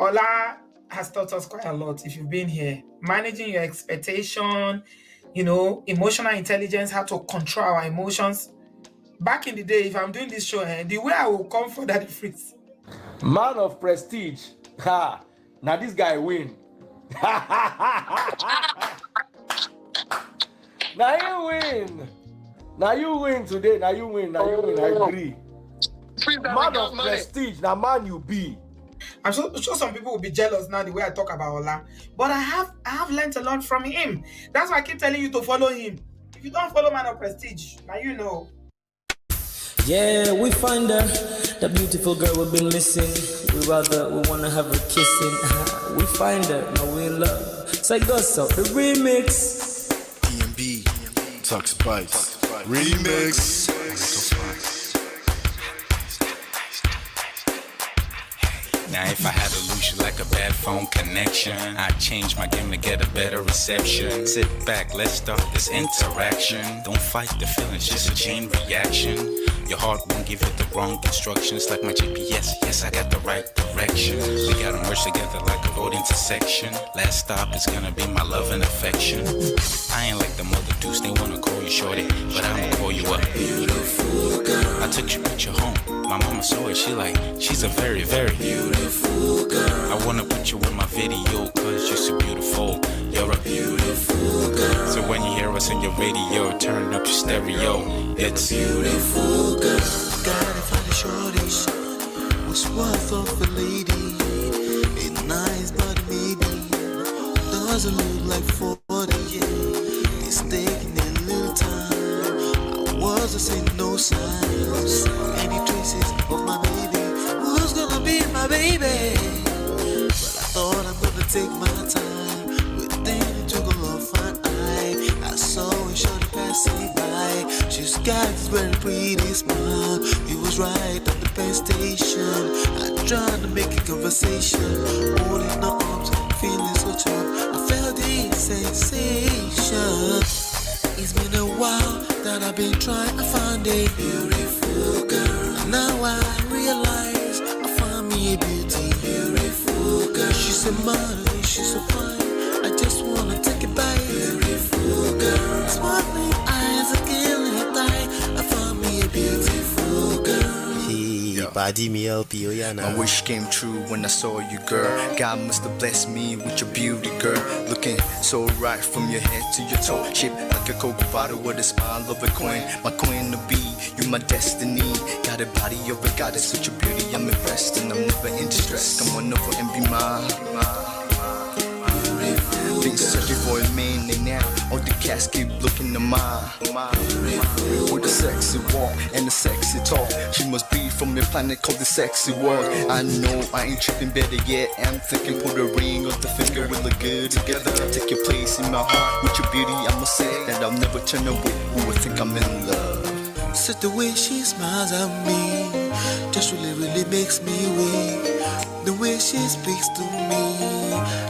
Ola has taught us quite a lot if you've been here. Managing your expectation, emotional intelligence, how to control our emotions. Back in the day, if I'm doing this show, the way I will come for that freeze. Man of prestige. Ha! Now this guy win. Now you win. Now you win today. Now you win. I agree. Man of prestige. Now man you be. I'm sure some people will be jealous now the way I talk about Ola. But I have learned a lot from him. That's why I keep telling you to follow him. If you don't follow Man of Prestige, now you know. Yeah, we find her, the beautiful girl we've been missing. We wanna have her kissing. We find her, now we in love. So I got so the remix. DMB, Tux Bites, remix. Now if I had to lose you like a bad phone connection, I'd change my game to get a better reception. Sit back, let's start this interaction. Don't fight the feelings, just a chain reaction. Your heart won't give you the wrong instructions. Like my GPS, yes I got the right direction. We gotta merge together like a road intersection. Last stop is gonna be my love and affection. I ain't like the mother dudes, they wanna call you shorty, but I'ma call you a beautiful girl. I took your picture home, my mama saw it, she's a very, very beautiful girl. I wanna put you in my video, cause you're so beautiful. You're a beautiful girl. So when you hear us in your radio, turn up your stereo. It's beautiful girl. Gotta find a shorty, what's worth of a lady. It's nice but maybe doesn't look like 40, yeah. It's taking a little time. I wasn't seeing no signs, any traces of my baby. Who's gonna be my baby? But I thought I'm gonna take my time. Within it took a long fine eye. I saw a shorty passing by. She's got this very pretty smile. It was right at the bus station. I tried to make a conversation, holding her arms, feeling so charmed. I felt the sensation. It's been a while that I've been trying to find a beautiful girl. Now I realize I found me a beautiful girl. She's a model, she's so fine. I just wanna take it by. Beautiful girl, sparkling eyes, a killing tight. I found me a beautiful girl. Body me LP, my wish came true when I saw you, girl. God must have blessed me with your beauty, girl. Looking so right from your head to your toe, shaped like a cocoa bottle with a smile of a queen. My queen to be, you my destiny. Got a body of a goddess with your beauty. I'm impressed and I'm never in distress. Come on over and be mine. Been searching for a man now. All the cats keep looking to mine. With a sexy walk and a sexy talk. She must be from a planet called the sexy world. I know I ain't tripping, better yet I'm thinking put a ring on the finger. We look good together. Take your place in my heart. With your beauty I'ma say that I'll never turn away. Who would think I'm in love? Such the way she smiles at me just really makes me weak. The way she speaks to me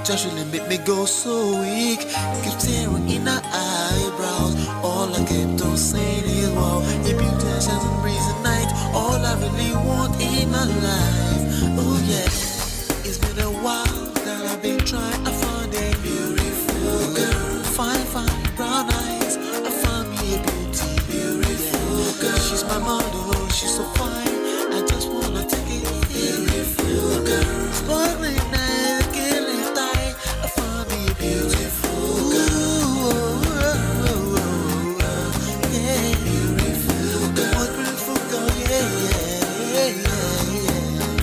just really make me go so weak. Keep staring in her eyebrows. All I kept on saying is wow. Your beauty shines and breeze at night. All I really want in my life. Oh yeah. It's been a while that I've been trying to find a beautiful girl. Fine brown eyes. I found me a beautiful girl. She's my model, she's so fine. I just wanna take it. Beautiful girl, sparkling night, killing tight. I found me a beautiful girl. Yeah, beautiful girl, beautiful girl. Yeah.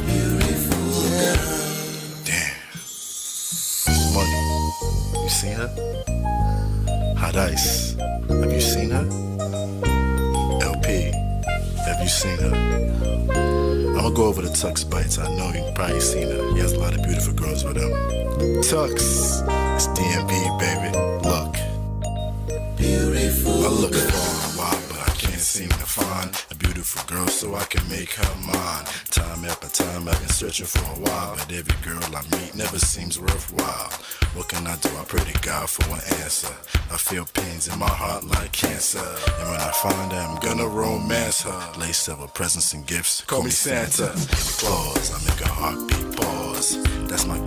Beautiful girl. Damn. Money. You seen her? Hot Ice. Have you seen her? LP. Have you seen her? I'ma go over to Tux Bites. I know you've probably seen her. He has a lot of beautiful girls with him. Tux, it's DMB, baby. Look. Beautiful. I look for a while, but I can't seem to find a beautiful girl so I can make her mine. Time after time, I've been searching for a while, but every girl I meet never seems worthwhile. What can I do? I pray to God for an answer. I feel pains in my heart like cancer, and when I find her, I'm gonna romance her. Lace up with presents and gifts. Call me Santa. Claus, I make a heartbeat pause. That's my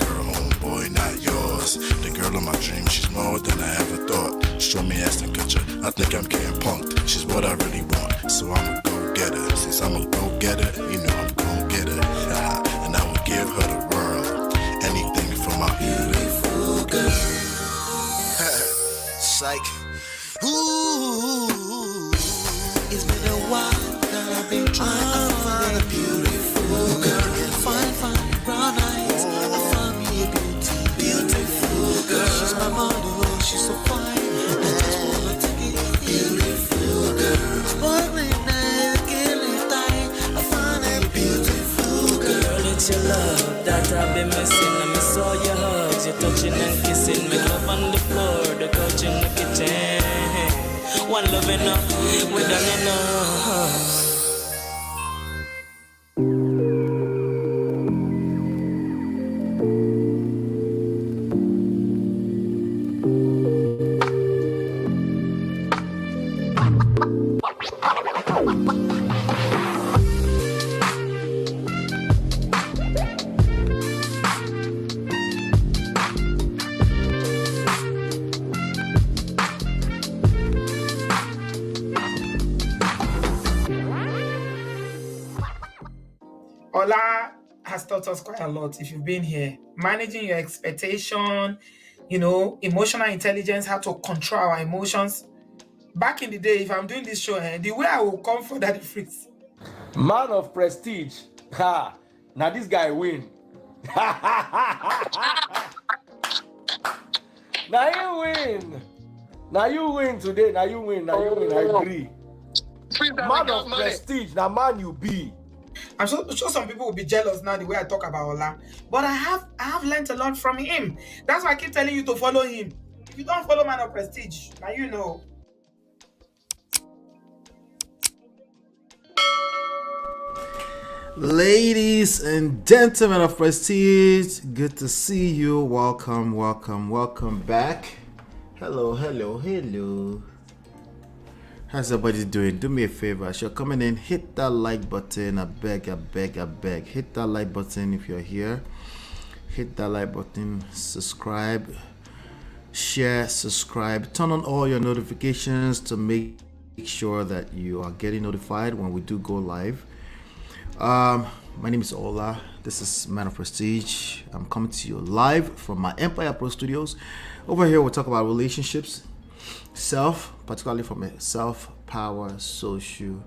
from my dreams. She's more than I ever thought. Show me ass and picture. I think I'm getting punked. She's what I really want, so I'ma go get her. Since I'm a go getter, you know I'm gon' get her. And I will give her the world. Anything for my beautiful girl. Psych. Ooh, it's been a while that I've been trying to find a beautiful girl. Fine, brown eyes. I found me a beautiful girl. She's my model, she's so fine. I just wanna take it. Beautiful girl. Spoiling night, killing time. I found a beautiful girl. It's your love that I've been missing. I miss all your hugs, your touching and kissing. Make love on the floor, the couch in the kitchen. One love enough, we're done enough. Ola has taught us quite a lot if you've been here. Managing your expectation, emotional intelligence, how to control our emotions. Back in the day, if I'm doing this show, the way I will come for that difference. Man of prestige. Ha! Now this guy win. Now you win. Now you win today. Now you win. I agree. Man of prestige. Now man you be. I'm sure some people will be jealous now the way I talk about Ola. But I have learned a lot from him. That's why I keep telling you to follow him. If you don't follow Man of Prestige, now you know. Ladies and gentlemen of Prestige, good to see you. Welcome back. Hello. How's everybody doing? Do me a favor, as you're coming in, hit that like button. I beg. Hit that like button if you're here. Hit that like button, subscribe, share, subscribe, turn on all your notifications to make sure that you are getting notified when we do go live. My name is Ola. This is Man of Prestige. I'm coming to you live from my Empire Pro Studios. Over here, we'll talk about relationships, particularly from a self-power, social,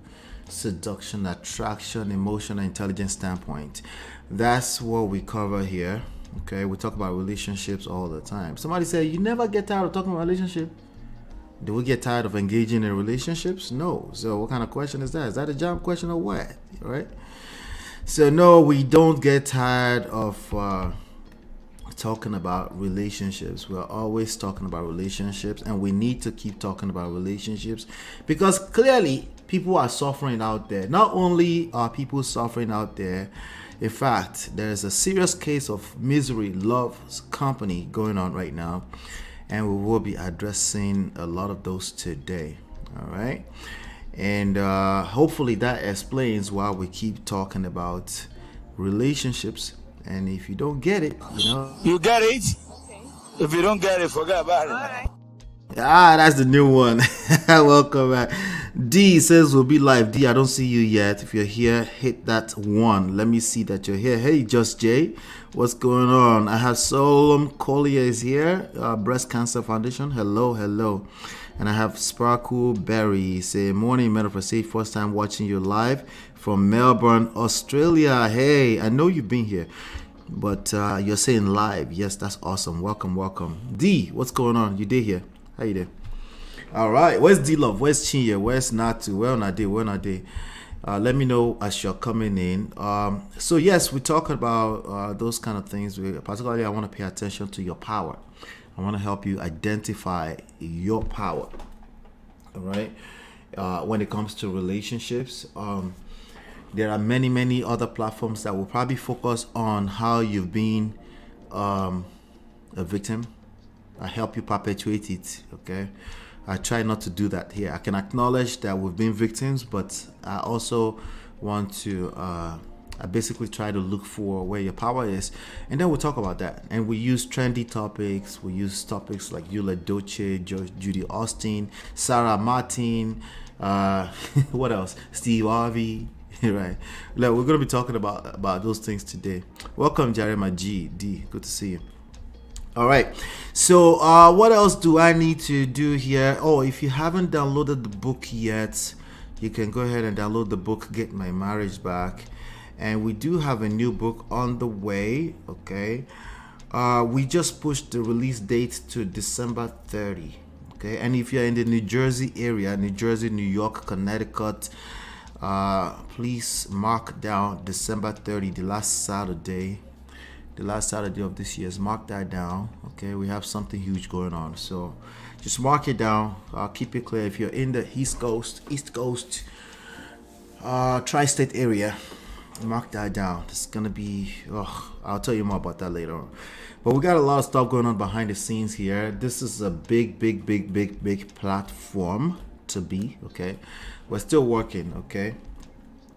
seduction, attraction, emotional intelligence standpoint. That's what we cover here. Okay, we talk about relationships all the time. Somebody said, you never get tired of talking about relationship. Do we get tired of engaging in relationships? No. So what kind of question is that? Is that a jam question or what? Right? So no, we don't get tired of talking about relationships. We're always talking about relationships, and we need to keep talking about relationships because clearly people are suffering out there. Not only are people suffering out there, in fact, there's a serious case of misery loves company going on right now, and we will be addressing a lot of those today. All right, and hopefully that explains why we keep talking about relationships. And if you don't get it, you get it. Okay. If you don't get it, forget about it. All right. That's the new one. Welcome back. D says we'll be live. D, I don't see you yet. If you're here, hit that one. Let me see that you're here. Hey, Just Jay, what's going on? I have Solom Collier is here. Breast Cancer Foundation. Hello. And I have Sparkle Berry. Say morning, Man of Prestige. First time watching you live from Melbourne, Australia. Hey, I know you've been here, but you're saying live. Yes, that's awesome. Welcome. D, what's going on? You did here. How you doing? All right. Where's D Love? Where's Chinye? Where's Natu? Where not they? Let me know as you're coming in. So yes, we talk about those kind of things. Particularly, I want to pay attention to your power. I want to help you identify your power. All right. When it comes to relationships, there are many other platforms that will probably focus on how you've been a victim. I help you perpetuate it. Okay. I try not to do that here. I can acknowledge that we've been victims, but I also want to I basically try to look for where your power is, and then we'll talk about that. And we use trendy topics. We use topics like Yul Edochie, Judy Austin, Sarah Martin, what else? Steve Harvey, right? Look, we're going to be talking about those things today. Welcome, Jeremiah G. D. Good to see you. All right. So what else do I need to do here? Oh, if you haven't downloaded the book yet, you can go ahead and download the book, Get My Marriage Back. And we do have a new book on the way, okay? We just pushed the release date to December 30, okay? And if you're in the New Jersey area, New Jersey, New York, Connecticut, please mark down December 30, the last Saturday of this year. Mark that down, okay? We have something huge going on, so just mark it down. I'll keep it clear. If you're in the East Coast, tri-state area, mark that down. It's gonna be, I'll tell you more about that later on. But we got a lot of stuff going on behind the scenes here. This is a big platform to be, okay? We're still working, okay?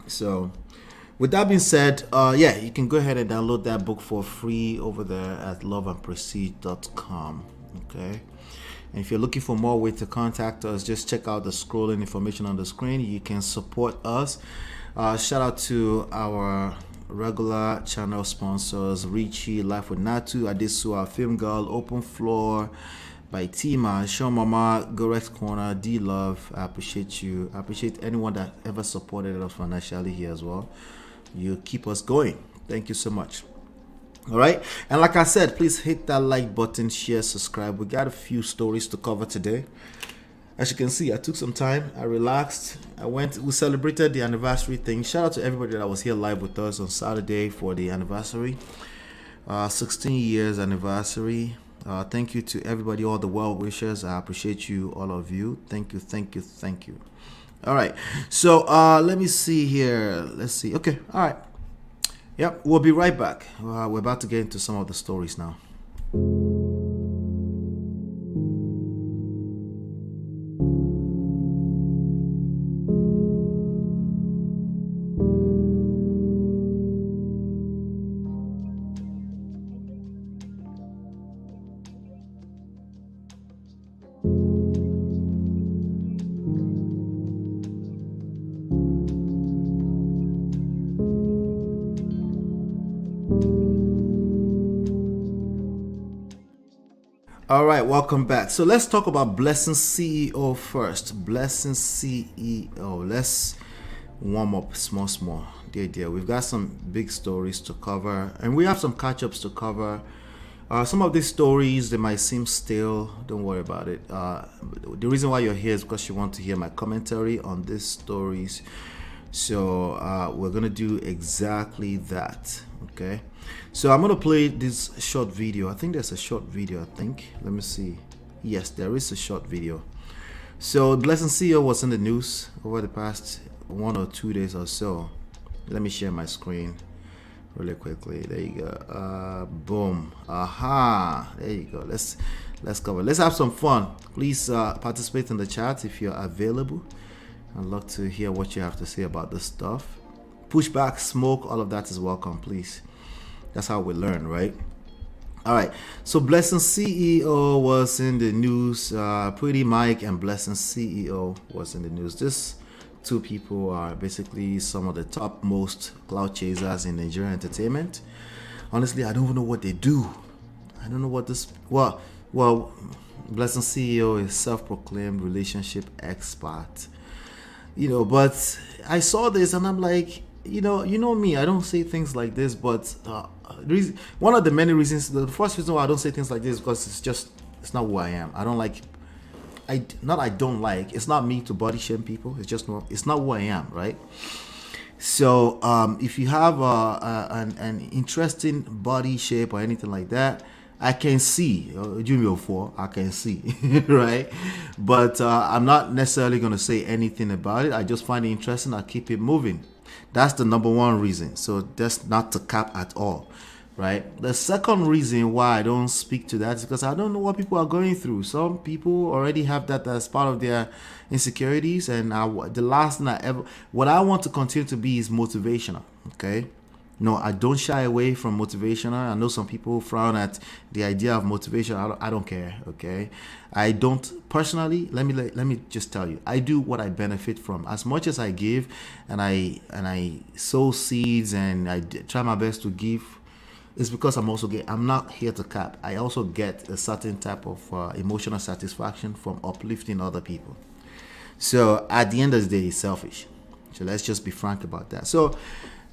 So with that being said, yeah, you can go ahead and download that book for free over there at loveandprestige.com, okay? And if you're looking for more ways to contact us, just check out the scrolling information on the screen. You can support us. Shout out to our regular channel sponsors: Richie, Life with Natu, Adesua, Film Girl, Open Floor by Tima, Show Mama, Gorex Corner, D Love. I appreciate you. I appreciate anyone that ever supported us financially here as well. You keep us going. Thank you so much. All right, and like I said, please hit that like button, share, subscribe. We got a few stories to cover today. As you can see, I took some time. I relaxed. We celebrated the anniversary thing. Shout out to everybody that was here live with us on Saturday for the anniversary, 16 years anniversary. Thank you to everybody, all the well wishers. I appreciate you, all of you. Thank you. All right, so let me see here. Let's see. Okay, all right. Yep, we'll be right back. We're about to get into some of the stories now. All right, welcome back. So let's talk about Blessing CEO first. Blessing CEO. Let's warm up small. Dear. We've got some big stories to cover, and we have some catch-ups to cover. Some of these stories, they might seem stale. Don't worry about it. The reason why you're here is because you want to hear my commentary on these stories. So we're going to do exactly that, okay? So I'm going to play this short video. I think there's a short video, Let me see. Yes, there is a short video. So Blessing CEO was in the news over the past 1 or 2 days or so. Let me share my screen really quickly. There you go. Boom. Aha. There you go. Let's cover. Let's have some fun. Please participate in the chat if you're available. I'd love to hear what you have to say about this stuff. Pushback, smoke, all of that is welcome, please. That's how we learn, right? All right. So Blessing CEO was in the news. Pretty Mike and Blessing CEO was in the news. These two people are basically some of the topmost cloud chasers in Nigerian entertainment. Honestly, I don't even know what they do. I don't know what this. Well, Blessing CEO is self-proclaimed relationship expert. But I saw this and I'm like, you know me, I don't say things like this, but one of the many reasons, the first reason why I don't say things like this is because it's not who I am. It's not me to body shame people. It's not who I am, right? So if you have an interesting body shape or anything like that, I can see, I can see, right? But I'm not necessarily going to say anything about it. I just find it interesting. I keep it moving. That's the number one reason. So that's not to cap at all, right? The second reason why I don't speak to that is because I don't know what people are going through. Some people already have that as part of their insecurities. And the last thing what I want to continue to be is motivational, okay? No, I don't shy away from motivational. I know some people frown at the idea of motivation. I don't care. Okay, I don't personally. Let me just tell you. I do what I benefit from. As much as I give, and I sow seeds, and I try my best to give. It's because I'm not here to cap. I also get a certain type of emotional satisfaction from uplifting other people. So at the end of the day, it's selfish. So let's just be frank about that. So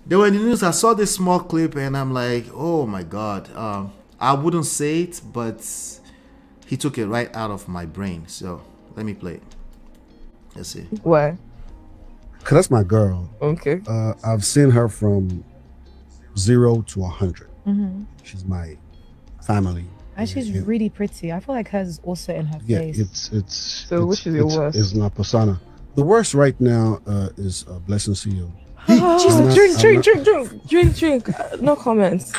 they were in the news. I saw this small clip and I'm like, oh my God. I wouldn't say it, but he took it right out of my brain. So let me play it. Let's see. Why? Cause that's my girl. Okay. I've seen her from 0 to 100. Mm-hmm. She's my family. And she's really pretty. I feel like hers also in her Yeah, face. So which is your worst? It's my persona. The worst right now is Blessing CEO. Jesus, drink. No comments.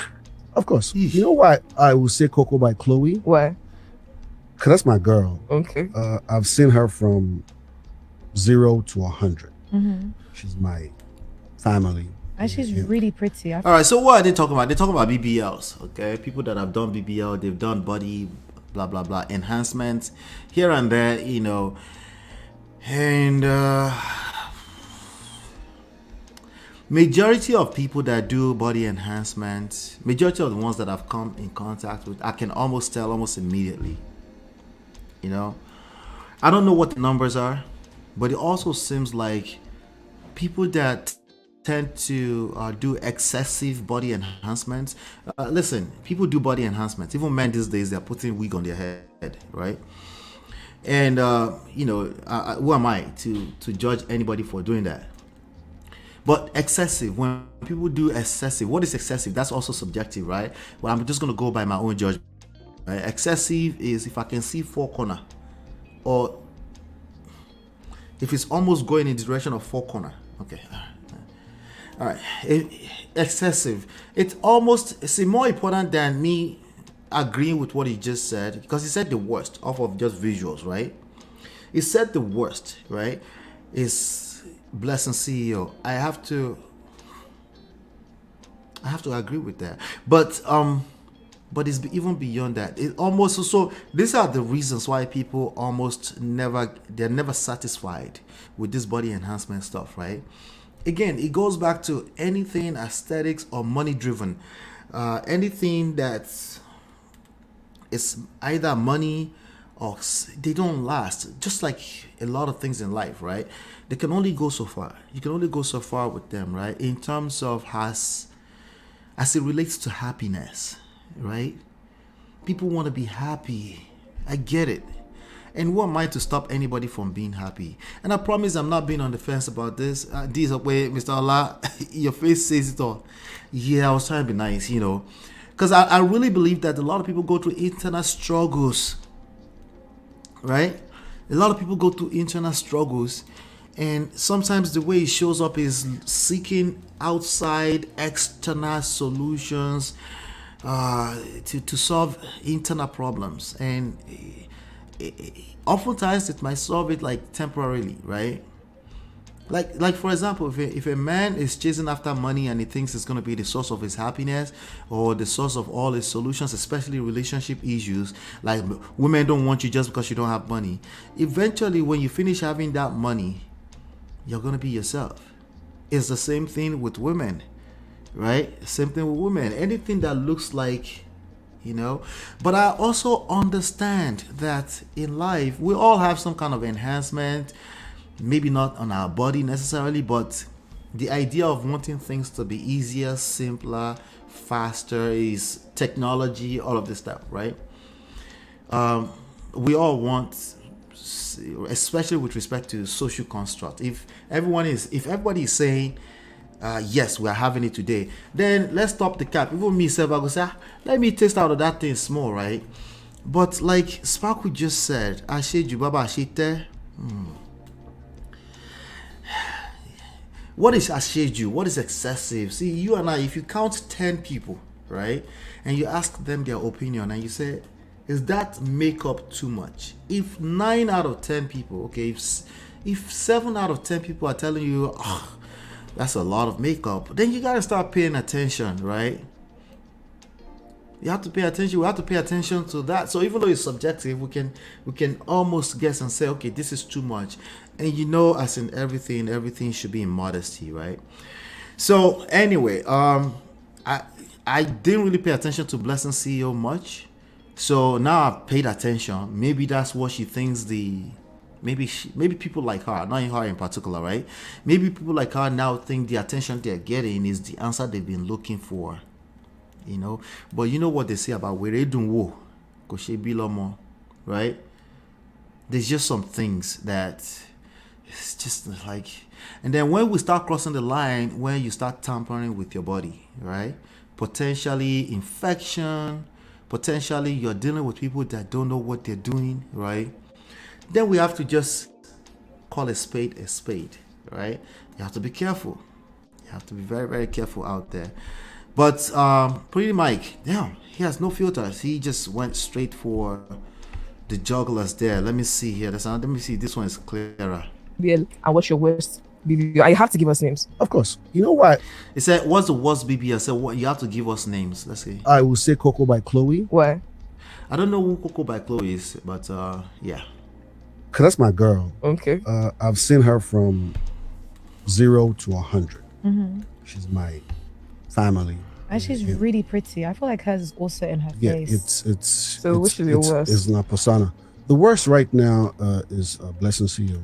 Of course. You know why I will say Coco by Chloe? Why? Because that's my girl. Okay. I've seen her from 0 to 100. Mm-hmm. She's my family. And she's really pretty. All right, so what are they talking about? They're talking about BBLs, okay? People that have done BBL, they've done body, blah, blah, blah, enhancements here and there, you know. And majority of people that do body enhancement, majority of the ones that I've come in contact with, I can almost tell almost immediately, you know. I don't know what the numbers are, but it also seems like people that tend to do excessive body enhancements. Listen, people do body enhancements. Even men these days, they're putting wig on their head, right? And you know, who am I to judge anybody for doing that? But excessive, when people do excessive, what is excessive? That's also subjective, right? Well, I'm just going to go by my own judgment. Right? Excessive is if I can see four corner, or if it's almost going in the direction of four corner. Okay. All right, excessive. It's more important than me agreeing with what he just said, because he said the worst off of just visuals, right? He said the worst, right? Is Blessing CEO. I have to agree with that. But it's even beyond that. It almost so these are the reasons why people they're never satisfied with this body enhancement stuff, right? Again, it goes back to anything aesthetics or money driven, anything that's it's either money or they don't last. Just like a lot of things in life, right? They can only go so far. You can only go so far with them, right? In terms of as it relates to happiness, right? People want to be happy. I get it. And who am I to stop anybody from being happy? And I promise I'm not being on the fence about this. This way, Mr. Allah, your face says it all. Yeah, I was trying to be nice, you know. Because I really believe that a lot of people go through internal struggles, right? A lot of people go through internal struggles. And sometimes the way it shows up is seeking outside external solutions to solve internal problems. And oftentimes it might solve it like temporarily, right? Like for example, if a man is chasing after money and he thinks it's going to be the source of his happiness or the source of all his solutions, especially relationship issues, like women don't want you just because you don't have money. Eventually, when you finish having that money, you're going to be yourself. It's the same thing with women, right? Same thing with women. Anything that looks like, you know. But I also understand that in life, we all have some kind of enhancement. Maybe not on our body necessarily, but the idea of wanting things to be easier, simpler, faster is technology, all of this stuff, right? We all want, especially with respect to social construct. If everybody is saying, yes, we are having it today, then let's stop the cap. Even me, self, I go say, let me taste out of that thing small, right? But like Sparkle just said, Asheju Baba Ashite. What is Asheju? What is excessive? See, you and I, if you count 10 people, right, and you ask them their opinion and you say, is that makeup too much? If 9 out of 10 people, okay, if 7 out of 10 people are telling you, oh, That's a lot of makeup. Then you gotta start paying attention, right? You have to pay attention. We have to pay attention to that. So even though it's subjective, we can almost guess and say, okay, this is too much. And you know, as in everything should be in modesty, right? So anyway, I didn't really pay attention to Blessing CEO much. So now I've paid attention. Maybe that's what she thinks maybe people like her, not her in particular, right? Maybe people like her now think the attention they're getting is the answer they've been looking for. You know, but you know what they say about where they do wo, right? There's just some things that it's just like, and then when we start crossing the line, when you start tampering with your body, right? Potentially infection, potentially you're dealing with people that don't know what they're doing, right? Then we have to just call a spade, right? You have to be careful. You have to be very, very careful out there. But Pretty Mike, damn, he has no filters. He just went straight for the jugglers there. Let me see here. Let me see. This one is clearer. BBL, and what's your worst BBL? You have to give us names. Of course. You know what? He said, what's the worst BBL? I said, what? You have to give us names. Let's see. I will say Coco by Chloe. Why? I don't know who Coco by Chloe is, but yeah. Because that's my girl. Okay. I've seen her from 0 to 100. Mm-hmm. She's my family. And she's really pretty. I feel like hers is also in her face. It's so which is your worst? It's La Persona. The worst right now is Blessing CEO.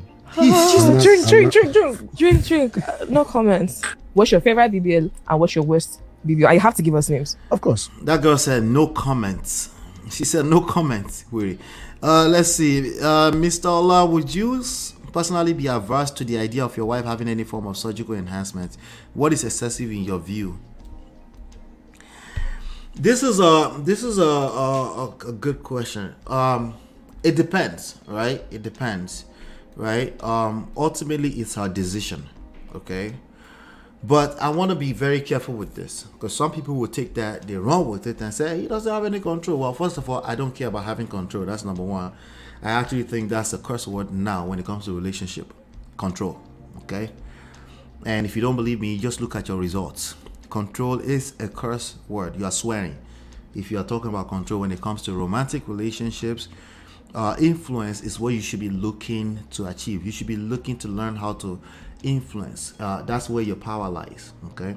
Drink. No comments. What's your favorite BBL and what's your worst BBL? You have to give us names. Of course. That girl said no comments. She said no comments. Really. Let's see. Mr. Ola, would you personally be averse to the idea of your wife having any form of surgical enhancement? What is excessive in your view? This is a good question. It depends, right? It depends, right? Ultimately, it's her decision, okay? But I want to be very careful with this because some people will take that, they run with it and say, hey, he doesn't have any control. Well, first of all, I don't care about having control. That's number one. I actually think that's a curse word now when it comes to relationship control, okay? And if you don't believe me, just look at your results. Control is a curse word. You are swearing. If you are talking about control when it comes to romantic relationships, influence is what you should be looking to achieve. You should be looking to learn how to influence. That's where your power lies. Okay.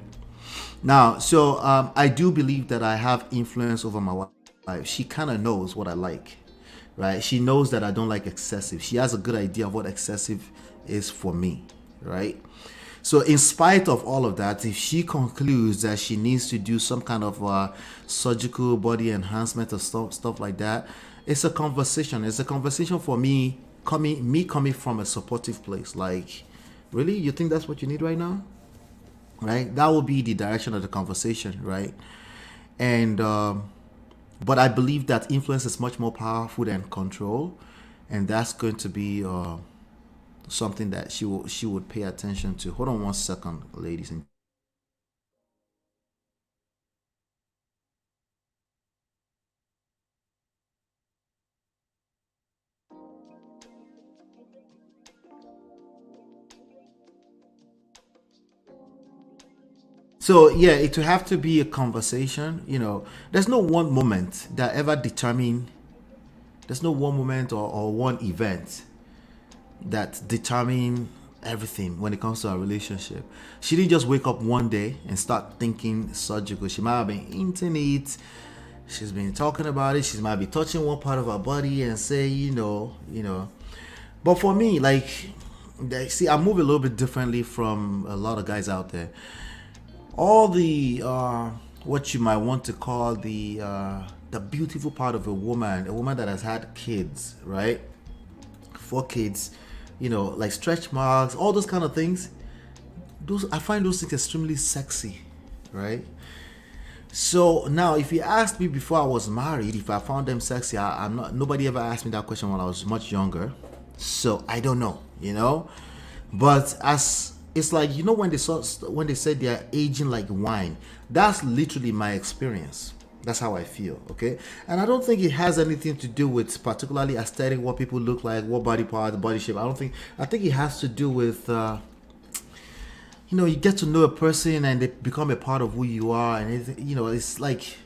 Now, so I do believe that I have influence over my wife. She kind of knows what I like, right? She knows that I don't like excessive. She has a good idea of what excessive is for me, right? So in spite of all of that, if she concludes that she needs to do some kind of surgical body enhancement or stuff like that, it's a conversation. It's a conversation for me coming from a supportive place. Like, really? You think that's what you need right now? Right? That will be the direction of the conversation, right? And but I believe that influence is much more powerful than control, and that's going to be something that she would pay attention to. Hold on one second, ladies and so yeah, it will have to be a conversation. You know, there's no one moment that ever determine. There's no one moment or one event that determine everything when it comes to our relationship. She didn't just wake up one day and start thinking surgical. She might have been into it. She's been talking about it. She might be touching one part of her body and say, you know. But for me, like, see, I move a little bit differently from a lot of guys out there. All the what you might want to call the beautiful part of a woman that has had kids, right? 4 kids, like stretch marks, all those kind of things. I find those things extremely sexy, right? So now, if you asked me before I was married if I found them sexy, I'm not. Nobody ever asked me that question when I was much younger, so I don't know, But it's like, when they say they are aging like wine, that's literally my experience. That's how I feel, okay? And I don't think it has anything to do with particularly aesthetic, what people look like, what body part, body shape. I think it has to do with you get to know a person and they become a part of who you are, and it's like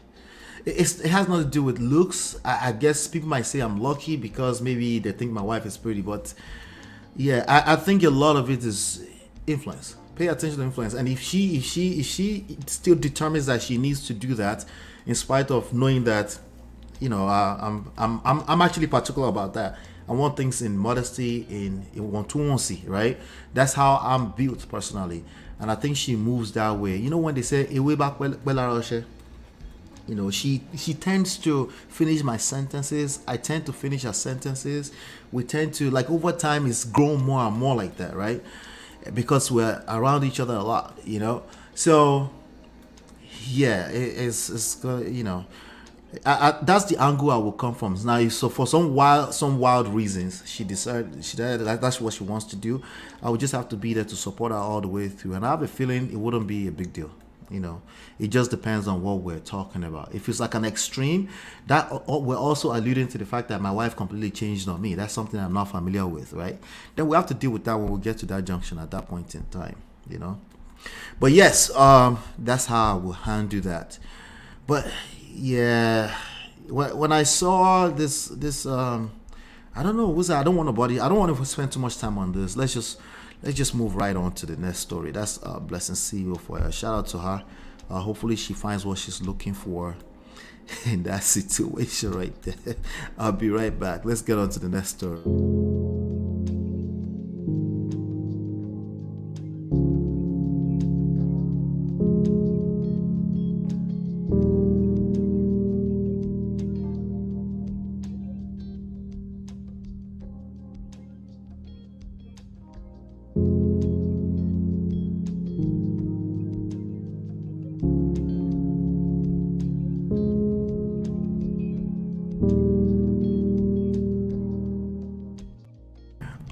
it has nothing to do with looks. I guess people might say I'm lucky because maybe they think my wife is pretty, but yeah, I think a lot of it is influence. Pay attention to influence, and if she still determines that she needs to do that, in spite of knowing that, I'm actually particular about that. I want things in modesty, in want-to-want-see, right? That's how I'm built personally, and I think she moves that way. When they say "Ewe back well, she tends to finish my sentences. I tend to finish her sentences. We tend to, like, over time, it's grown more and more like that, right? Because we're around each other a lot, So, yeah, it's gonna, that's the angle I will come from. Now, so for some wild reasons, she decided that's what she wants to do. I would just have to be there to support her all the way through, and I have a feeling it wouldn't be a big deal. It just depends on what we're talking about. If it's like an extreme, that we're also alluding to the fact that my wife completely changed on me. That's something I'm not familiar with, right? Then we have to deal with that when we get to that junction at that point in time, But yes, that's how I will handle that. But yeah, when I saw this, I don't know. I don't want to spend too much time on this. Let's just move right on to the next story. That's Blessing CEO for her. Shout out to her. Hopefully she finds what she's looking for in that situation right there. I'll be right back. Let's get on to the next story.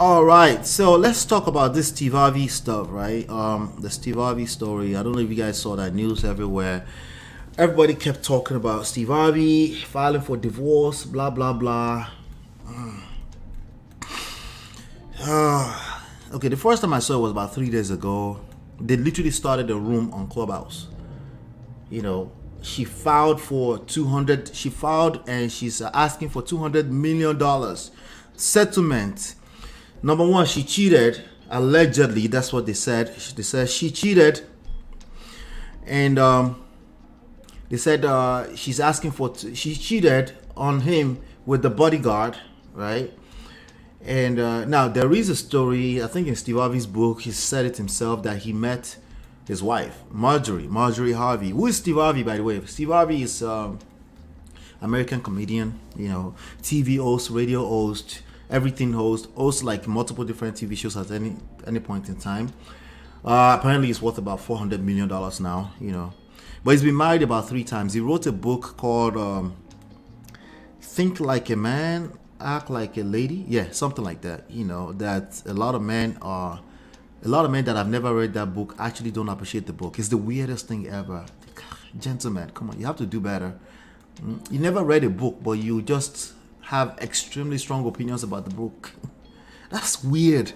All right, so let's talk about this Steve Harvey stuff, right? The Steve Harvey story. I don't know if you guys saw that news everywhere. Everybody kept talking about Steve Harvey filing for divorce, blah blah blah. Okay, the first time I saw it was about 3 days ago. They literally started a room on Clubhouse. She filed for 200. She filed and she's asking for $200 million settlement. Number one, she cheated. Allegedly, that's what they said. They said she cheated, and they said she's asking for. She cheated on him with the bodyguard, right? And now there is a story. I think in Steve Harvey's book, he said it himself that he met his wife, Marjorie Harvey. Who is Steve Harvey, by the way? Steve Harvey is American comedian, TV host, radio host. Everything hosts like multiple different TV shows at any point in time. Apparently he's worth about $400 million now, but he's been married about 3 times. He wrote a book called Think Like a Man, Act Like a Lady. Yeah, something like that. That a lot of men that have never read that book actually don't appreciate the book. It's the weirdest thing ever. Gentlemen, come on, you have to do better. You never read a book, but you just have extremely strong opinions about the book. That's weird.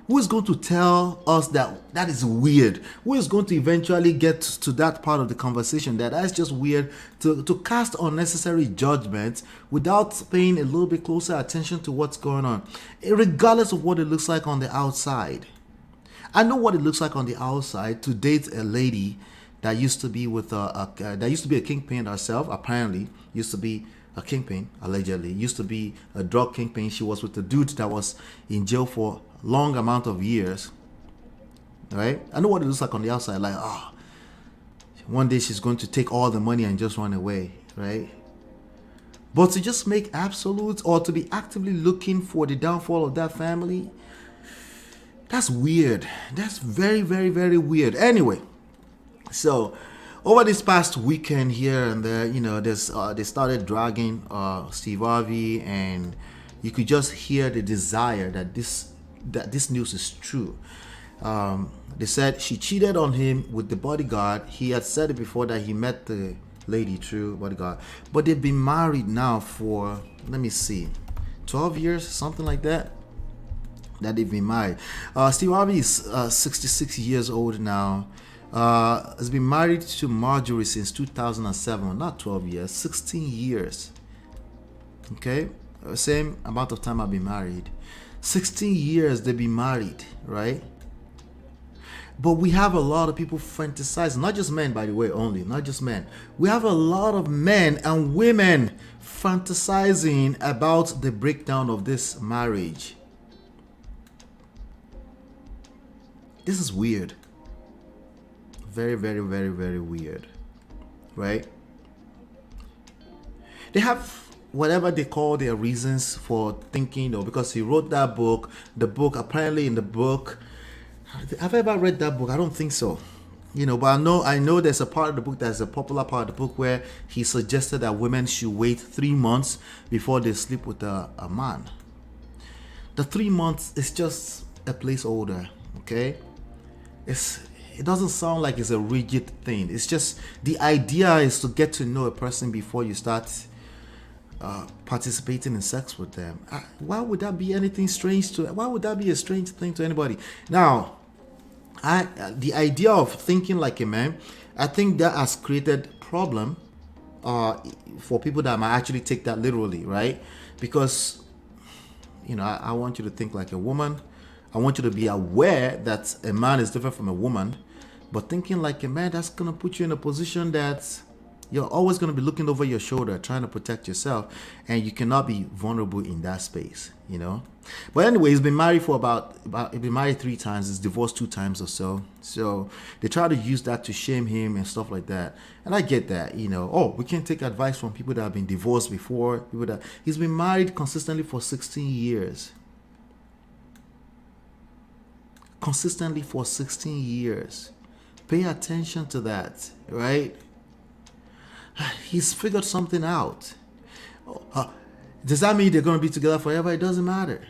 Who is going to tell us that is weird? Who is going to eventually get to that part of the conversation that's just weird, to cast unnecessary judgments without paying a little bit closer attention to what's going on, regardless of what it looks like on the outside? I know what it looks like on the outside to date a lady that used to be with that used to be a kingpin herself. Apparently, used to be a kingpin, allegedly. Used to be a drug kingpin. She was with a dude that was in jail for a long amount of years. Right? I know what it looks like on the outside. Like, one day she's going to take all the money and just run away. Right? But to just make absolutes, or to be actively looking for the downfall of that family, that's weird. That's very, very, very weird. Anyway, so over this past weekend here and there, they started dragging Steve Harvey, and you could just hear the desire that this news is true. They said she cheated on him with the bodyguard. He had said it before that he met the lady through bodyguard, but they've been married now for, let me see, 12 years, something like that. that they've been married. Steve Harvey is 66 years old now. Has been married to Marjorie since 2007. Not 12 years, 16 years. Okay, same amount of time I've been married. 16 years they've been married, right? But we have a lot of people fantasizing, not just men, by the way, only, not just men. We have a lot of men and women fantasizing about the breakdown of this marriage. This is weird. Very, very, very, very weird, right? They have whatever they call their reasons for thinking, or because he wrote that book. The book, apparently in the book, have I ever read that book? I don't think so. But I know there's a part of the book that's a popular part of the book where he suggested that women should wait 3 months before they sleep with a man. The 3 months is just a placeholder, okay? It doesn't sound like it's a rigid thing. It's just the idea is to get to know a person before you start participating in sex with them. Why would that be anything strange to? Why would that be a strange thing to anybody? Now, the idea of thinking like a man, I think that has created problem for people that might actually take that literally, right? Because I want you to think like a woman. I want you to be aware that a man is different from a woman, but thinking like a man, that's going to put you in a position that you're always going to be looking over your shoulder, trying to protect yourself, and you cannot be vulnerable in that space, But anyway, he's been married for he's been married 3 times, he's divorced 2 times or so. So they try to use that to shame him and stuff like that. And I get that, we can't take advice from people that have been divorced before. He's been married consistently for 16 years. Consistently for 16 years. Pay attention to that, right? He's figured something out. Does that mean they're going to be together forever? It doesn't matter.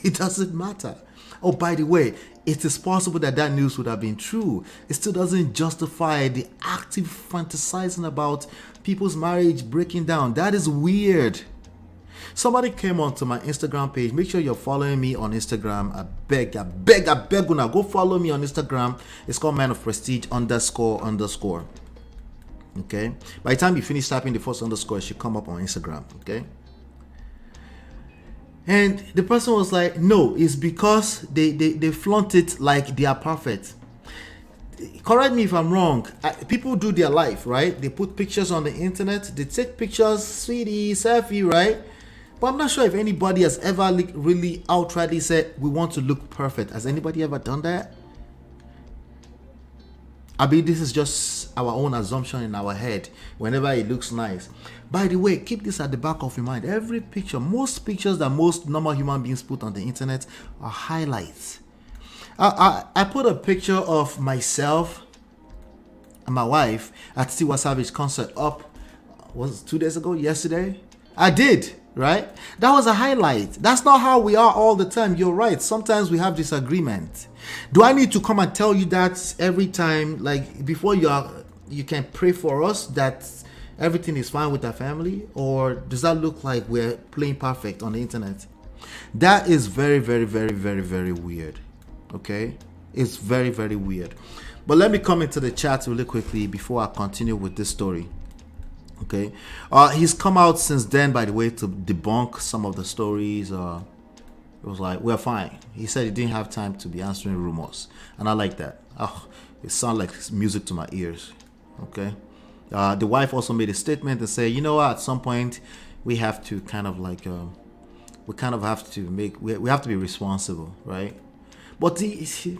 It doesn't matter. Oh, by the way, it is possible that news would have been true. It still doesn't justify the active fantasizing about people's marriage breaking down. That is weird. Somebody came onto my Instagram page. Make sure you're following me on Instagram. I beg una. Go follow me on Instagram. It's called Man of Prestige __. Okay. By the time you finish typing the first underscore, it should come up on Instagram. Okay. And the person was like, no, it's because they flaunt it like they are perfect. Correct me if I'm wrong. People do their life, right? They put pictures on the internet. They take pictures, sweetie, selfie, right? But I'm not sure if anybody has ever really outrightly said, we want to look perfect. Has anybody ever done that? I mean, this is just our own assumption in our head whenever it looks nice. By the way, keep this at the back of your mind. Every picture, most pictures that most normal human beings put on the internet are highlights. I put a picture of myself and my wife at Tiwa Savage concert up, was it 2 days ago, yesterday? I did, right? That was a highlight. That's not how we are all the time. You're right. Sometimes we have disagreement. Do I need to come and tell you that every time, like before you can pray for us that everything is fine with our family? Or does that look like we're playing perfect on the internet? That is very, very, very, very, very weird. Okay? It's very, very weird. But let me come into the chat really quickly before I continue with this story. Okay? He's come out since then, by the way, to debunk some of the stories. It was like, we're fine. He said he didn't have time to be answering rumors. And I like that. It sounds like music to my ears. Okay? The wife also made a statement and said, at some point we have to kind of like, we have to be responsible, right? But I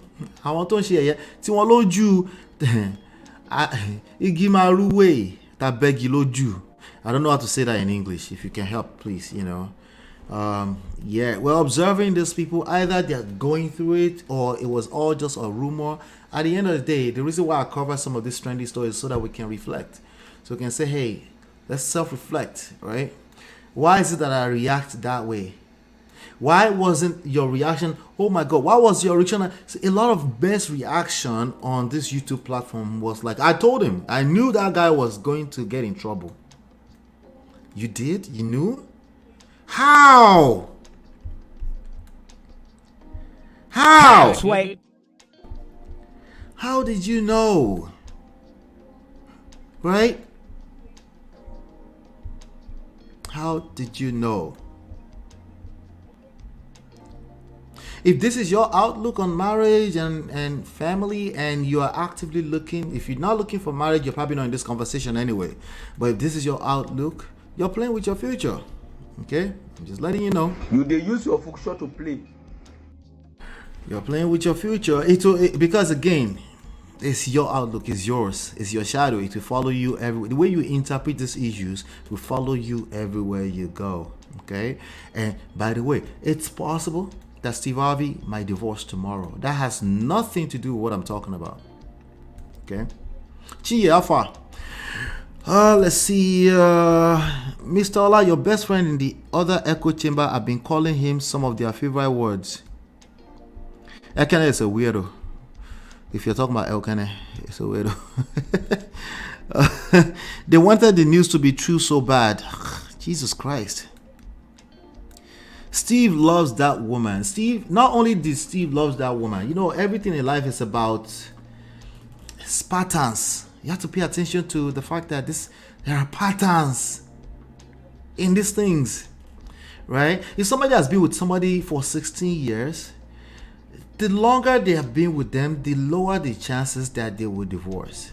want to share, I don't know how to say that in English. If you can help, please, we're observing these people. Either they're going through it or it was all just a rumor. At the end of the day, the reason why I cover some of these trendy stories is so that we can reflect. So we can say, hey, let's self-reflect, right? Why is it that I react that way? Why wasn't your reaction, oh my God, why was your reaction? A lot of best reaction on this YouTube platform was like, I told him, I knew that guy was going to get in trouble. You did? You knew? How? How? How did you know? Right? How did you know? If this is your outlook on marriage and family, and you are actively looking, if you're not looking for marriage, you're probably not in this conversation anyway. But if this is your outlook, you're playing with your future. Okay? I'm just letting you know. They use your future to play. You're playing with your future. Because again, it's your outlook, it's yours, it's your shadow. It will follow you everywhere. The way you interpret these issues will follow you everywhere you go. Okay? And by the way, it's possible that Steve Harvey might divorce tomorrow. That has nothing to do with what I'm talking about. Okay? Chi Alpha. Let's see. Mr. Ola, your best friend in the other echo chamber, I've been calling him some of their favorite words. Elkane is a weirdo. If you're talking about Elkane, it's a weirdo. They wanted the news to be true so bad. Jesus Christ. Steve loves that woman. Not only did Steve loves that woman, you know, everything in life is about patterns. You have to pay attention to the fact that there are patterns in these things, right? If somebody has been with somebody for 16 years, the longer they have been with them, the lower the chances that they will divorce.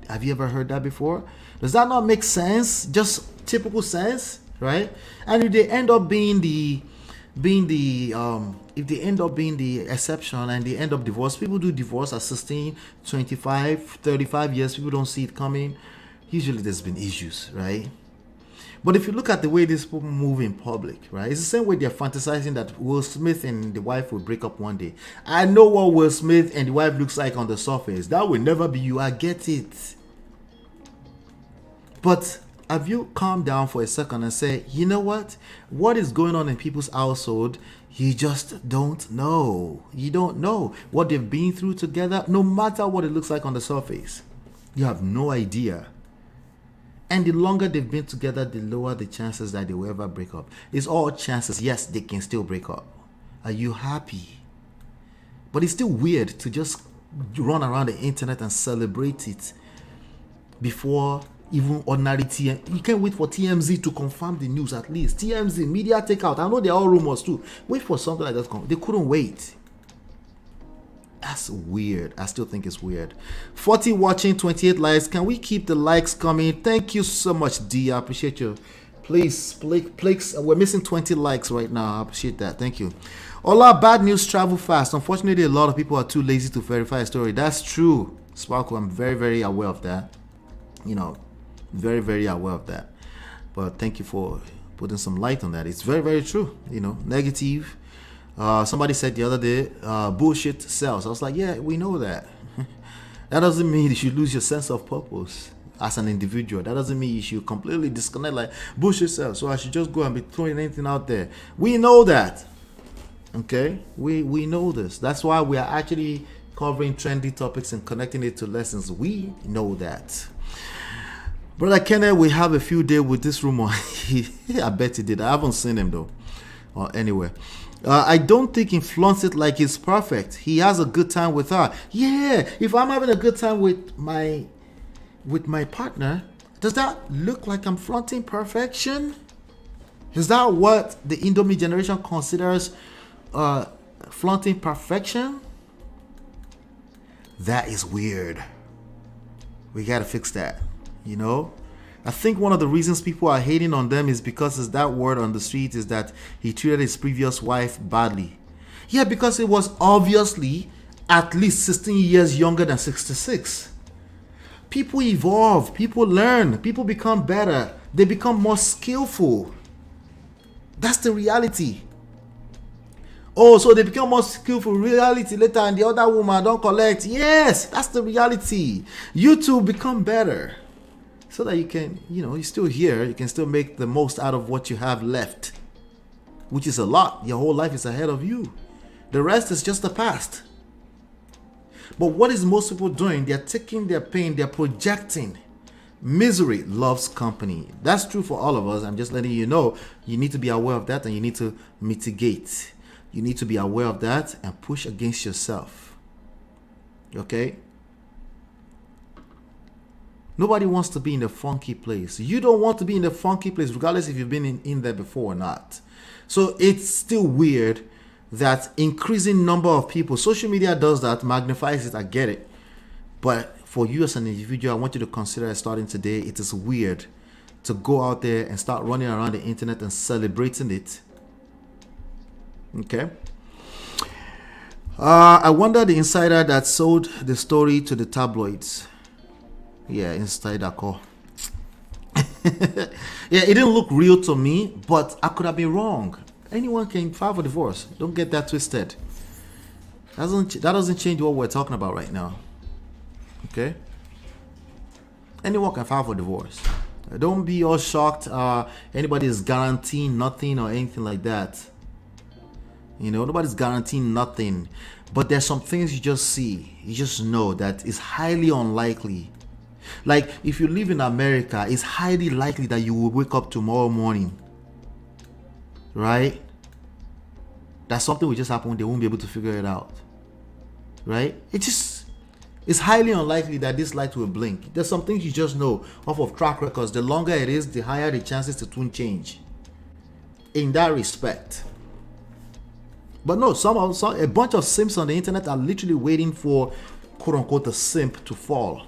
Have you ever heard that before? Does that not make sense? Just typical sense, right? And if they end up being the exception and they end up divorced, people do divorce at 16, 25, 35 years. People don't see it coming. Usually there's been issues, right? But if you look at the way these people move in public, right, it's the same way they're fantasizing that Will Smith and the wife will break up one day. I know what Will Smith and the wife looks like on the surface. That will never be you. I get it. But have you calmed down for a second and say, you know what? What is going on in people's household? You just don't know. You don't know what they've been through together, no matter what it looks like on the surface. You have no idea. And the longer they've been together, the lower the chances that they will ever break up. It's all chances. Yes, they can still break up. Are you happy? But it's still weird to just run around the internet and celebrate it before even ordinary TMZ. You can't wait for TMZ to confirm the news at least. TMZ, media takeout. I know they're all rumors too. Wait for something like that. They couldn't wait. That's weird. I still think it's weird. 40 watching, 28 likes. Can we keep the likes coming? Thank you so much, D. I appreciate you. Please, we're missing 20 likes right now. I appreciate that. Thank you. Ola, bad news travel fast. Unfortunately, a lot of people are too lazy to verify a story. That's true, Sparkle. I'm very, very aware of that. You know, very, very aware of that. But thank you for putting some light on that. It's very, very true. You know, negative. Somebody said the other day, bullshit sells. I was like, yeah, we know that. That doesn't mean you should lose your sense of purpose as an individual. That doesn't mean you should completely disconnect, like bullshit sells, so I should just go and be throwing anything out there. We know that. Okay? We know this. That's why we are actually covering trendy topics and connecting it to lessons. We know that. Brother Kenneth, we have a few days with this rumor. I bet he did. I haven't seen him though. Or anyway. I don't think he flaunts it like he's perfect. He has a good time with her. Yeah, if I'm having a good time with my partner, does that look like I'm flaunting perfection? Is that what the Indomie generation considers flaunting perfection? That is weird. We gotta fix that, you know? I think one of the reasons people are hating on them is because it's that word on the street is that he treated his previous wife badly. Yeah, because it was obviously at least 16 years younger than 66. People evolve, people learn, people become better, they become more skillful. That's the reality. Oh, so they become more skillful. Reality later and the other woman don't collect. Yes, that's the reality. You two become better. So that you can, you know, you're still here. You can still make the most out of what you have left. Which is a lot. Your whole life is ahead of you. The rest is just the past. But what is most people doing? They're taking their pain. They're projecting. Misery loves company. That's true for all of us. I'm just letting you know. You need to be aware of that and you need to mitigate. You need to be aware of that and push against yourself. Okay? Nobody wants to be in a funky place. You don't want to be in a funky place, regardless if you've been in there before or not. So it's still weird that increasing number of people, social media does that, magnifies it, I get it. But for you as an individual, I want you to consider starting today, it is weird to go out there and start running around the internet and celebrating it. Okay? I wonder the insider that sold the story to the tabloids. Yeah, insider call. Yeah, it didn't look real to me, but I could have been wrong. Anyone can file for divorce. Don't get that twisted. That doesn't change what we're talking about right now. Okay? Anyone can file for divorce. Don't be all shocked. Anybody is guaranteeing nothing or anything like that. You know, nobody's guaranteeing nothing. But there's some things you just see. You just know that it's highly unlikely. Like, if you live in America, it's highly likely that you will wake up tomorrow morning. Right? That something will just happen. They won't be able to figure it out. Right? It's highly unlikely that this light will blink. There's some things you just know off of track records. The longer it is, the higher the chances to tune change. In that respect. But no, a bunch of simps on the internet are literally waiting for, quote unquote, the simp to fall.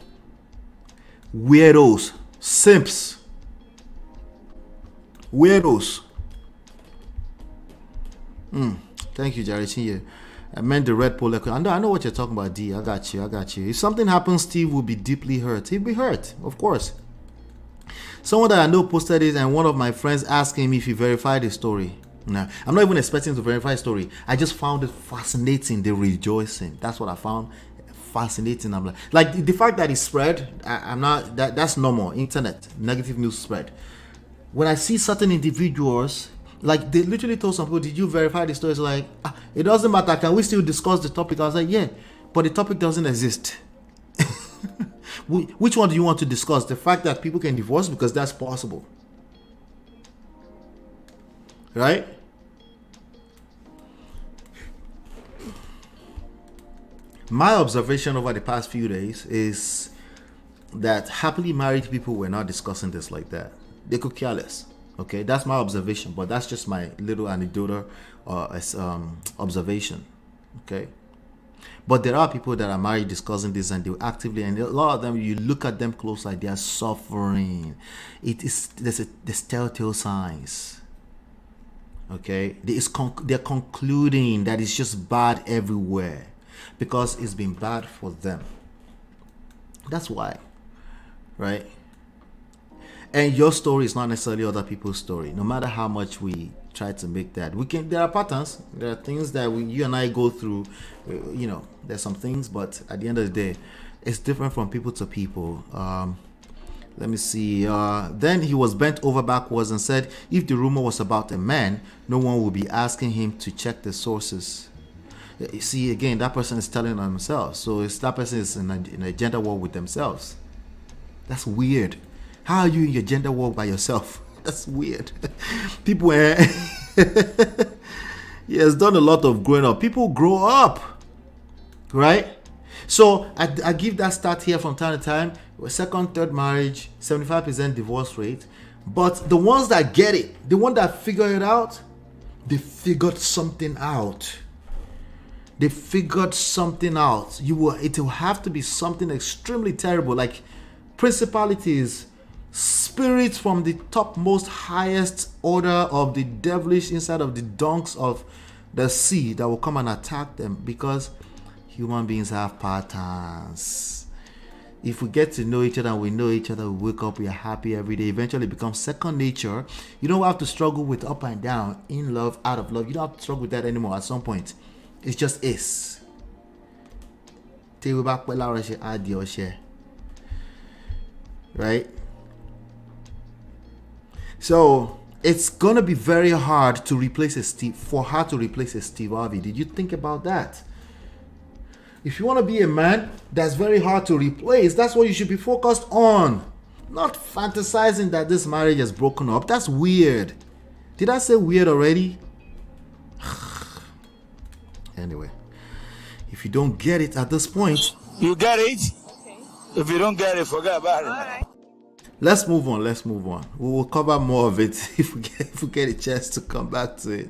Weirdos. Simps. Weirdos. Thank you, Jerry Chinye. I meant the red pole. I know what you're talking about, D. I got you. If something happens, Steve will be deeply hurt. He'll be hurt, of course. Someone that I know posted it, and one of my friends asked him if he verified the story. Nah, I'm not even expecting to verify the story. I just found it fascinating, the rejoicing. That's what I found fascinating. I'm like the fact that it spread, I'm not, that's normal. Internet, negative news spread. When I see certain individuals, like they literally told some people, did you verify the story? It's like, it doesn't matter. Can we still discuss the topic? I was like, yeah, but the topic doesn't exist. Which one do you want to discuss? The fact that people can divorce, because that's possible. Right? My observation over the past few days is that happily married people were not discussing this like that. They could care less. Okay, that's my observation, but that's just my little anecdotal observation. Okay, but there are people that are married discussing this, and they actively, and a lot of them, you look at them close, like they are suffering. There's telltale signs. Okay, they're concluding that it's just bad everywhere because it's been bad for them. That's why, right? And your story is not necessarily other people's story. No matter how much we try to make that, there are patterns. There are things that you and I go through. You know, there's some things, but at the end of the day, it's different from people to people. Let me see. Then he was bent over backwards and said, if the rumor was about a man, no one would be asking him to check the sources. You see, again, that person is telling on themselves. So that person is in a gender war with themselves. That's weird. How are you in your gender war by yourself? That's weird. People, he has done a lot of growing up. People grow up, right? So I give that stat here from time to time. Second, third marriage, 75% divorce rate. But the ones that get it, the one that figure it out, they figured something out. They figured something out. It will have to be something extremely terrible, like principalities, spirits from the topmost highest order of the devilish inside of the dunks of the sea that will come and attack them, because human beings have patterns. If we get to know each other and we know each other, we wake up, we are happy every day. Eventually it becomes second nature. You don't have to struggle with up and down, in love, out of love. You don't have to struggle with that anymore at some point. It just is. Right? So it's gonna be very hard to replace for her to replace a Steve Harvey. Did you think about that? If you want to be a man that's very hard to replace, that's what you should be focused on. Not fantasizing that this marriage is broken up. That's weird. Did I say weird already? Anyway, if you don't get it at this point, You get it? Okay. If you don't get it, forget about it. All right. let's move on. Let's move on. We will cover more of it if we get a chance to come back to it.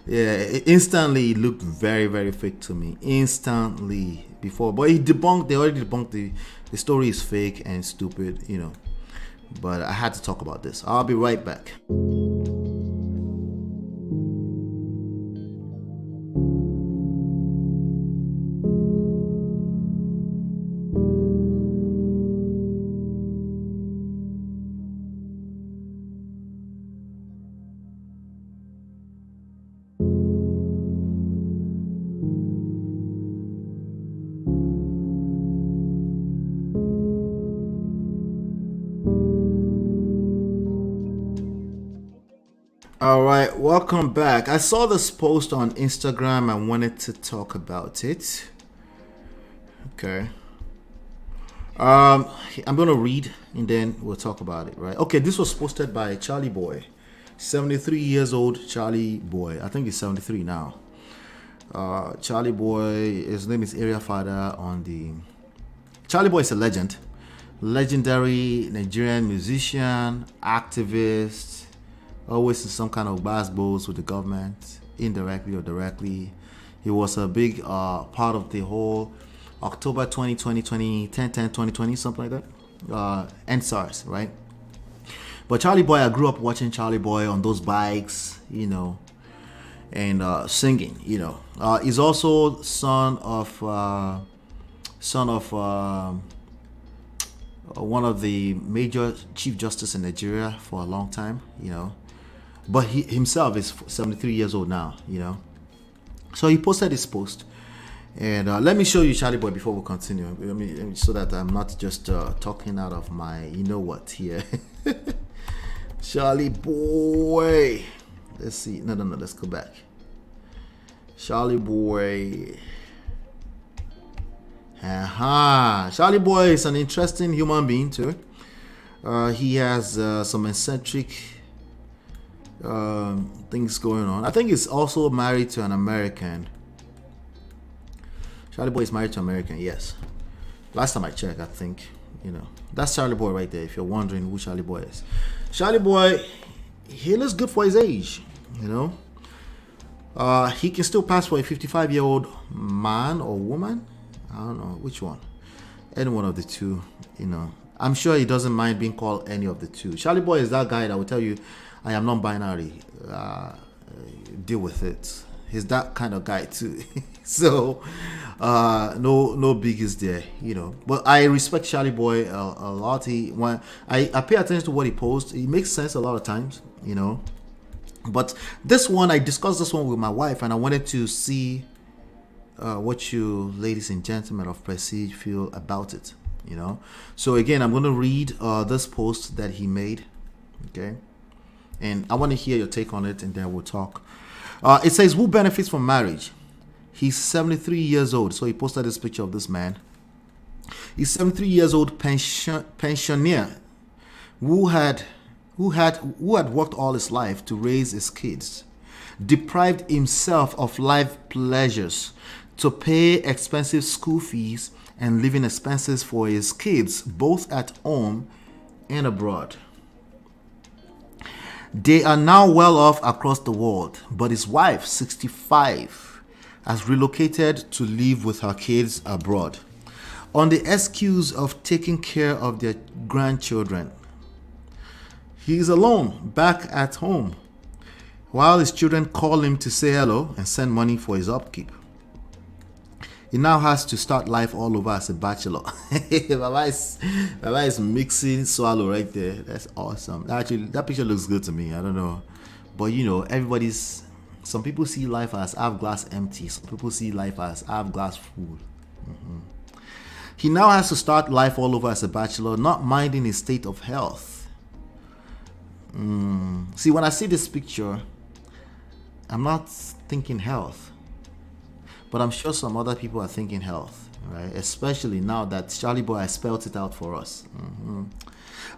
Yeah, instantly it looked very, very fake to me. Instantly before, but they already debunked the story is fake and stupid, you know. But I had to talk about this. I'll be right back. All right, welcome back. I saw this post on Instagram. I wanted to talk about it. Okay. I'm gonna read and then we'll talk about it, right? Okay, this was posted by Charlie Boy, 73 years old Charlie Boy. I think he's 73 now. Charlie Boy, his name is Area Father on the. Charlie Boy is a legend, legendary Nigerian musician, activist. Always in some kind of basketballs with the government, indirectly or directly. He was a big part of the whole October 2020, 2020, something like that. NSARS, right? But Charlie Boy, I grew up watching Charlie Boy on those bikes, you know, and singing, you know. He's also son of one of the major chief justice in Nigeria for a long time, you know. But he himself is 73 years old now, you know. So he posted this post. And let me show you Charlie Boy before we continue. Let me so that I'm not just talking out of my, you know what, here. Charlie Boy. Let's see. No. Let's go back. Charlie Boy. Charlie Boy is an interesting human being too. He has some eccentric things going on. I think he's also married to an American. Charlie Boy is married to an American, yes. Last time I checked, I think, you know. That's Charlie Boy right there, if you're wondering who Charlie Boy is. Charlie Boy, he looks good for his age, you know. He can still pass for a 55-year-old man or woman. I don't know which one. Any one of the two, you know. I'm sure he doesn't mind being called any of the two. Charlie Boy is that guy that will tell you, I am non-binary. Deal with it. He's that kind of guy too. So, no biggies there, you know. But I respect Charlie Boy a lot. I pay attention to what he posts. It makes sense a lot of times, you know. But this one, I discussed this one with my wife, and I wanted to see what you ladies and gentlemen of Prestige feel about it, you know. So again, I'm going to read this post that he made, okay, and I want to hear your take on it, and then we'll talk. It says, who benefits from marriage? He's 73 years old. So he posted this picture of this man. He's 73 years old pensioner who had worked all his life to raise his kids, deprived himself of life pleasures to pay expensive school fees and living expenses for his kids, both at home and abroad. They are now well off across the world, but his wife, 65, has relocated to live with her kids abroad on the excuse of taking care of their grandchildren. He is alone back at home while his children call him to say hello and send money for his upkeep. He now has to start life all over as a bachelor. Baba is mixing swallow right there. That's awesome. Actually, that picture looks good to me. I don't know. But you know, some people see life as half glass empty. Some people see life as half glass full. He now has to start life all over as a bachelor, not minding his state of health. See, when I see this picture, I'm not thinking health. But I'm sure some other people are thinking health, right? Especially now that Charlie Boy has spelled it out for us.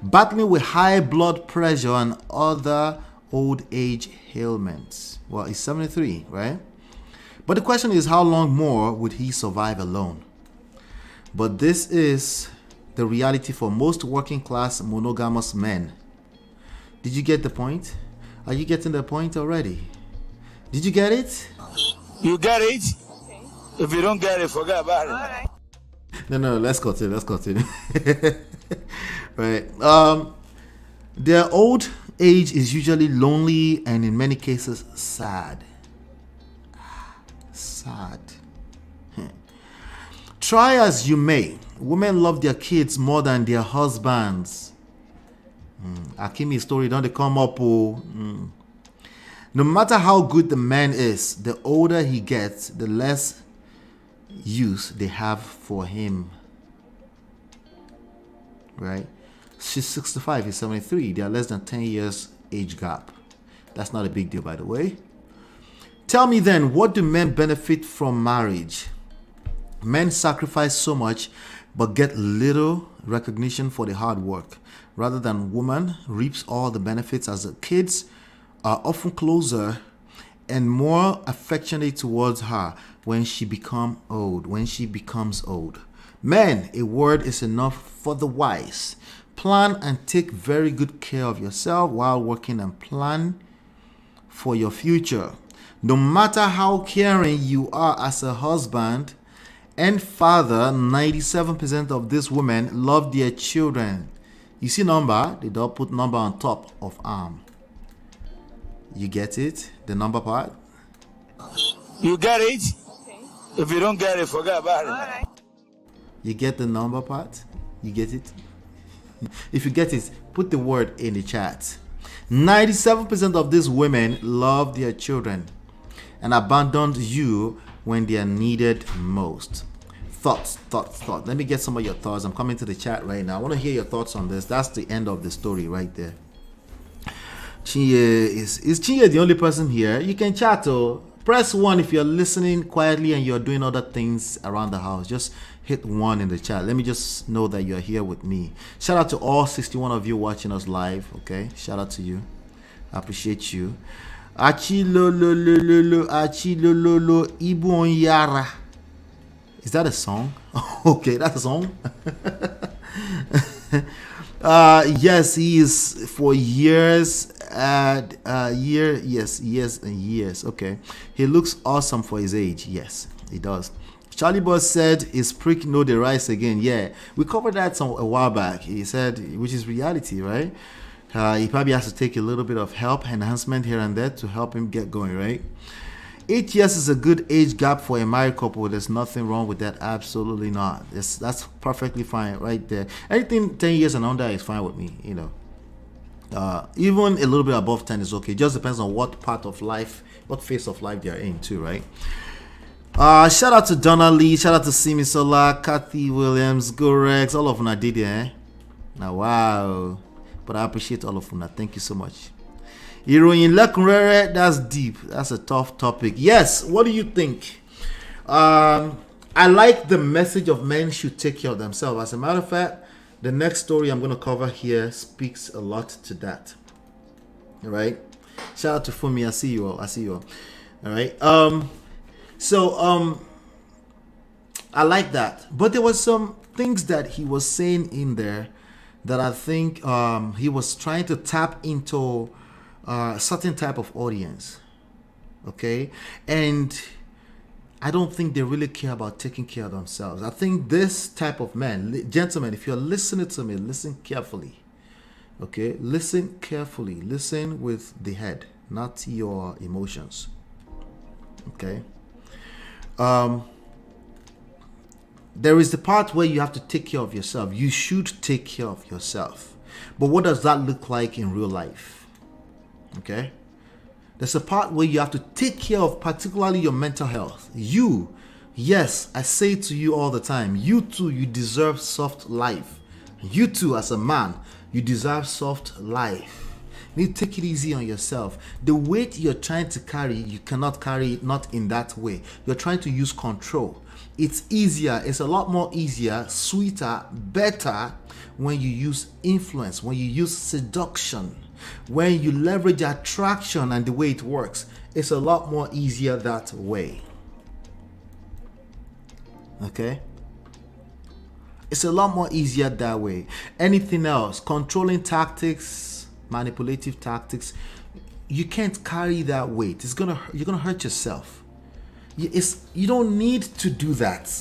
Battling with high blood pressure and other old age ailments. Well, he's 73, right? But the question is, how long more would he survive alone? But this is the reality for most working class monogamous men. Did you get the point? Are you getting the point already? Did you get it? You get it? If you don't get it, forget about it. No, let's continue. Right. Their old age is usually lonely and in many cases sad. Sad. Try as you may, women love their kids more than their husbands. Akimi's story don't they come up? No matter how good the man is, the older he gets, the less use they have for him. Right? She's 65, he's 73. They are less than 10 years age gap. That's not a big deal, by the way. Tell me then, what do men benefit from marriage? Men sacrifice so much but get little recognition for the hard work, rather than woman reaps all the benefits as the kids are often closer and more affectionate towards her when she becomes old. Men, a word is enough for the wise. Plan and take very good care of yourself while working and plan for your future. No matter how caring you are as a husband and father, 97% of these women love their children. You see number? They don't put number on top of arm. You get it? The number part? You get it? If you don't get it, forget about it. You get the number part? You get it? If you get it, put the word in the chat. 97% of these women love their children and abandoned you when they are needed most. Thoughts. Let me get some of your thoughts. I'm coming to the chat right now. I want to hear your thoughts on this. That's the end of the story right there. Chinye is Chinye the only person here? You can chat. Press 1 if you're listening quietly and you're doing other things around the house. Just hit 1 in the chat. Let me just know that you're here with me. Shout out to all 61 of you watching us live. Okay, shout out to you. I appreciate you. Achilolololo, Ibu Onyara. Is that a song? Okay, that's a song. Yes, he is for years and years. Okay, he looks awesome for his age. Yes, he does. Charlie Boss said, "Is prick know the rice again?" Yeah, we covered that a while back. He said, which is reality, right? He probably has to take a little bit of help, enhancement here and there to help him get going, right? 8 years is a good age gap for a married couple. There's nothing wrong with that. Absolutely not. That's perfectly fine right there. Anything 10 years and under is fine with me, you know. Even a little bit above 10 is okay. It just depends on what part of life, what phase of life they're in too, right? Shout out to Donna Lee. Shout out to Simi Sola, Kathy Williams, Gorex. All of them did it, eh? Now, wow. But I appreciate all of them. Thank you so much. Heroin Lekunrere, that's deep. That's a tough topic. Yes, what do you think? I like the message of men should take care of themselves. As a matter of fact, the next story I'm going to cover here speaks a lot to that. All right. Shout out to Fumi. I see you all. All right. I like that. But there was some things that he was saying in there that I think he was trying to tap into a certain type of audience. Okay? And I don't think they really care about taking care of themselves. I think this type of man, gentlemen, if you're listening to me, listen carefully. Okay? Listen carefully. Listen with the head, not your emotions. Okay? There is the part where you have to take care of yourself. You should take care of yourself. But what does that look like in real life? Okay? There's a part where you have to take care of particularly your mental health. You, yes, I say to you all the time, you too, you deserve soft life. You too, as a man, you deserve soft life. You need to take it easy on yourself. The weight you're trying to carry, you cannot carry it not in that way. You're trying to use control. It's easier, it's a lot more easier, sweeter, better when you use influence, when you use seduction, when you leverage attraction and the way it works. It's a lot more easier that way. Okay? It's a lot more easier that way. Anything else, controlling tactics, manipulative tactics, you can't carry that weight. You're gonna hurt yourself. You don't need to do that.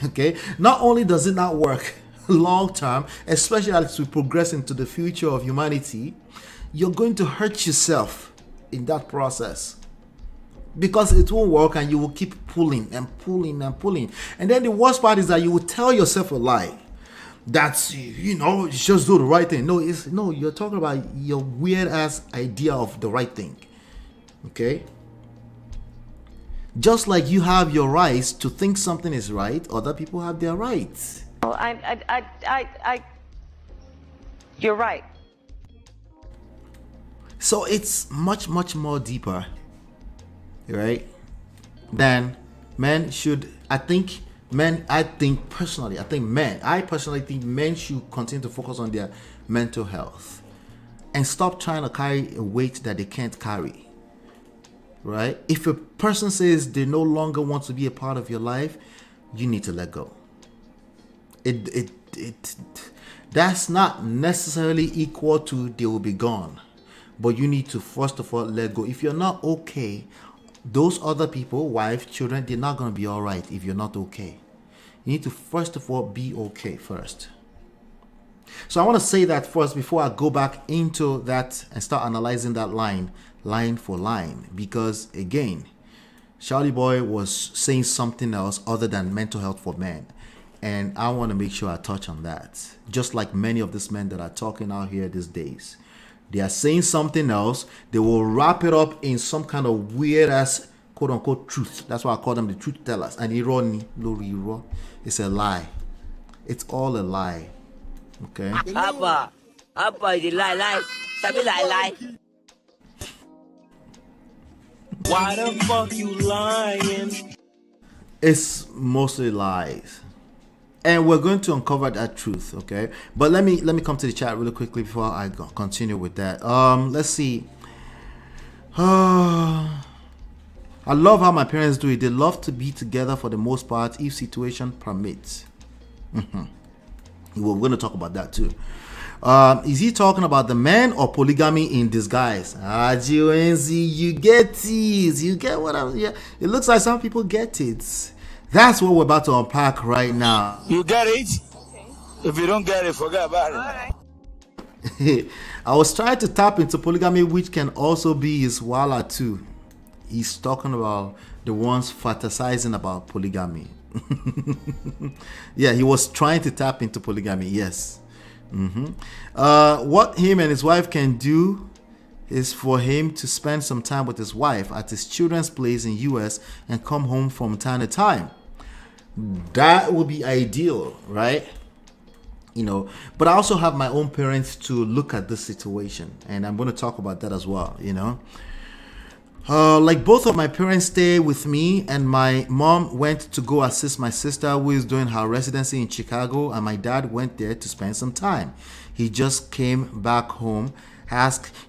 Okay? Not only does it not work long term, especially as we progress into the future of humanity, you're going to hurt yourself in that process. Because it won't work and you will keep pulling and pulling and pulling. And then the worst part is that you will tell yourself a lie. That's, you just do the right thing. No, you're talking about your weird ass idea of the right thing. Okay? Just like you have your rights to think something is right, other people have their rights. Well, you're right. So it's much, much more deeper, right? Than men should. I personally think men should continue to focus on their mental health and stop trying to carry a weight that they can't carry, right? If a person says they no longer want to be a part of your life, you need to let go. That's not necessarily equal to they will be gone, but you need to first of all let go. If you're not okay, those other people, wife, children, they're not going to be all right if you're not okay. You need to first of all be okay first. So I want to say that first before I go back into that and start analyzing that line for line, because again, Charlie Boy was saying something else other than mental health for men. And I want to make sure I touch on that. Just like many of these men that are talking out here these days. They are saying something else. They will wrap it up in some kind of weird ass quote unquote truth. That's why I call them the truth tellers. And irony, it's a lie. It's all a lie. Okay? Abba, the lie. Sabi lie. Why the fuck you lying? It's mostly lies. And we're going to uncover that truth, okay? But let me come to the chat really quickly before I continue with that. Let's see. I love how my parents do it. They love to be together for the most part if situation permits. We're going to talk about that too. Is he talking about the man or polygamy in disguise? GONZ, you get it. You get what I'm... Yeah, it looks like some people get it. That's what we're about to unpack right now. You get it? Okay. If you don't get it, forget about it. All right. I was trying to tap into polygamy, which can also be his wala too. He's talking about the ones fantasizing about polygamy. Yeah, he was trying to tap into polygamy, yes. What him and his wife can do is for him to spend some time with his wife at his children's place in US and come home from time to time. That would be ideal, right? But I also have my own parents to look at this situation, and I'm going to talk about that as well. Like both of my parents stay with me, and my mom went to go assist my sister who is doing her residency in Chicago, and my dad went there to spend some time. He just came back home.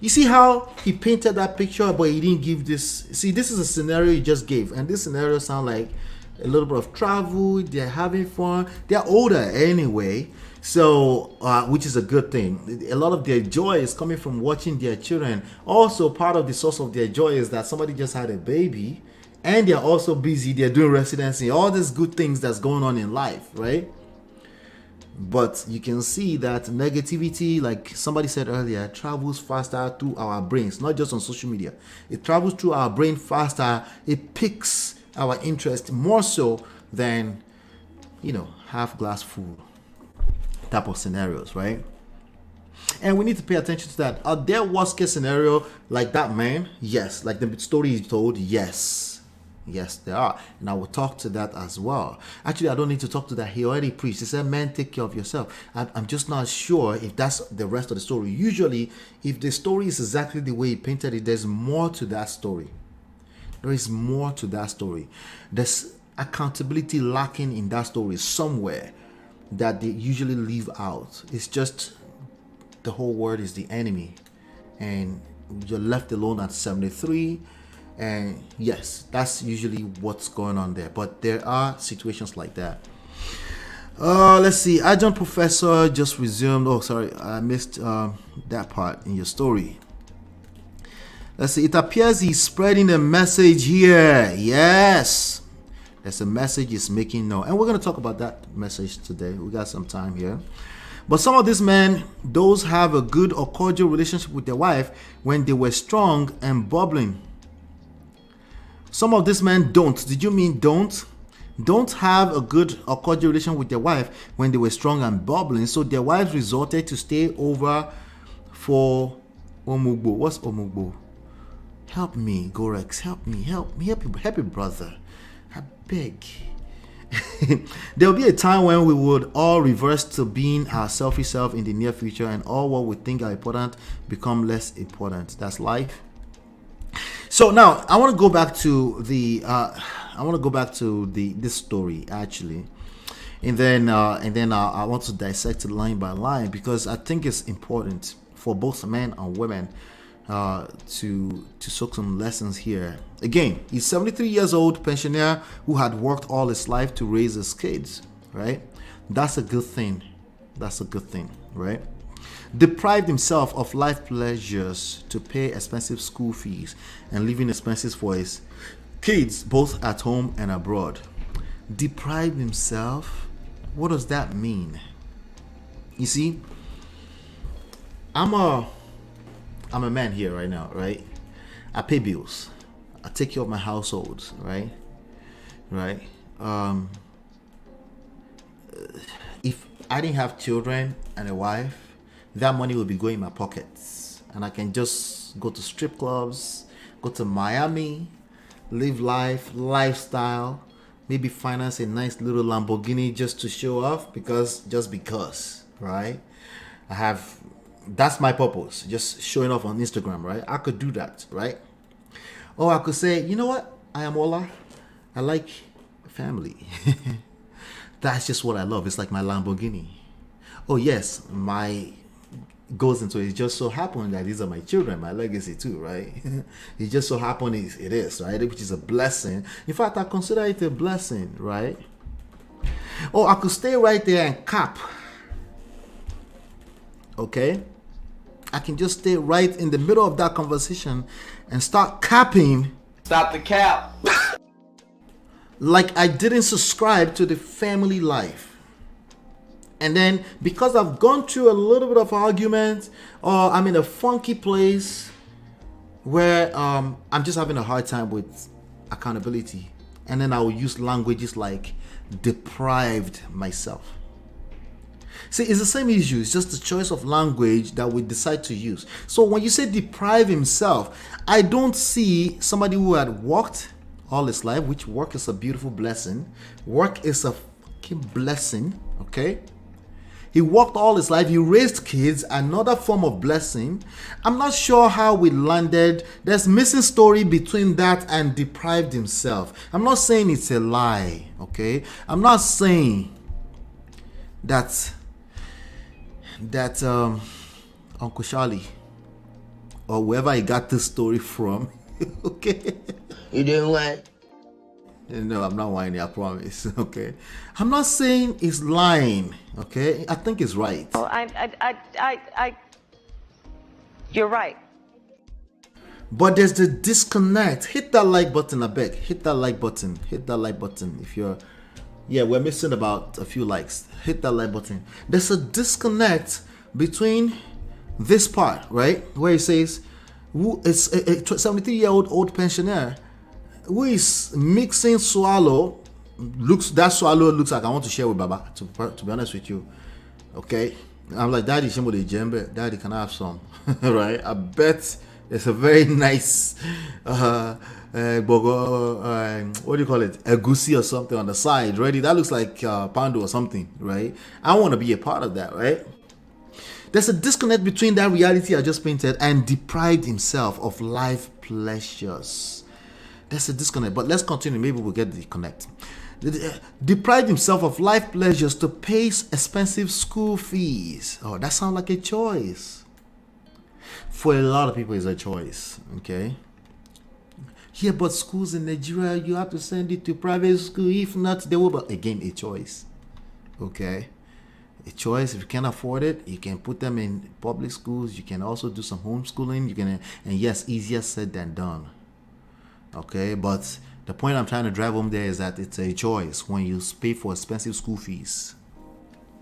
You see how he painted that picture, but he didn't give this. See, this is a scenario he just gave, and this scenario sounds like a little bit of travel. They're having fun. They're older anyway, so which is a good thing. A lot of their joy is coming from watching their children. Also, part of the source of their joy is that somebody just had a baby, and they're also busy. They're doing residency, all these good things that's going on in life, right? But you can see that negativity, like somebody said earlier, travels faster through our brains, not just on social media. It travels through our brain faster. It piques our interest more so than, half glass full type of scenarios, right? And we need to pay attention to that. Are there worst case scenario like that man? Yes. Like the story he told? Yes. Yes, there are. And I will talk to that as well. Actually, I don't need to talk to that. He already preached. He said, man, take care of yourself. I'm just not sure if that's the rest of the story. Usually, if the story is exactly the way he painted it, there's more to that story. There is more to that story. There's accountability lacking in that story somewhere that they usually leave out. It's just the whole world is the enemy. And you're left alone at 73. And yes, that's usually what's going on there. But there are situations like that. Let's see. Adjunct professor just resumed. Oh, sorry, I missed that part in your story. Let's see. It appears he's spreading a message here. Yes, there's a message he's making known, and we're going to talk about that message today. We got some time here. But some of these men, those have a good or cordial relationship with their wife when they were strong and bubbling. Some of these men don't. Did you mean don't? Don't have a good or cordial relation with their wife when they were strong and bubbling. So their wives resorted to stay over for omugbo. What's omugbo? Help me, Gorex. Help me. Help your brother. I beg. There will be a time when we would all reverse to being our selfish self in the near future, and all what we think are important become less important. That's life. So now I want to go back to this story actually, and then I want to dissect it line by line, because I think it's important for both men and women to soak some lessons here. Again, he's 73 years old pensioner who had worked all his life to raise his kids, right? That's a good thing. Right? Deprived himself of life pleasures to pay expensive school fees and living expenses for his kids, both at home and abroad. Deprived himself? What does that mean? You see, I'm a man here right now, right? I pay bills. I take care of my household, right? If I didn't have children and a wife, that money will be going in my pockets, and I can just go to strip clubs, go to Miami, live lifestyle, maybe finance a nice little Lamborghini just to show off, because, right? That's my purpose, just showing off on Instagram, right? I could do that, right? Or I could say, you know what? I am Ola. I like family. That's just what I love. It's like my Lamborghini. Oh yes, my goes into it. It just so happened that these are my children, my legacy too, right? It just so happened it is, right? Which is a blessing. In fact, I consider it a blessing, right? Or I could stay right there and cap. Okay? I can just stay right in the middle of that conversation and start capping. Stop the cap. Like I didn't subscribe to the family life. And then because I've gone through a little bit of argument, or I'm in a funky place where I'm just having a hard time with accountability, and then I will use languages like deprived myself. See, it's the same issue. It's just the choice of language that we decide to use. So when you say deprive himself, I don't see somebody who had worked all his life, which work is a beautiful blessing. Work is a fucking blessing, okay? He worked all his life. He raised kids, another form of blessing. I'm not sure how we landed. There's missing story between that and deprived himself. I'm not saying it's a lie, okay? I'm not saying that Uncle Charlie or whoever he got this story from, okay? You doing what? No, I'm not whining, I promise. Okay, I'm not saying it's lying. Okay, I think it's right. Oh, you're right. But there's the disconnect. Hit that like button, I beg. Hit that like button. If you're, we're missing about a few likes. Hit that like button. There's a disconnect between this part, right, where it says, "Who is a 73-year-old pensioner who is mixing swallow." That swallow looks like I want to share with Baba, to be honest with you. Okay, I'm like, Daddy, Shimbo the Jembe, Daddy, can I have some? Right? I bet it's a very nice what do you call it, egusi or something on the side, ready? That looks like pando or something, right? I want to be a part of that, right? There's a disconnect between that reality I just painted and deprived himself of life pleasures. There's a disconnect, but let's continue. Maybe we'll get the connect. Deprived himself of life pleasures to pay expensive school fees. Oh, that sounds like a choice. For a lot of people, it's a choice. Okay, Yeah, but schools in Nigeria, you have to send it to private school. If not, they will. But again, a choice. Okay, a choice. If you can't afford it, you can put them in public schools. You can also do some homeschooling. You can, and yes, easier said than done. Okay, but the point I'm trying to drive home there is that it's a choice when you pay for expensive school fees.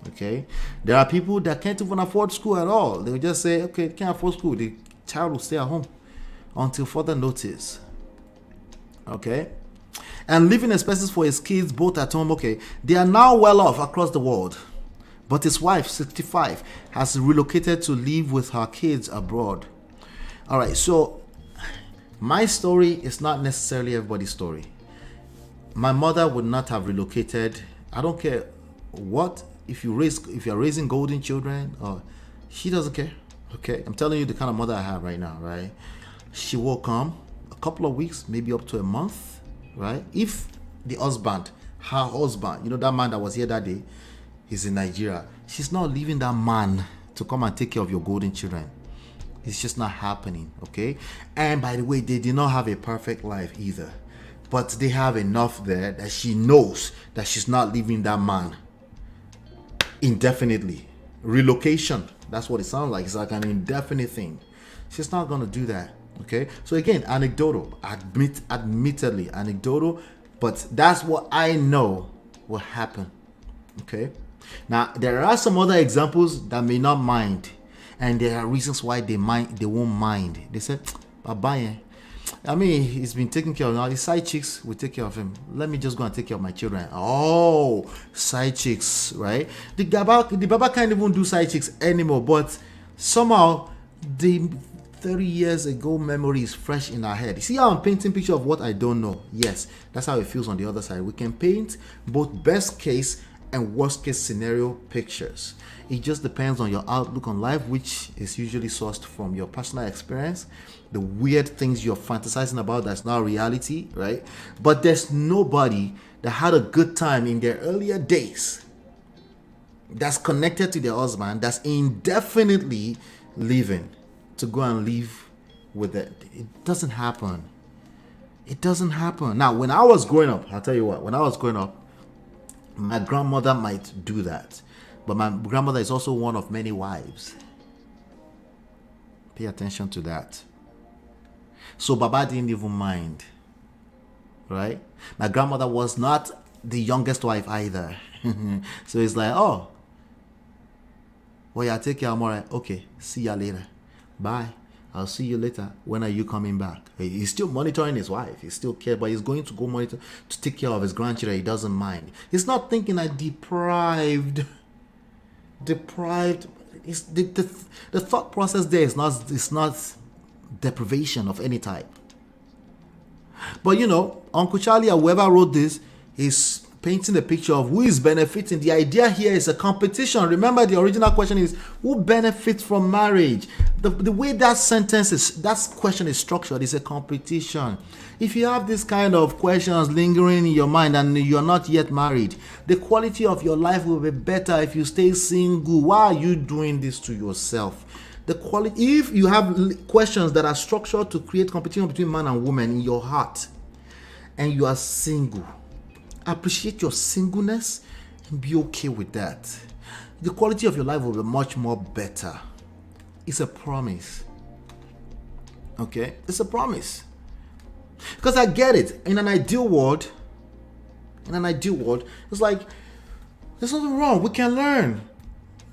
Okay, there are people that can't even afford school at all. They'll just say, okay, can't afford school. The child will stay at home until further notice. Okay, and living expenses for his kids both at home. Okay, they are now well off across the world, but his wife, 65, has relocated to live with her kids abroad. All right, so my story is not necessarily everybody's story. My mother would not have relocated. I don't care what, if you're raising golden children, or she doesn't care. Okay, I'm telling you the kind of mother I have right now, right? She will come a couple of weeks, maybe up to a month, right? If the husband, her husband, that man that was here that day, is in Nigeria, she's not leaving that man to come and take care of your golden children. It's just not happening, okay? And by the way, they did not have a perfect life either, but they have enough there that she knows that she's not leaving that man indefinitely. Relocation, that's what it sounds like. It's like an indefinite thing. She's not going to do that. Okay, so again, anecdotal, admittedly anecdotal, but that's what I know will happen. Okay, now there are some other examples that may not mind, and there are reasons why they won't mind. They said, bye. I mean, he's been taken care of. Now his side chicks will take care of him. Let me just go and take care of my children. Oh, side chicks, right? The Baba can't even do side chicks anymore, but somehow the 30 years ago memory is fresh in our head. You see how I'm painting a picture of what I don't know? Yes, that's how it feels on the other side. We can paint both best case and worst case scenario pictures. It just depends on your outlook on life, which is usually sourced from your personal experience, the weird things you're fantasizing about that's not reality, right? But there's nobody that had a good time in their earlier days that's connected to their husband, that's indefinitely living to go and live with it. It doesn't happen. It doesn't happen. Now, when I was growing up, I'll tell you what, when I was growing up, my grandmother might do that. But my grandmother is also one of many wives. Pay attention to that. So Baba didn't even mind. Right? My grandmother was not the youngest wife either. So it's like, oh, well, yeah, take care, I'm all right. Okay, see ya later. Bye. I'll see you later. When are you coming back? He's still monitoring his wife. He still cares, but he's going to go monitor to take care of his grandchildren. He doesn't mind. He's not thinking that deprived. It's the thought process there is not deprivation of any type. But Uncle Charlie or whoever wrote this is painting a picture of who is benefiting. The idea here is a competition. Remember, the original question is who benefits from marriage. The way that question is structured is a competition. If you have this kind of questions lingering in your mind and you're not yet married, the quality of your life will be better if you stay single. Why are you doing this to yourself? If you have questions that are structured to create competition between man and woman in your heart, and you are single, appreciate your singleness and be okay with that. The quality of your life will be much more better. It's a promise. Okay? It's a promise. Because I get it. In an ideal world, it's like, there's nothing wrong. We can learn.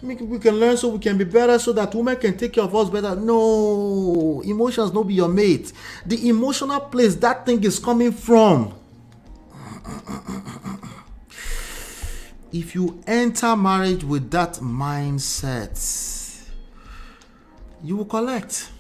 We can learn so we can be better, so that women can take care of us better. No, emotions no be your mate. The emotional place that thing is coming from. If you enter marriage with that mindset, you will collect.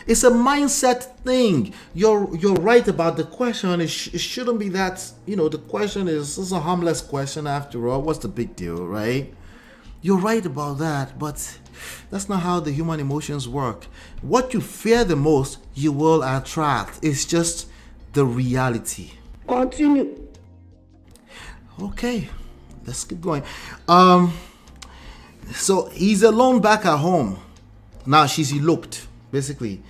It's a mindset thing. You're right about the question. It shouldn't be that, the question is a harmless question after all. What's the big deal, right? You're right about that, but that's not how the human emotions work. What you fear the most, you will attract. It's just the reality. Continue. Okay, let's keep going. So he's alone back at home. Now she's eloped, basically.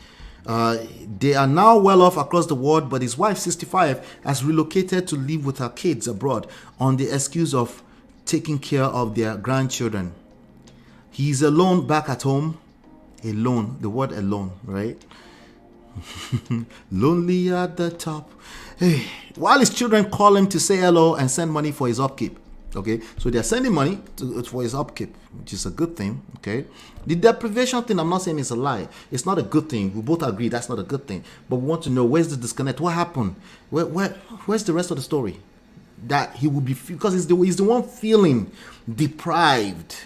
They are now well off across the world, but his wife, 65, has relocated to live with her kids abroad on the excuse of taking care of their grandchildren. He's alone back at home. Alone, the word alone, right? Lonely at the top. Hey, while his children call him to say hello and send money for his upkeep. Okay, so they're sending money for his upkeep, which is a good thing. Okay, the deprivation thing, I'm not saying it's a lie. It's not a good thing. We both agree that's not a good thing. But we want to know, where's the disconnect? What happened? Where's the rest of the story? That he would be, because he's the one feeling deprived.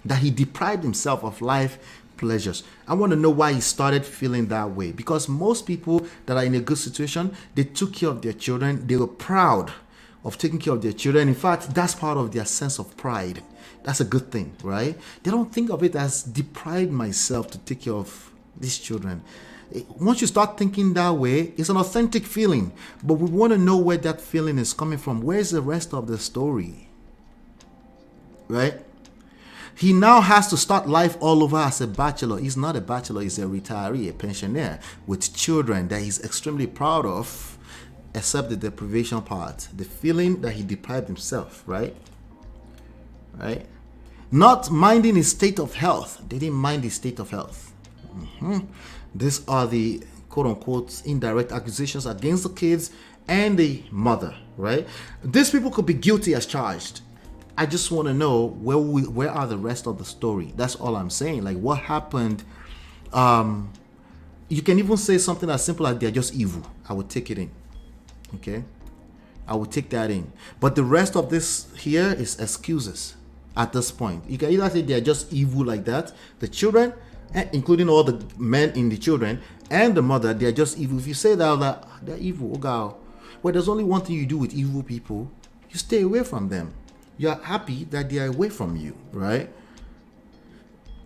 That he deprived himself of life pleasures. I want to know why he started feeling that way. Because most people that are in a good situation, they took care of their children. They were proud of taking care of their children. In fact, that's part of their sense of pride. That's a good thing, right? They don't think of it as deprived myself to take care of these children. Once you start thinking that way, it's an authentic feeling. But we want to know where that feeling is coming from. Where's the rest of the story? Right? He now has to start life all over as a bachelor. He's not a bachelor, he's a retiree, a pensioner with children that he's extremely proud of, except the deprivation part, the feeling that he deprived himself, right? Right? Not minding his state of health. They didn't mind his state of health. These are the quote-unquote indirect accusations against the kids and the mother, right? These people could be guilty as charged. I just want to know where are the rest of the story. That's all I'm saying. Like, what happened? You can even say something as simple as they're just evil. I would take it in. Okay? I would take that in. But the rest of this here is excuses at this point. You can either say they're just evil like that. The children, including all the men in the children, and the mother, they're just evil. If you say that they're evil, oh God. Well, there's only one thing you do with evil people. You stay away from them. You're happy that they are away from you, right?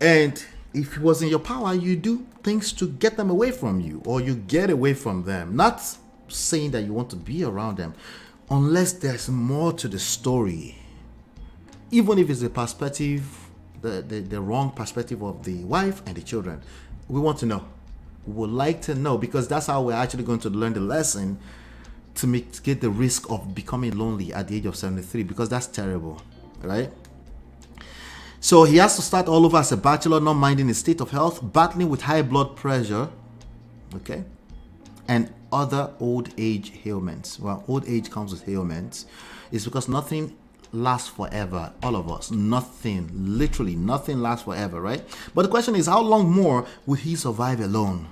And if it was in your power, you do things to get them away from you, or you get away from them. Not saying that you want to be around them, unless there's more to the story. Even if it's the perspective, the wrong perspective of the wife and the children. We want to know. We would like to know, because that's how we're actually going to learn the lesson to mitigate the risk of becoming lonely at the age of 73, because that's terrible, right? So he has to start all over as a bachelor, not minding his state of health, battling with high blood pressure, okay, and other old age ailments. Well, old age comes with ailments. It's because nothing lasts forever. All of us, nothing, literally nothing lasts forever, right? But the question is, how long more will he survive alone?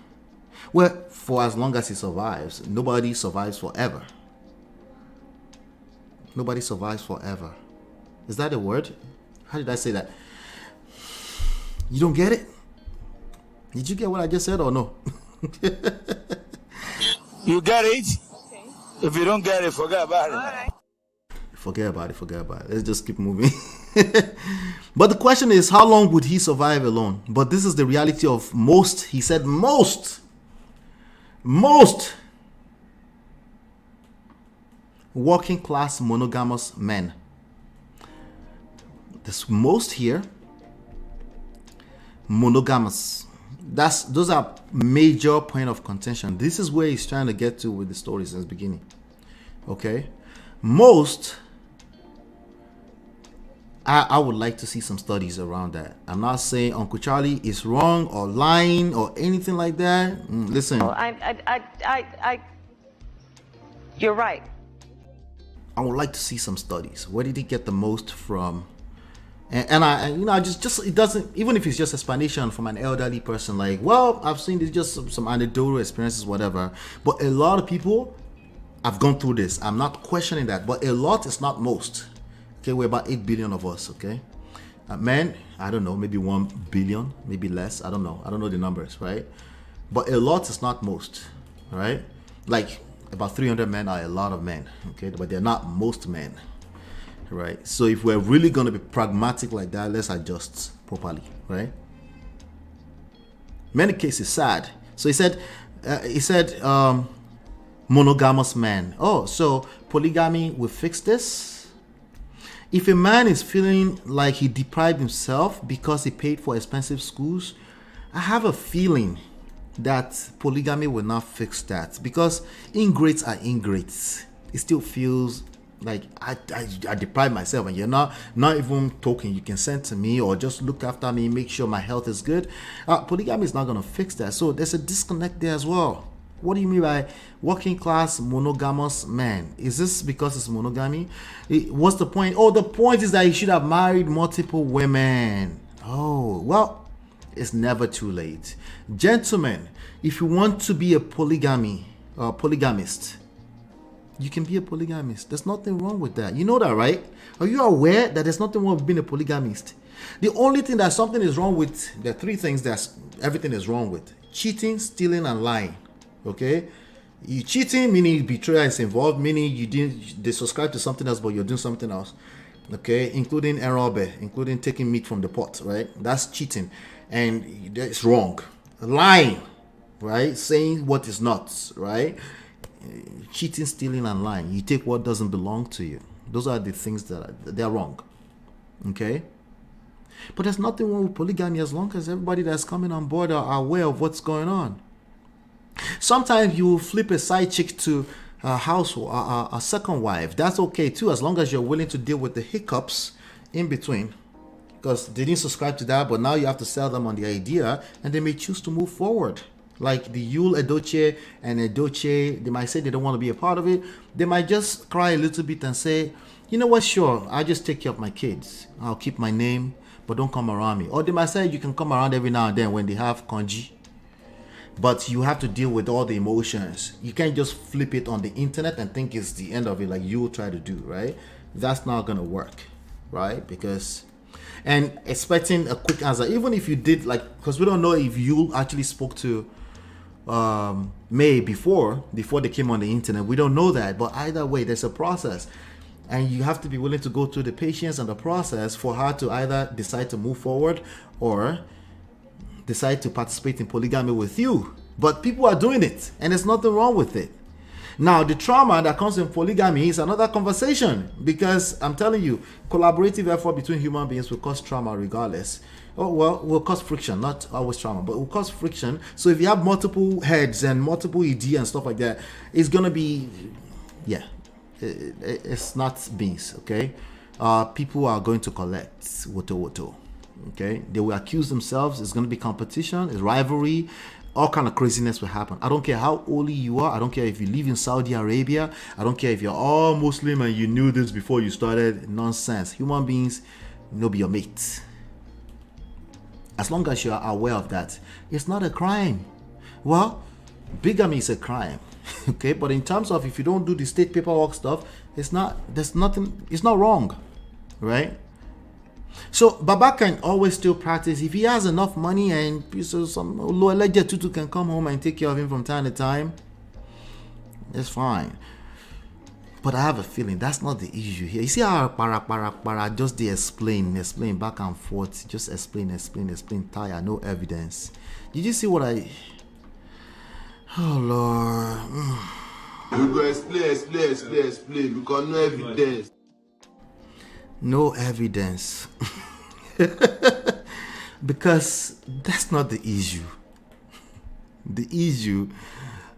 Well, for as long as he survives. Nobody survives forever. Nobody survives forever. Is that a word? How did I say that? You don't get it? Did you get what I just said or no? You get it? Okay. If you don't get it, forget about it. All right. Forget about it. Let's just keep moving. But the question is, how long would he survive alone? But this is the reality of most. He said most working class monogamous men. This most here, monogamous. Those are major point of contention. This is where he's trying to get to with the story since the beginning. Okay, most. I would like to see some studies around that. I'm not saying Uncle Charlie is wrong or lying or anything like that. Listen. Well, you're right. I would like to see some studies. Where did he get the most from? And I just it doesn't, even if it's just explanation from an elderly person, like, well, I've seen this, just some anecdotal experiences, whatever. But a lot of people have gone through this. I'm not questioning that, but a lot is not most. Okay, we're about 8 billion of us, okay? Men, I don't know, maybe 1 billion, maybe less, I don't know the numbers, right? But a lot is not most, right? Like, about 300 men are a lot of men, okay? But they're not most men, right? So if we're really going to be pragmatic like that, let's adjust properly, right? Many cases, sad. So he said, monogamous man. Oh, so polygamy will fix this? If a man is feeling like he deprived himself because he paid for expensive schools, I have a feeling that polygamy will not fix that, because ingrates are ingrates. It still feels like I deprive myself, and you're not even talking. You can send to me or just look after me, make sure my health is good. Polygamy is not going to fix that. So there's a disconnect there as well. What do you mean by working class monogamous man? Is this because it's monogamy? What's the point? Oh, the point is that you should have married multiple women. Oh, well, it's never too late. Gentlemen, if you want to be a polygamist, you can be a polygamist. There's nothing wrong with that. You know that, right? Are you aware that there's nothing wrong with being a polygamist? The only thing that something is wrong with, there are three things that everything is wrong with: cheating, stealing, and lying. Okay, you cheating, meaning betrayal is involved, meaning they subscribe to something else but you're doing something else. Okay, including erobe, including taking meat from the pot, right? That's cheating, and it's wrong. Lying, right? Saying what is not, right? Cheating, stealing, and lying. You take what doesn't belong to you. Those are the things that they're wrong. Okay, but there's nothing wrong with polygamy as long as everybody that's coming on board are aware of what's going on. Sometimes you will flip a side chick to a household, a second wife. That's okay too, as long as you're willing to deal with the hiccups in between, because they didn't subscribe to that, but now you have to sell them on the idea, and they may choose to move forward. Like the Yul Edochie and Edochie, they might say they don't want to be a part of it. They might just cry a little bit and say, you know what, sure, I'll just take care of my kids. I'll keep my name, but don't come around me. Or they might say you can come around every now and then when they have congee. But you have to deal with all the emotions. You can't just flip it on the internet and think it's the end of it like you will try to do, right? That's not going to work, right? Because, and expecting a quick answer, even if you did, like, because we don't know if you actually spoke to May before they came on the internet. We don't know that. But either way, there's a process. And you have to be willing to go through the patience and the process for her to either decide to move forward or decide to participate in polygamy with you. But people are doing it, and there's nothing wrong with it. Now, the trauma that comes in polygamy is another conversation, because I'm telling you, collaborative effort between human beings will cause trauma regardless. Oh, well, will cause friction, not always trauma, but will cause friction. So if you have multiple heads and multiple ED and stuff like that, it's gonna be, yeah, it's not beans, okay? People are going to collect woto. Okay, they will accuse themselves. It's going to be competition, it's rivalry, all kind of craziness will happen. I don't care how holy you are. I don't care if you live in Saudi Arabia. I don't care if you're all Muslim and you knew this before you started. Nonsense. Human beings no be your mates. As long as you are aware of that, it's not a crime. Well, bigamy is a crime. Okay, but in terms of if you don't do the state paperwork stuff, it's not wrong, right? So Baba can always still practice if he has enough money, and so some low alleged tutu can come home and take care of him from time to time. It's fine. But I have a feeling that's not the issue here. You see how para just they explain back and forth, just explain, tire, no evidence. Did you see what I? Oh Lord. We go explain because no evidence. No evidence. Because that's not the issue. The issue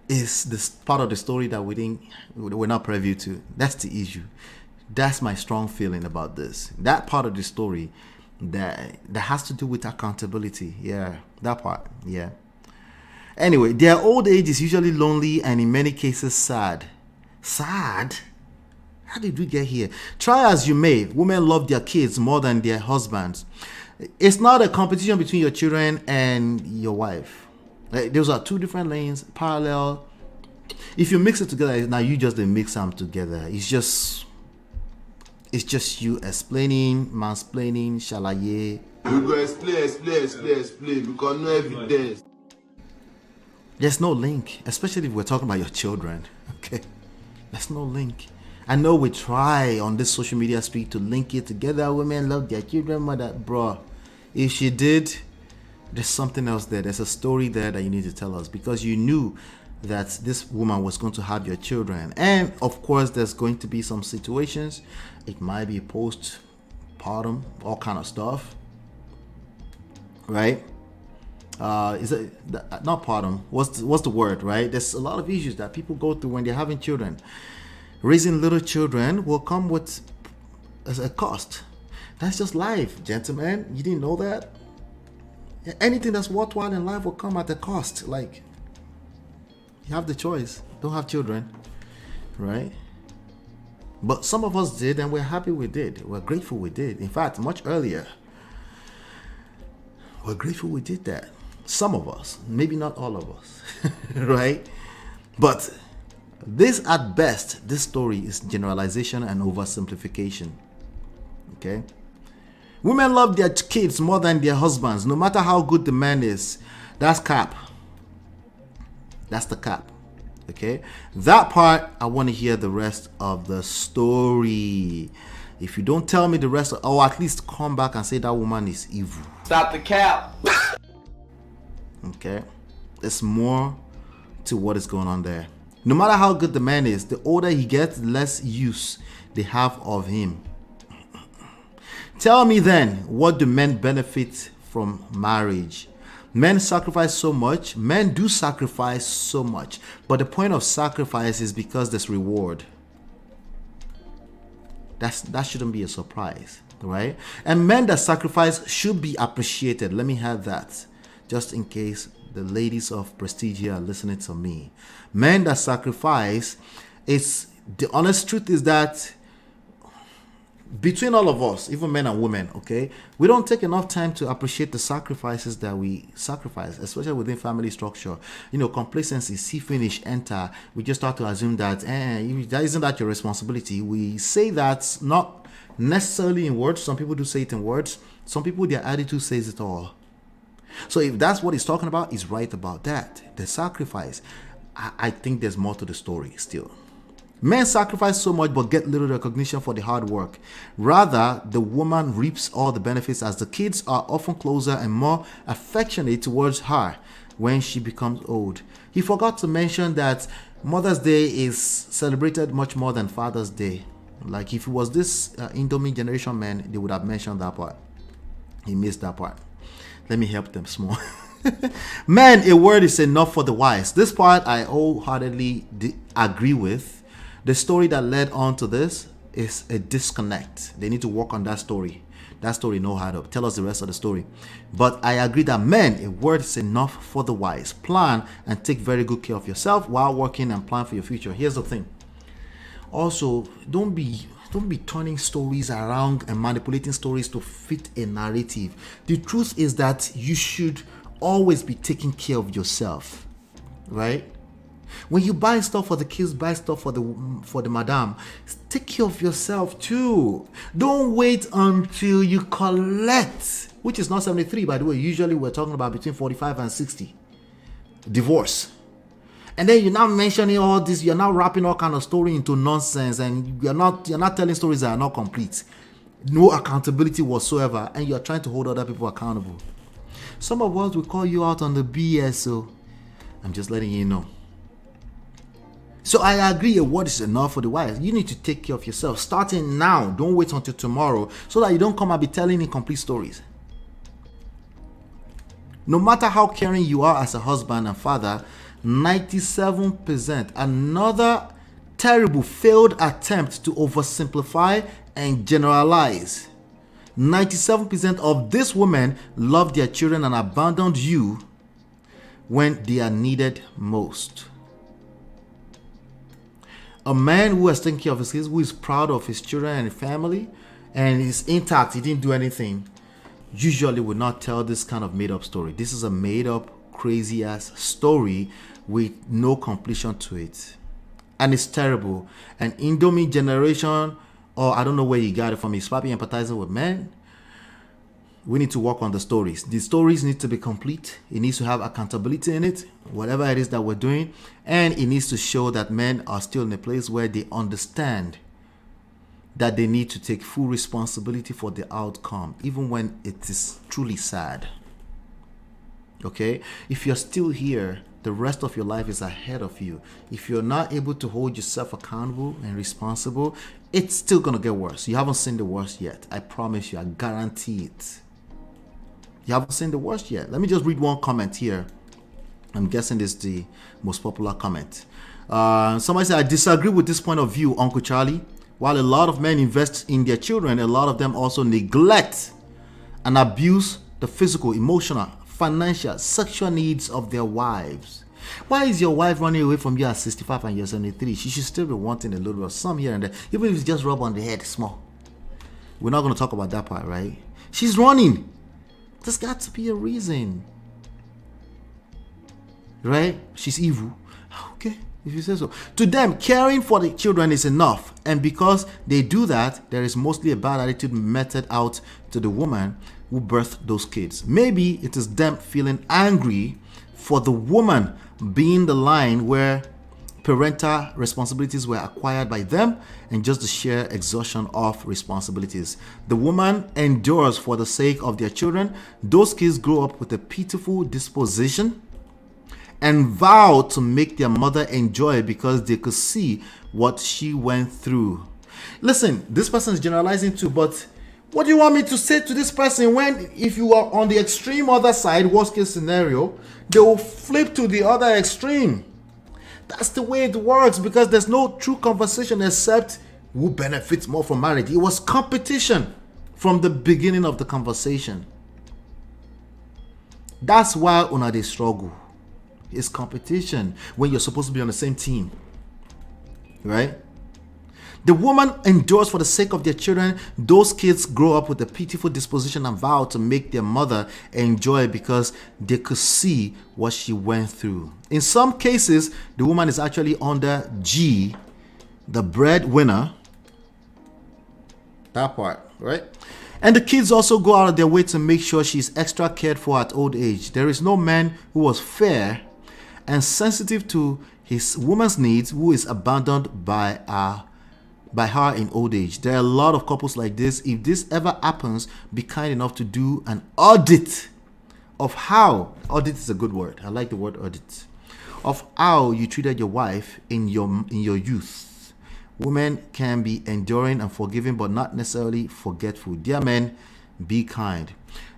is this part of the story that we're not privy to. That's the issue. That's my strong feeling about this. That part of the story that has to do with accountability. Yeah, that part. Yeah. Anyway, their old age is usually lonely and in many cases sad. Sad? How did we get here? Try as you may, women love their kids more than their husbands. It's not a competition between your children and your wife. Those are two different lanes, parallel. If you mix it together, now you just mix them together. It's just you explaining, mansplaining, shalaye. We go explain because no evidence. There's no link, especially if we're talking about your children. Okay, there's no link. I know we try on this social media speak to link it together. Women love their children, mother, bro. If she did, there's something else there. There's a story there that you need to tell us, because you knew that this woman was going to have your children. And of course, there's going to be some situations. It might be postpartum, all kind of stuff, right? is it not pardon? What's the word, right? There's a lot of issues that people go through when they're having children. Raising little children will come with a cost. That's just life, gentlemen. You didn't know that? Anything that's worthwhile in life will come at a cost. Like, you have the choice. Don't have children, right? But some of us did, and we're happy we did. We're grateful we did. In fact, much earlier, we're grateful we did that. Some of us, maybe not all of us, right? But this, at best, this story is generalization and oversimplification, okay? Women love their kids more than their husbands, no matter how good the man is. That's cap. That's the cap, okay? That part, I want to hear the rest of the story. If you don't tell me the rest, or at least come back and say that woman is evil. Stop the cap. Okay? There's more to what is going on there. No matter how good the man is, the older he gets, the less use they have of him. Tell me then, what do men benefit from marriage? Men sacrifice so much. Men do sacrifice so much. But the point of sacrifice is because there's reward. That shouldn't be a surprise, right? And men that sacrifice should be appreciated. Let me have that, just in case the ladies of Prestige here are listening to me. Men that sacrifice, the honest truth is that between all of us, even men and women, okay, we don't take enough time to appreciate the sacrifices that we sacrifice, especially within family structure. You know, complacency, see finish, enter. We just start to assume that, that isn't that your responsibility. We say that not necessarily in words. Some people do say it in words. Some people, their attitude says it all. So if that's what he's talking about, he's right about that. The sacrifice. I think there's more to the story still. Men sacrifice so much but get little recognition for the hard work. Rather, the woman reaps all the benefits as the kids are often closer and more affectionate towards her when she becomes old. He forgot to mention that Mother's Day is celebrated much more than Father's Day. Like, if it was this Indomie generation man, they would have mentioned that part. He missed that part. Let me help them small. Men, a word is enough for the wise. This part I wholeheartedly agree with. The story that led on to this is a disconnect. They need to work on that story. That story no hard up. Tell us the rest of the story. But I agree that men, a word is enough for the wise. Plan and take very good care of yourself while working and plan for your future. Here's the thing. Also, don't be turning stories around and manipulating stories to fit a narrative. The truth is that you should always be taking care of yourself, right? When you buy stuff for the kids, buy stuff for the madam, take care of yourself too. Don't wait until you collect, which is not 73, by the way. Usually we're talking about between 45 and 60. Divorce. And then you're now mentioning all this, you're now wrapping all kind of story into nonsense, and you're not telling stories that are not complete. No accountability whatsoever, and you're trying to hold other people accountable. Some of us will call you out on the BS, so I'm just letting you know. So I agree, a word is enough for the wise. You need to take care of yourself starting now. Don't wait until tomorrow so that you don't come and be telling incomplete stories. No matter how caring you are as a husband and father, 97%, another terrible failed attempt to oversimplify and generalize. 97% of these women love their children and abandoned you when they are needed most. A man who has taken care of his kids, who is proud of his children and family, and is intact, he didn't do anything, usually would not tell this kind of made-up story. This is a made-up, crazy-ass story with no completion to it. And it's terrible. An Indomie generation, or I don't know where you got it from, he's probably empathizing with men. We need to work on the stories. The stories need to be complete. It needs to have accountability in it, whatever it is that we're doing. And it needs to show that men are still in a place where they understand that they need to take full responsibility for the outcome, even when it is truly sad. Okay? If you're still here, the rest of your life is ahead of you. If you're not able to hold yourself accountable and responsible, it's still going to get worse. You haven't seen the worst yet. I promise you. I guarantee it. You haven't seen the worst yet. Let me just read one comment here. I'm guessing this is the most popular comment. Somebody said, I disagree with this point of view, Uncle Charlie. While a lot of men invest in their children, a lot of them also neglect and abuse the physical, emotional, financial, sexual needs of their wives. Why is your wife running away from you at 65 and you're 73? She should still be wanting a little of some here and there, even if it's just rub on the head small. We're not going to talk about that part, right? She's running. There's got to be a reason. Right? She's evil. Okay, if you say so. To them, caring for the children is enough. And because they do that, there is mostly a bad attitude meted out to the woman who birthed those kids. Maybe it is them feeling angry for the woman being the line where parental responsibilities were acquired by them and just the sheer exhaustion of responsibilities. The woman endures for the sake of their children. Those kids grow up with a pitiful disposition and vow to make their mother enjoy because they could see what she went through. Listen, this person is generalizing too, but what do you want me to say to this person when, if you are on the extreme other side, worst case scenario, they will flip to the other extreme. That's the way it works, because there's no true conversation except who benefits more from marriage. It was competition from the beginning of the conversation. That's why una dey struggle. It's competition when you're supposed to be on the same team, right? The woman endures for the sake of their children. Those kids grow up with a pitiful disposition and vow to make their mother enjoy because they could see what she went through. In some cases, the woman is actually under G, the breadwinner. That part, right? And the kids also go out of their way to make sure she's extra cared for at old age. There is no man who was fair and sensitive to his woman's needs who is abandoned by her in old age. There are a lot of couples like this. If this ever happens, be kind enough to do an audit of how, audit is a good word, I like the word audit, of how you treated your wife in your youth. Women can be enduring and forgiving, but not necessarily forgetful. Dear men, be kind.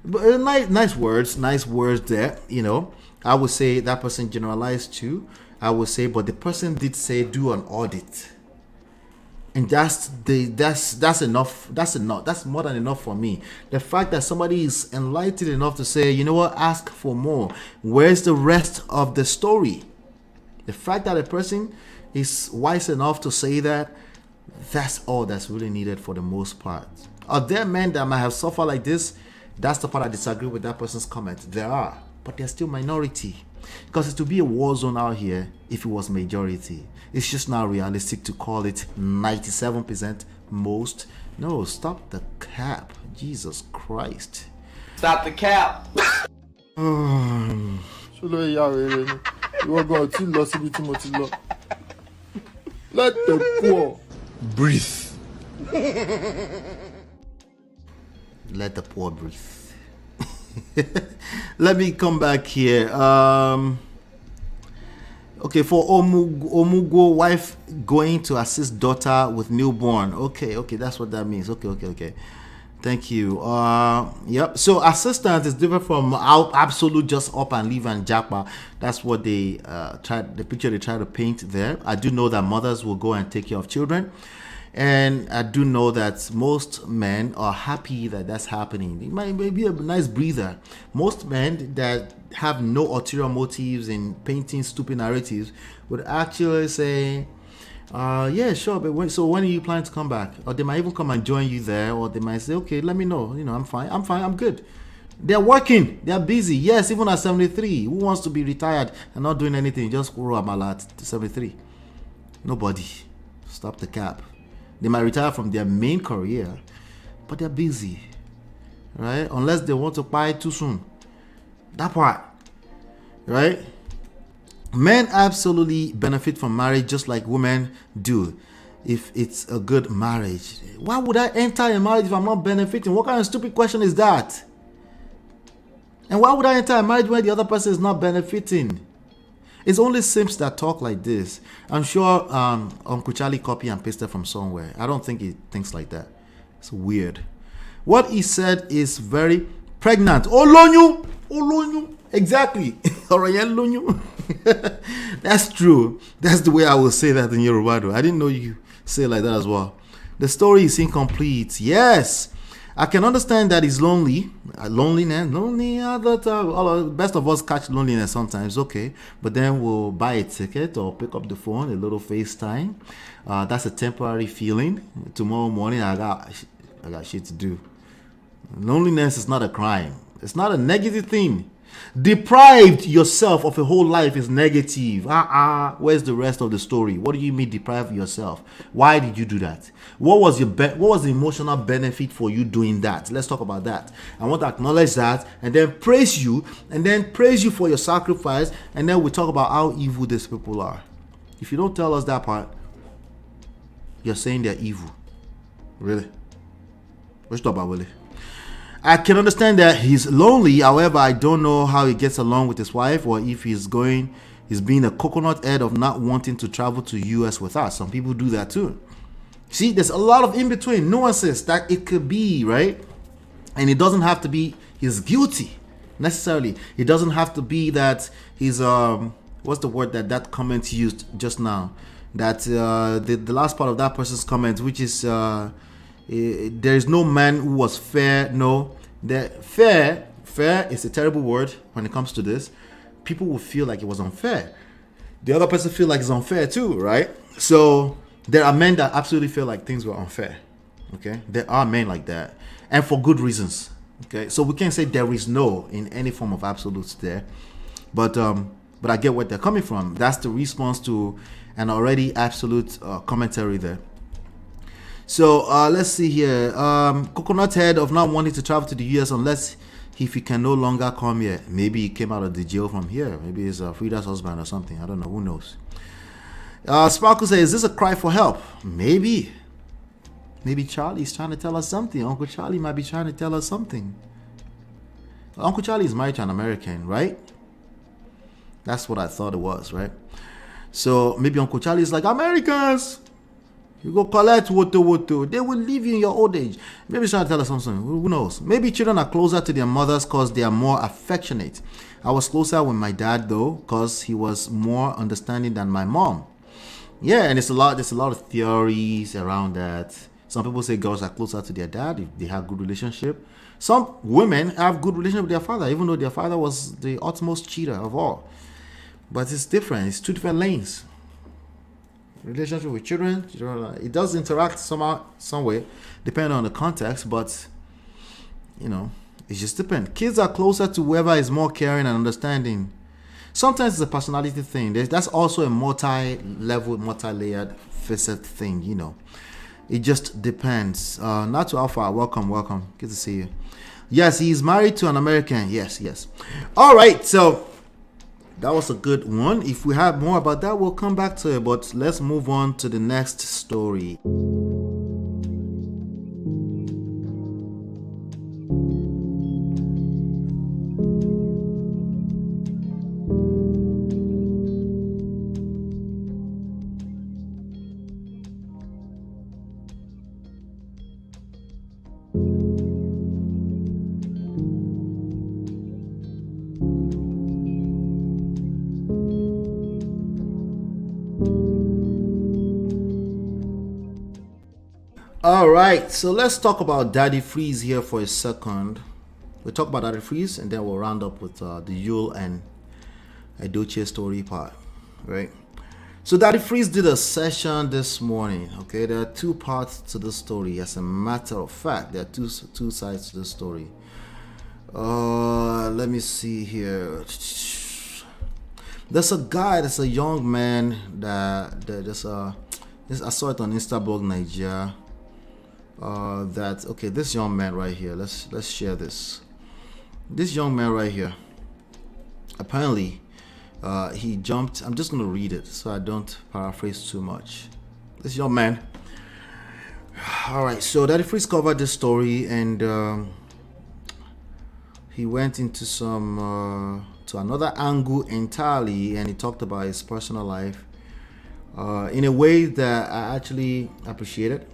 But nice words there, you know. I would say that person generalized too. I would say, but the person did say do an audit. And that's enough. That's more than enough for me. The fact that somebody is enlightened enough to say, you know what, ask for more. Where's the rest of the story? The fact that a person is wise enough to say that, that's all that's really needed for the most part. Are there men that might have suffered like this? That's the part I disagree with that person's comment. There are, but they're still minority. Because it would be a war zone out here if it was majority. It's just not realistic to call it 97% most. No, stop the cap. Jesus Christ. Stop the cap. Let the poor breathe. Let the poor breathe. Let me come back here. Okay, for Omugo, wife going to assist daughter with newborn. Okay, that's what that means. Okay. Thank you. Yep. So assistant is different from absolute just up and leave and japa. That's what they the picture they try to paint there. I do know that mothers will go and take care of children. And I do know that most men are happy that that's happening. It might be a nice breather. Most men that have no ulterior motives in painting stupid narratives would actually say, yeah, sure, but when are you planning to come back? Or they might even come and join you there, or they might say, okay, let me know. You know, I'm fine, I'm good. They're working, they're busy. Yes, even at 73. Who wants to be retired and not doing anything? Just grow up at 73. Nobody. Stop the cap. They might retire from their main career, but they're busy, right? Unless they want to buy too soon. That part, right? Men absolutely benefit from marriage just like women do if it's a good marriage. Why would I enter a marriage if I'm not benefiting? What kind of stupid question is that? And why would I enter a marriage when the other person is not benefiting? It's only simps that talk like this. I'm sure Uncle Charlie copy and pasted from somewhere. I don't think he thinks like that. It's weird. What he said is very pregnant. Olonyu. Exactly. Olonyu. That's true. That's the way I will say that in Yoruba. I didn't know you say it like that as well. The story is incomplete. Yes. I can understand that he's lonely. Lonely at the time. Best of us catch loneliness sometimes, okay. But then we'll buy a ticket or pick up the phone, a little FaceTime. That's a temporary feeling. Tomorrow morning, I got shit to do. Loneliness is not a crime. It's not a negative thing. Deprived yourself of a whole life is negative. Where's the rest of the story? What do you mean deprive yourself? Why did you do that? What was the emotional benefit for you doing that? Let's talk about that. I want to acknowledge that and then praise you for your sacrifice, and then we talk about how evil these people are. If you don't tell us that part, you're saying they're evil. Really? What you talk about, Willie? I can understand that he's lonely. However, I don't know how he gets along with his wife, or if he's being a coconut head of not wanting to travel to US with us. Some people do that too. See, there's a lot of in-between nuances that it could be, right? And it doesn't have to be he's guilty necessarily. It doesn't have to be that he's what's the word that comment used just now? That the last part of that person's comment, which is there is no man who was fair. No, fair is a terrible word when it comes to this. People will feel like it was unfair. The other person feel like it's unfair too, right? So there are men that absolutely feel like things were unfair. Okay, there are men like that, and for good reasons. Okay, so we can't say there is no in any form of absolutes there, but I get where they're coming from. That's the response to an already absolute commentary there. So let's see here. Coconut head of not wanting to travel to the US unless if he can no longer come here. Maybe he came out of the jail from here. Maybe he's Frida's husband or something. I don't know. Who knows? Sparkle says, is this a cry for help? Maybe. Maybe Charlie's trying to tell us something. Uncle Charlie might be trying to tell us something. Uncle Charlie is married to an American, right? That's what I thought it was, right? So maybe Uncle Charlie is like, Americans, you go collect woto. They will leave you in your old age. Maybe he's trying to tell us something. Who knows? Maybe children are closer to their mothers because they are more affectionate. I was closer with my dad though, because he was more understanding than my mom. Yeah, and there's a lot of theories around that. Some people say girls are closer to their dad if they have good relationship. Some women have good relationship with their father, even though their father was the utmost cheater of all. But it's different. It's two different lanes. Relationship with children, it does interact somehow, some way, depending on the context. But it just depends. Kids are closer to whoever is more caring and understanding. Sometimes it's a personality thing. That's also a multi-level, multi-layered facet thing. It just depends. Not to Alpha. Welcome. Good to see you. Yes, he's married to an American. Yes. All right, so that was a good one. If we have more about that, we'll come back to it. But let's move on to the next story. All right, so let's talk about Daddy Freeze here for a second. We'll talk about Daddy Freeze and then we'll round up with the Yul and Edochie story part, right? So Daddy Freeze did a session this morning, okay? There are two parts to the story. As a matter of fact, there are two sides to the story. Let me see here. There's a young man I saw it on Instablog Nigeria. This young man right here, let's share this. This young man right here, apparently he jumped. I'm just gonna read it so I don't paraphrase too much. This young man, all right, so Daddy Freeze covered this story and he went into some to another angle entirely, and he talked about his personal life in a way that I actually appreciated.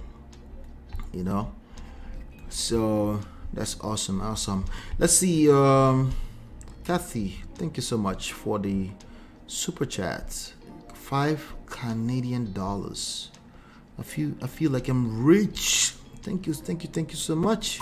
So That's awesome. Awesome. Let's see. Kathy, thank you so much for the super chat. $5 Canadian. I feel like I'm rich. Thank you so much.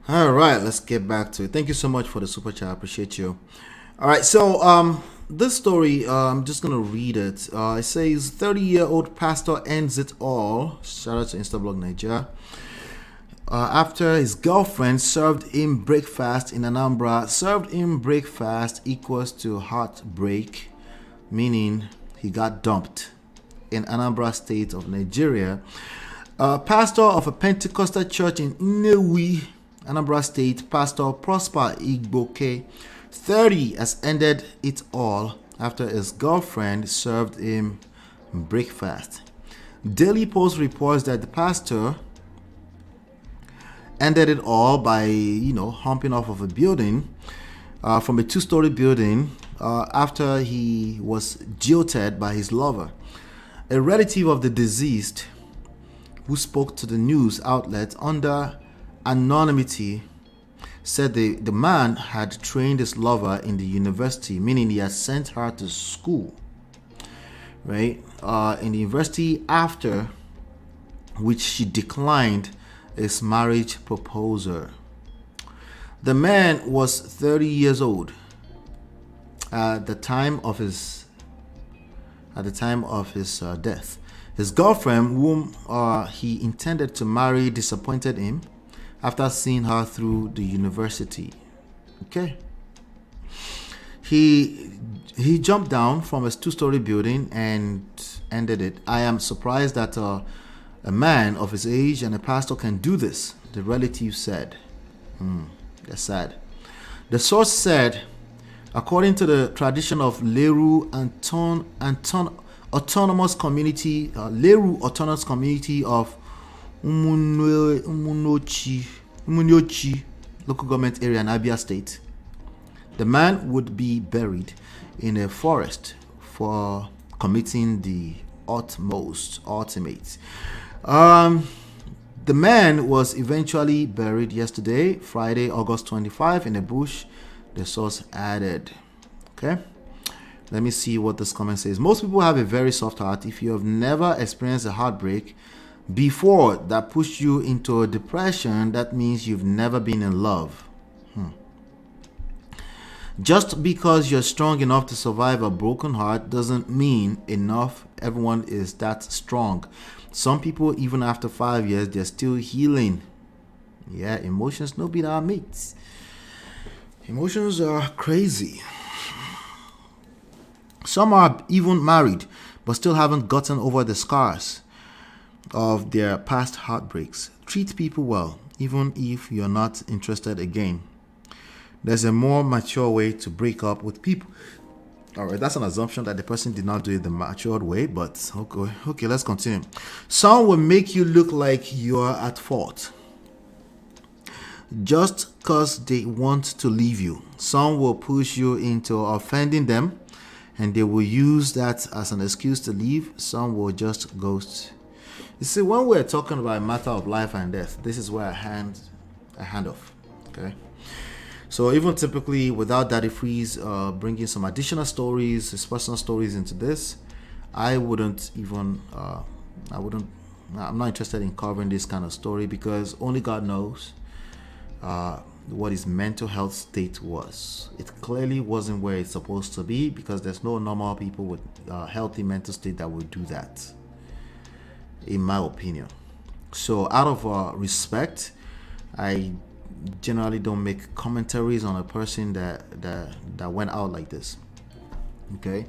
All right, let's get back to it. Thank you so much for the super chat. I appreciate you. All right, so this story, I'm just gonna read it. It says 30-year-old pastor ends it all. Shout out to Instablog Nigeria. After his girlfriend served him breakfast in Anambra. Served him breakfast equals to heartbreak, meaning he got dumped in Anambra State of Nigeria. Pastor of a Pentecostal church in Nnewi, Anambra State, Pastor Prosper Igboke, 30, has ended it all after his girlfriend served him breakfast. Daily Post reports that the pastor ended it all by, humping off of a building, from a 2-story building, after he was jilted by his lover. A relative of the deceased, who spoke to the news outlet under anonymity, said the man had trained his lover in the university, meaning he had sent her to school, right? In the university, after which she declined his marriage proposal. The man was 30 years old at the time of his death. His girlfriend, whom he intended to marry, disappointed him after seeing her through the university. Okay. He jumped down from his 2-story building and ended it. I am surprised that a man of his age and a pastor can do this, the relative said. That's sad. The source said, according to the tradition of Leru Autonomous Community, Leru Autonomous Community of Umunyochi local government area in Abia State, the man would be buried in a forest for committing the ultimate. The man was eventually buried yesterday, Friday, August 25, in a bush, the source added. Okay, let me see what this comment says. Most people have a very soft heart. If you have never experienced a heartbreak before that pushed you into a depression, that means you've never been in love. Just because you're strong enough to survive a broken heart doesn't mean enough. Everyone is that strong. Some people, even after 5 years, they're still healing. Yeah, emotions no be our mates. Emotions are crazy. Some are even married but still haven't gotten over the scars of their past heartbreaks. Treat people well, even if you're not interested again. There's a more mature way to break up with people. All right, that's an assumption that the person did not do it the matured way, but okay, let's continue. Some will make you look like you're at fault just because they want to leave you. Some will push you into offending them, and they will use that as an excuse to leave. Some will just ghost. You see, when we're talking about a matter of life and death, this is where I hand off. Okay. So even typically without Daddy Freeze bringing some additional stories, his personal stories into this, I'm not interested in covering this kind of story because only God knows what his mental health state was. It clearly wasn't where it's supposed to be because there's no normal people with healthy mental state that would do that, in my opinion. So out of respect, I generally don't make commentaries on a person that went out like this. Okay.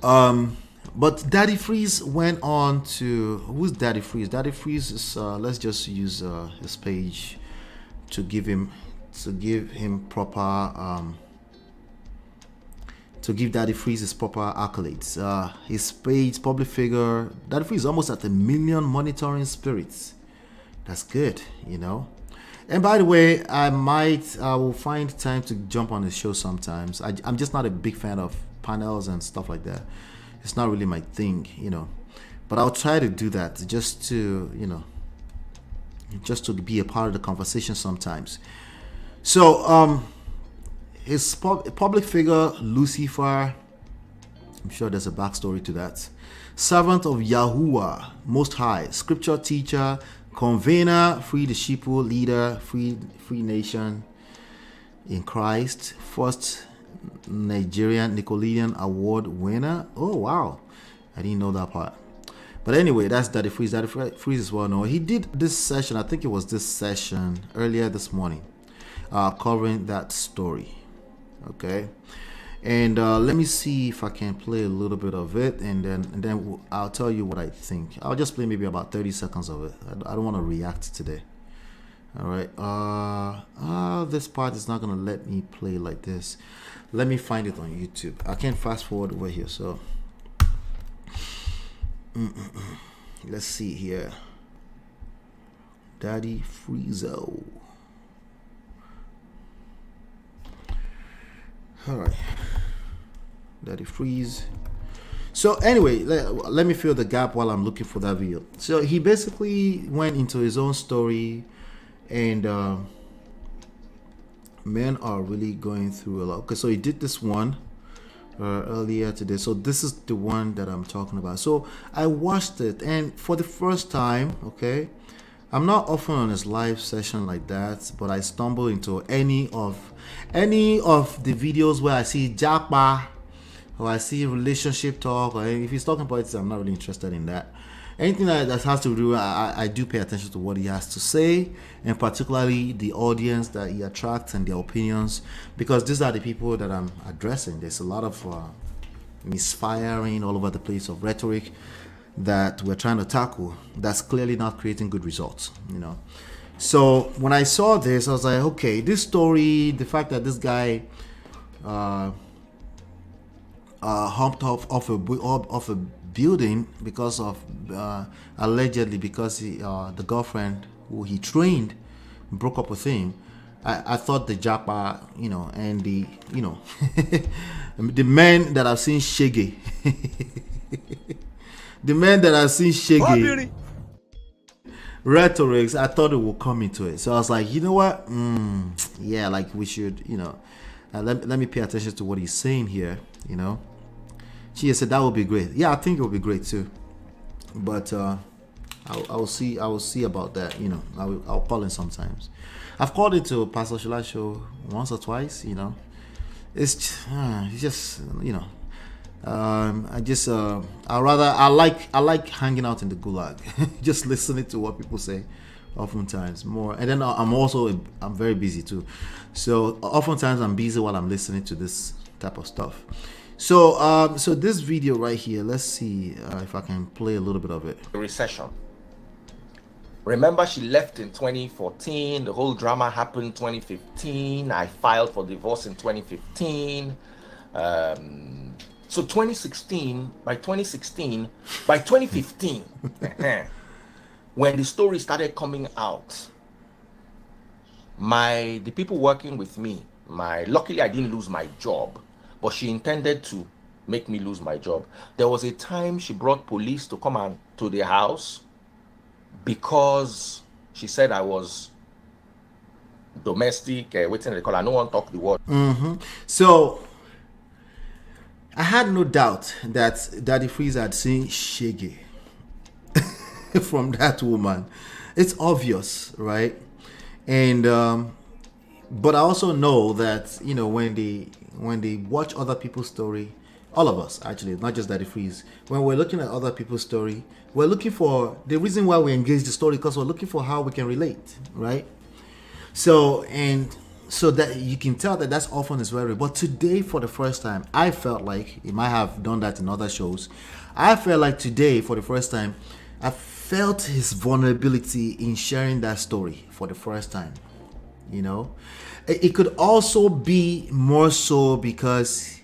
But Daddy Freeze went on to, who's Daddy Freeze? Daddy Freeze is let's just use his page to give him proper to give Daddy Freeze his proper accolades. His page, public figure. Daddy Freeze is almost at 1 million monitoring spirits. That's good, you know. And by the way, I will find time to jump on the show sometimes. I'm just not a big fan of panels and stuff like that. It's not really my thing, you know. But I'll try to do that just to, you know, just to be a part of the conversation sometimes. So, his public figure, Lucifer, I'm sure there's a backstory to that. Servant of Yahuwah, Most High, scripture teacher, convener, free the sheeple, leader, free nation in Christ, first Nigerian Nickelodeon Award winner. Oh wow, I didn't know that part. But anyway, that's Daddy Freeze. Daddy Freeze is well known. He did this session, I think it was this session earlier this morning, covering that story. Okay, and let me see if I can play a little bit of it, and then I'll tell you what I think. I'll just play maybe about 30 seconds of it. I don't want to react today. All right. This part is not gonna let me play like this. Let me find it on YouTube. I can't fast forward over here, so let's see here. Daddy Freezo. All right, Daddy Freeze. So anyway, let me fill the gap while I'm looking for that video. So he basically went into his own story, and men are really going through a lot. Okay, so he did this one earlier today. So this is the one that I'm talking about. So I watched it, and for the first time, okay, I'm not often on his live session like that, but I stumble into any of the videos where I see Japa or I see relationship talk, or if he's talking politics, I'm not really interested in that. Anything that has to do, I do pay attention to what he has to say, and particularly the audience that he attracts and their opinions, because these are the people that I'm addressing. There's a lot of misfiring all over the place of rhetoric that we're trying to tackle that's clearly not creating good results, you know. So when I saw this, I was like, okay, this story, the fact that this guy humped off a building because of allegedly because the girlfriend who he trained broke up with him. I thought the Japa, you know, and the, you know, the men that I've seen Shege. The men that I've seen Shege rhetorics, I thought it would come into it. So I was like, you know what? Yeah, like we should, you know, let me pay attention to what he's saying here, you know. She said that would be great. Yeah, I think it would be great too. But I will see about that, you know. I'll call in sometimes. I've called into Pastor Shula show once or twice, you know. It's just, you know. I like hanging out in the gulag, just listening to what people say, oftentimes more. And then I'm very busy too, so oftentimes I'm busy while I'm listening to this type of stuff. So so this video right here, let's see if I can play a little bit of it. Recession. Remember, she left in 2014. The whole drama happened 2015. I filed for divorce in 2015. So 2016, by 2015, when the story started coming out, the people working with me, luckily I didn't lose my job, but she intended to make me lose my job. There was a time she brought police to come to the house because she said I was domestic, waiting they call. I no one talk the word. So I had no doubt that Daddy Freeze had seen Shege from that woman. It's obvious, right? And but I also know that, you know, when they watch other people's story, all of us actually, not just Daddy Freeze, when we're looking at other people's story, we're looking for the reason why we engage the story, because we're looking for how we can relate, right? So that you can tell that that's often is very. But today, for the first time, I felt like, it might have done that in other shows, I felt like today, for the first time, I felt his vulnerability in sharing that story for the first time. You know, it could also be more so because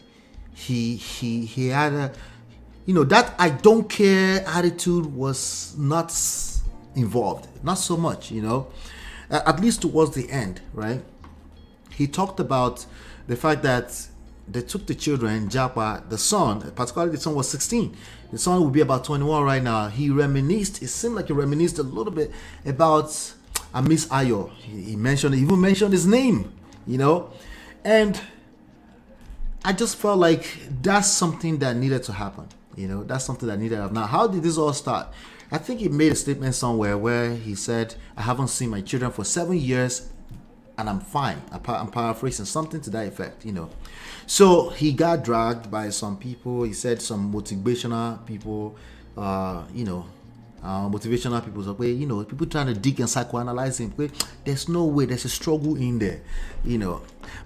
he had a, that I don't care attitude was not involved, not so much, at least towards the end, right? He talked about the fact that they took the children, Japa, the son, particularly the son was 16. The son will be about 21 right now. He reminisced, it seemed like he reminisced a little bit about Miss Ayo. He even mentioned his name, and I just felt like that's something that needed to happen. That's something that needed to happen. Now, how did this all start? I think he made a statement somewhere where he said, I haven't seen my children for 7 years and I'm fine. I'm paraphrasing, something to that effect, So he got dragged by some people. He said some motivational people, motivational people. So, people trying to dig and psychoanalyze him. There's no way. There's a struggle in there,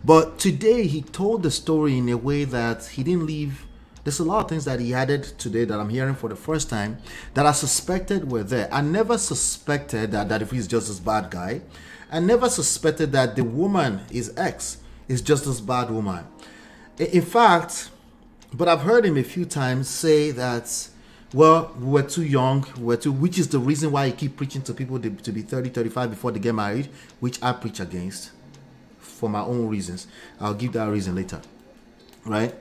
But today he told the story in a way that he didn't leave. There's a lot of things that he added today that I'm hearing for the first time that I suspected were there. I never suspected that if he's just this bad guy. I never suspected that the woman, his ex, is just this bad woman. In fact, but I've heard him a few times say that, well, we were too young, which is the reason why he keep preaching to people to be 30, 35 before they get married, which I preach against for my own reasons. I'll give that reason later, right?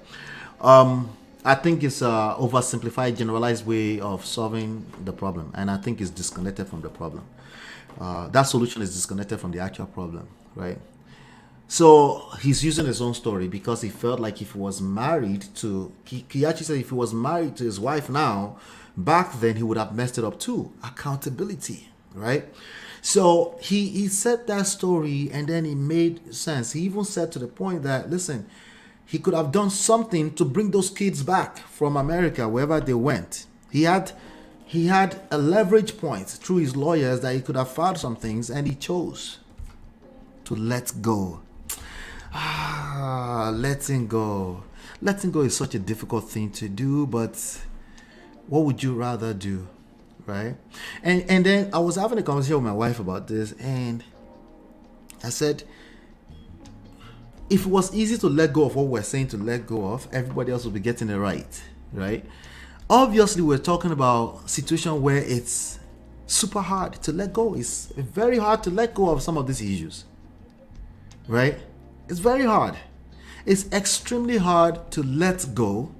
I think it's an oversimplified, generalized way of solving the problem, and I think it's disconnected from the problem. That solution is disconnected from the actual problem, right? So he's using his own story because he felt like if he was married to, he actually said if he was married to his wife now, back then he would have messed it up too. Accountability, right? So he said that story and then it made sense. He even said to the point that, listen, he could have done something to bring those kids back from America, wherever they went. He had a leverage point through his lawyers that he could have filed some things, and he chose to let go. Letting go. Letting go is such a difficult thing to do, but what would you rather do, right? And then I was having a conversation with my wife about this, and I said, if it was easy to let go of what we're saying to let go of, everybody else would be getting it right? Obviously, we're talking about a situation where it's super hard to let go. It's very hard to let go of some of these issues, right? It's very hard. It's extremely hard to let go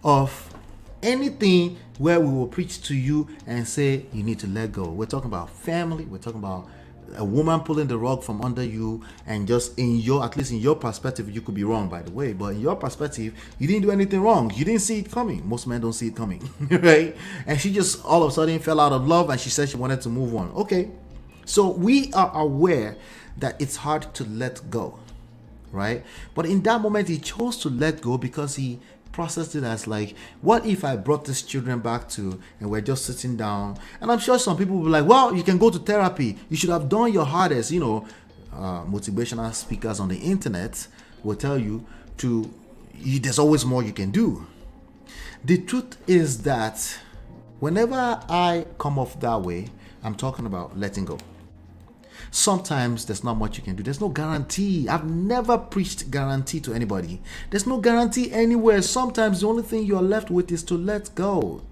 of anything where we will preach to you and say you need to let go. We're talking about family. We're talking about a woman pulling the rug from under you, and just at least in your perspective, you could be wrong, by the way, but in your perspective, you didn't do anything wrong. You didn't see it coming. Most men don't see it coming, right? And she just all of a sudden fell out of love and she said she wanted to move on. Okay. So we are aware that it's hard to let go, right? But in that moment, he chose to let go because he processed it as like, what if I brought these children back to and we're just sitting down? And I'm sure some people will be like, well, you can go to therapy. You should have done your hardest. Motivational speakers on the internet will tell you there's always more you can do. The truth is that whenever I come off that way, I'm talking about letting go. Sometimes there's not much you can do. There's no guarantee. I've never preached guarantee to anybody. There's no guarantee anywhere. Sometimes the only thing you're left with is to let go.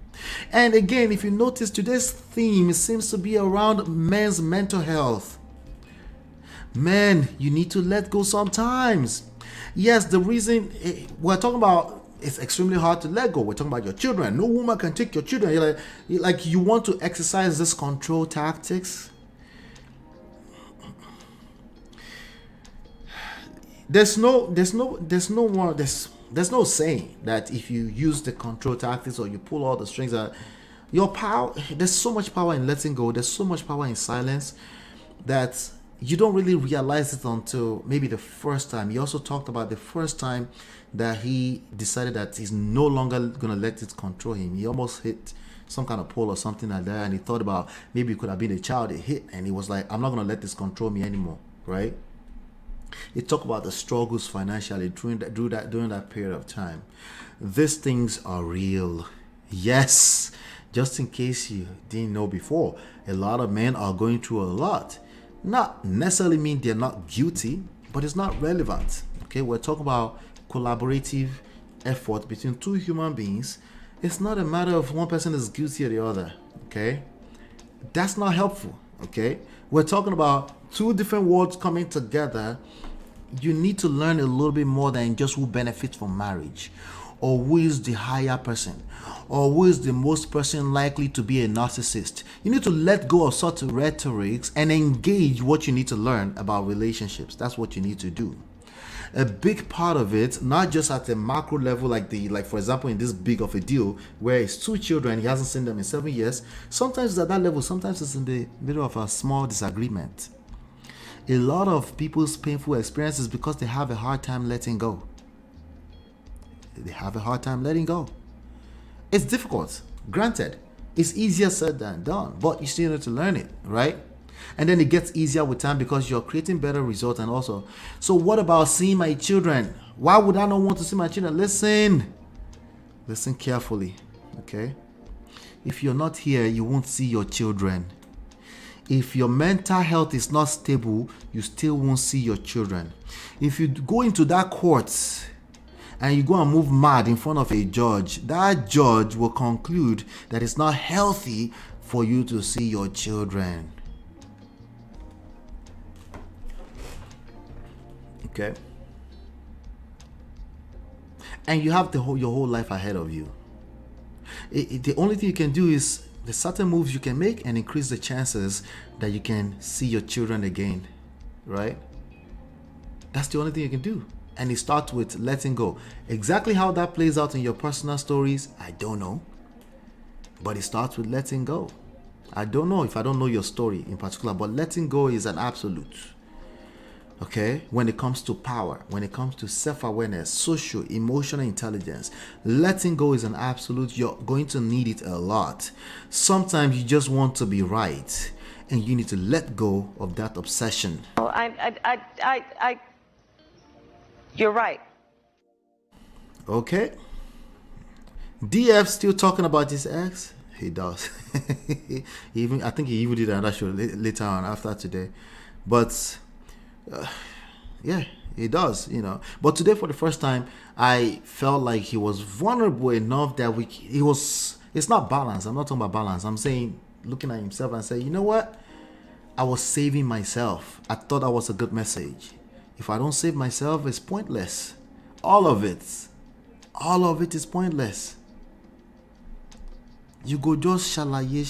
And again, if you notice, today's theme seems to be around men's mental health. Men, you need to let go sometimes. Yes, the reason we're talking about, it's extremely hard to let go. We're talking about your children. No woman can take your children. You're like you want to exercise this control tactics. There's no saying that if you use the control tactics or you pull all the strings, your power, there's so much power in letting go. There's so much power in silence that you don't really realize it until maybe the first time. He also talked about the first time that he decided that he's no longer going to let it control him. He almost hit some kind of pole or something like that, and he thought about maybe it could have been a child it hit, and he was like, I'm not going to let this control me anymore, right? He talked about the struggles financially during that period of time. These things are real. Yes, just in case you didn't know before, a lot of men are going through a lot. Not necessarily mean they're not guilty, but it's not relevant. Okay, we're talking about collaborative effort between two human beings, it's not a matter of one person is guilty or the other. Okay, that's not helpful. Okay, we're talking about two different worlds coming together. You need to learn a little bit more than just who benefits from marriage, or who is the higher person, or who is the most person likely to be a narcissist. You need to let go of such rhetorics and engage what you need to learn about relationships. That's what you need to do. A big part of it, not just at the macro level, like for example in this big of a deal where it's two children, he hasn't seen them in 7 years. Sometimes it's at that level, sometimes it's in the middle of a small disagreement. A lot of people's painful experiences because they have a hard time letting go. They have a hard time letting go. It's difficult, granted. It's easier said than done, but you still need to learn it, right? And then it gets easier with time because you're creating better results. And also, so what about seeing my children? Why would I not want to see my children? Listen carefully, okay? If you're not here, you won't see your children. If your mental health is not stable, you still won't see your children. If you go into that court and you go and move mad in front of a judge, that judge will conclude that it's not healthy for you to see your children. Okay? And you have your whole life ahead of you. The only thing you can do is the certain moves you can make and increase the chances that you can see your children again, right? That's the only thing you can do. And it starts with letting go. Exactly how that plays out in your personal stories, I don't know. But it starts with letting go. I don't know if I don't know your story in particular, but letting go is an absolute. Okay, when it comes to power, when it comes to self-awareness, social, emotional intelligence, letting go is an absolute. You're going to need it a lot. Sometimes you just want to be right, and you need to let go of that obsession. You're right. Okay. DF still talking about his ex? He does. I think he even did another show later on after today, but. Yeah, he does, But today, for the first time, I felt like he was vulnerable enough that it's not balance. I'm not talking about balance. I'm saying, looking at himself and say, you know what? I was saving myself. I thought that was a good message. If I don't save myself, it's pointless. All of it is pointless. You go just shalaye.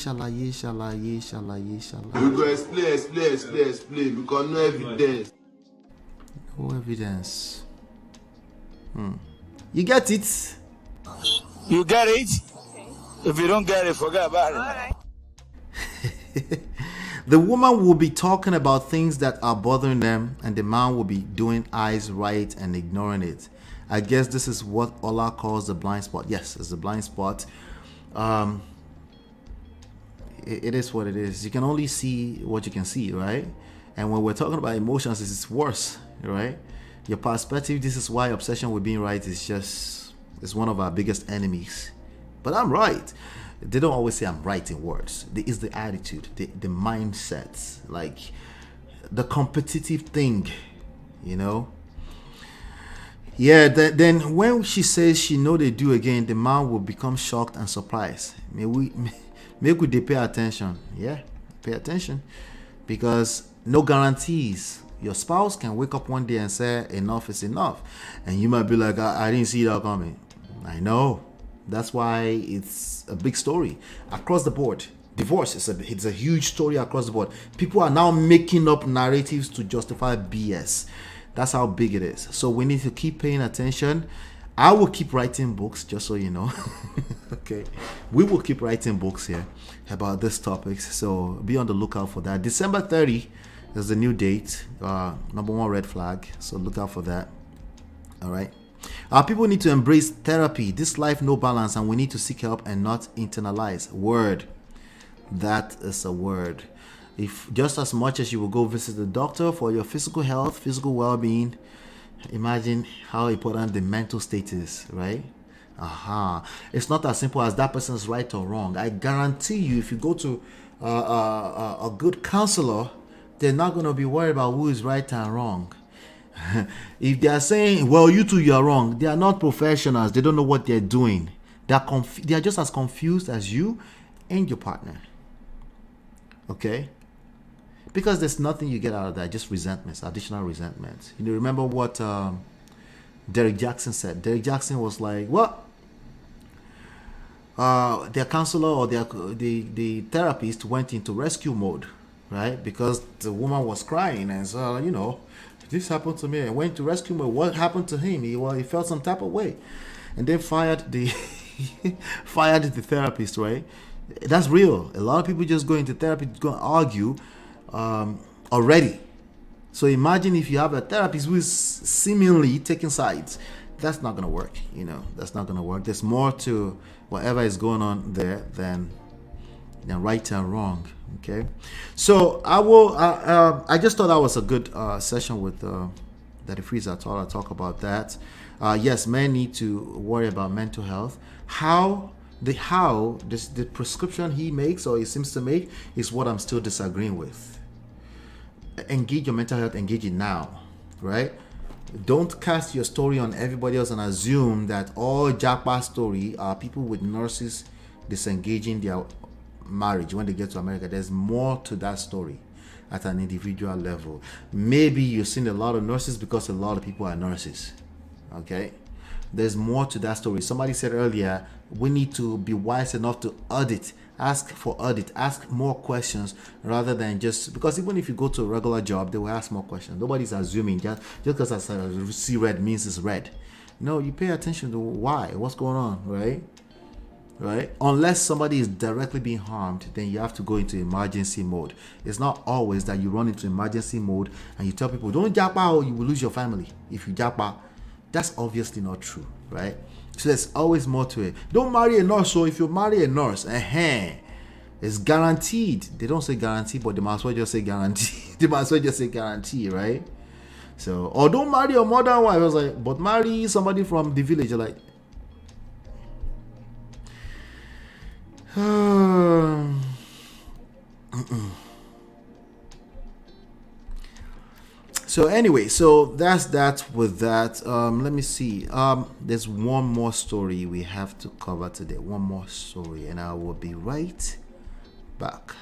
We go explain because no evidence. No evidence. You get it? You get it? If you don't get it, forget about it. The woman will be talking about things that are bothering them, and the man will be doing eyes right and ignoring it. I guess this is what Allah calls the blind spot. Yes, it's the blind spot. It is what it is. You can only see what you can see, right? And when we're talking about emotions, it's worse, right? Your perspective. This is why obsession with being right is one of our biggest enemies. But I'm right. They don't always say I'm right in words. It's the attitude, the mindset, like the competitive thing, Yeah, then when she says she know they do again, the man will become shocked and surprised. Make we pay attention. Yeah, pay attention. Because no guarantees. Your spouse can wake up one day and say enough is enough. And you might be like, I didn't see that coming. I know. That's why it's a big story. Across the board. Divorce it's a huge story across the board. People are now making up narratives to justify BS. That's how big it is. So we need to keep paying attention. I will keep writing books, just so you know. Okay. We will keep writing books here about these topics. So be on the lookout for that. December 30 is the new date. Number one red flag. So look out for that. All right. People need to embrace therapy. This life no balance, and we need to seek help and not internalize. Word. That is a word. If just as much as you will go visit the doctor for your physical health, physical well-being, imagine how important the mental state is, right? It's not as simple as that person is right or wrong. I guarantee you, if you go to a good counselor, they're not going to be worried about who is right and wrong. If they are saying, well, you two, you are wrong, they are not professionals. They don't know what they're doing. They are just as confused as you and your partner. Okay? Because there's nothing you get out of that, just resentments, additional resentments. You know, remember what Derek Jackson said? Derek Jackson was like, well, their counselor or the therapist went into rescue mode, right? Because the woman was crying and so, you know, this happened to me. I went to rescue mode. What happened to him? He felt some type of way, and then fired the therapist, right? That's real. A lot of people just go into therapy to go and argue already. So imagine if you have a therapist who is seemingly taking sides. That's not going to work. You know, that's not going to work. There's more to whatever is going on there than right and wrong. Okay, so I just thought that was a good session with Daddy Freeze. I thought I'd talk about that. Yes, men need to worry about mental health. The prescription he makes or he seems to make is what I'm still disagreeing with. Engage your mental health, engage it now, right? Don't cast your story on everybody else and assume that all Japa story are people with nurses disengaging their marriage when they get to America. There's more to that story at an individual level. Maybe you've seen a lot of nurses because a lot of people are nurses. Okay? There's more to that story. Somebody said earlier, we need to be wise enough to audit. Ask for audit. Ask more questions rather than just... Because even if you go to a regular job, they will ask more questions. Nobody's assuming just because I see red means it's red. No, you pay attention to why. What's going on, right? Right? Unless somebody is directly being harmed, then you have to go into emergency mode. It's not always that you run into emergency mode and you tell people, don't japa or you will lose your family if you japa. That's obviously not true, right? So there's always more to it. Don't marry a nurse. So if you marry a nurse, it's guaranteed. They don't say guarantee, but they might as well just say guarantee. They might as well just say guarantee, right? So, or don't marry a modern wife. I was like, but marry somebody from the village. You're like, So anyway, so that's that with that. Let me see. There's one more story we have to cover today. One more story, and I will be right back.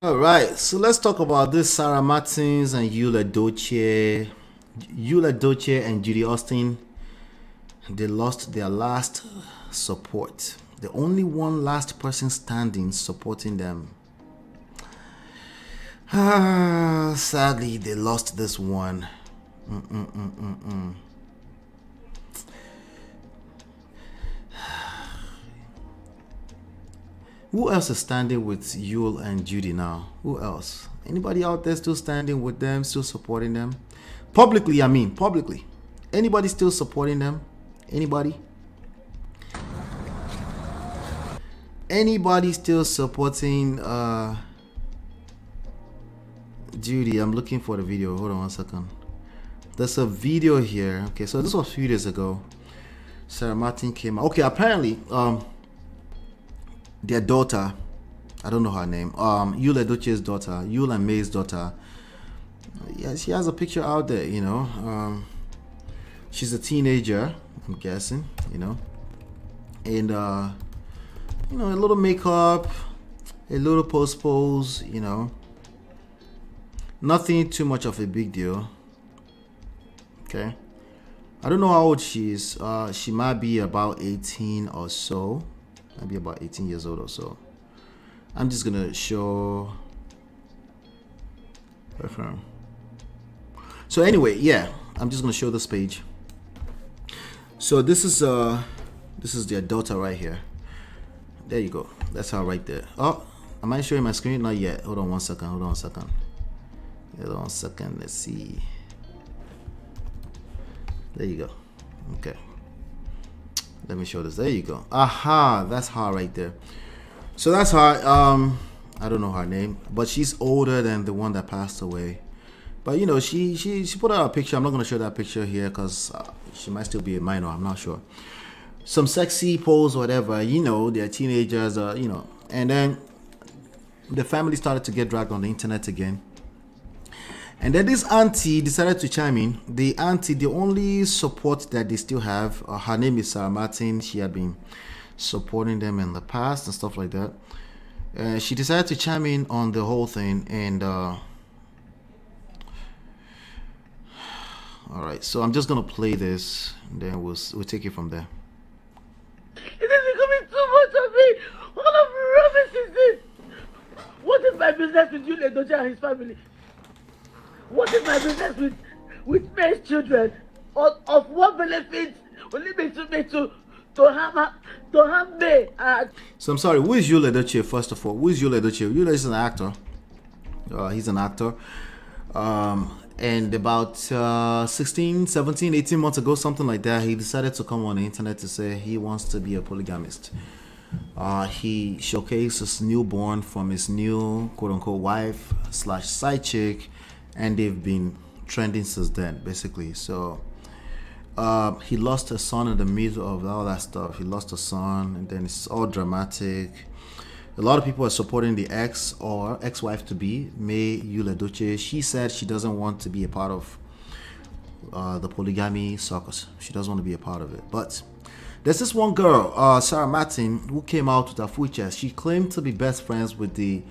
All right, so let's talk about this Sarah Martins and Yul Edochie. Yul Edochie and Judy Austin, they lost their last support. The only one last person standing supporting them. Sadly, they lost this one. Who else is standing with Yul and Judy now? Who else? Anybody out there still standing with them, still supporting them? Publicly, I mean, publicly. Anybody still supporting them? Anybody? Anybody still supporting Judy? I'm looking for the video. Hold on one second. There's a video here. Okay, so this was a few days ago. Sarah Martin came out. Okay, apparently, their daughter, I don't know her name, Yul Edochie's daughter, Yul and May's daughter, yeah, she has a picture out there, you know. She's a teenager, I'm guessing, you know, and you know, a little makeup, a little pose, you know, nothing too much of a big deal. Okay, I don't know how old she is. She might be about 18 or so. Maybe about 18 years old or so. I'm just gonna show her from. So anyway, yeah, I'm just gonna show this page. So this is their daughter right here. There you go. That's her right there. Oh, am I showing my screen? Not yet. Hold on one second. Let's see. There you go. Okay. Let me show this. There you go. Aha, that's her right there. So that's her. I don't know her name, but she's older than the one that passed away. But you know, she put out a picture. I'm not gonna show that picture here because she might still be a minor. I'm not sure. Some sexy pose, whatever. You know, they're teenagers. You know, and then the family started to get dragged on the internet again. And then this auntie decided to chime in. The auntie, the only support that they still have, her name is Sarah Martin. She had been supporting them in the past and stuff like that. She decided to chime in on the whole thing. And all right, so I'm just gonna play this, and then we'll take it from there. It is becoming too much of me. What of rubbish is this? What is my business with Yul Edochie and his family? What is my business with May's children? Of what benefit will it be to me to harm May? So I'm sorry, who is Yul Edochie first of all? Who is Yul Edochie? Yul is an actor. He's an actor. And about 16, 17, 18 months ago, something like that, he decided to come on the internet to say he wants to be a polygamist. He showcased his newborn from his new quote-unquote wife / side chick, and they've been trending since then, basically. So he lost a son in the middle of all that stuff. He lost a son, and then it's all dramatic. A lot of people are supporting the ex or ex-wife to be, May Yul Edochie. She said she doesn't want to be a part of the polygamy circus. She doesn't want to be a part of it. But there's this one girl, Sarah Martin, who came out with her full chest. She claimed to be best friends with the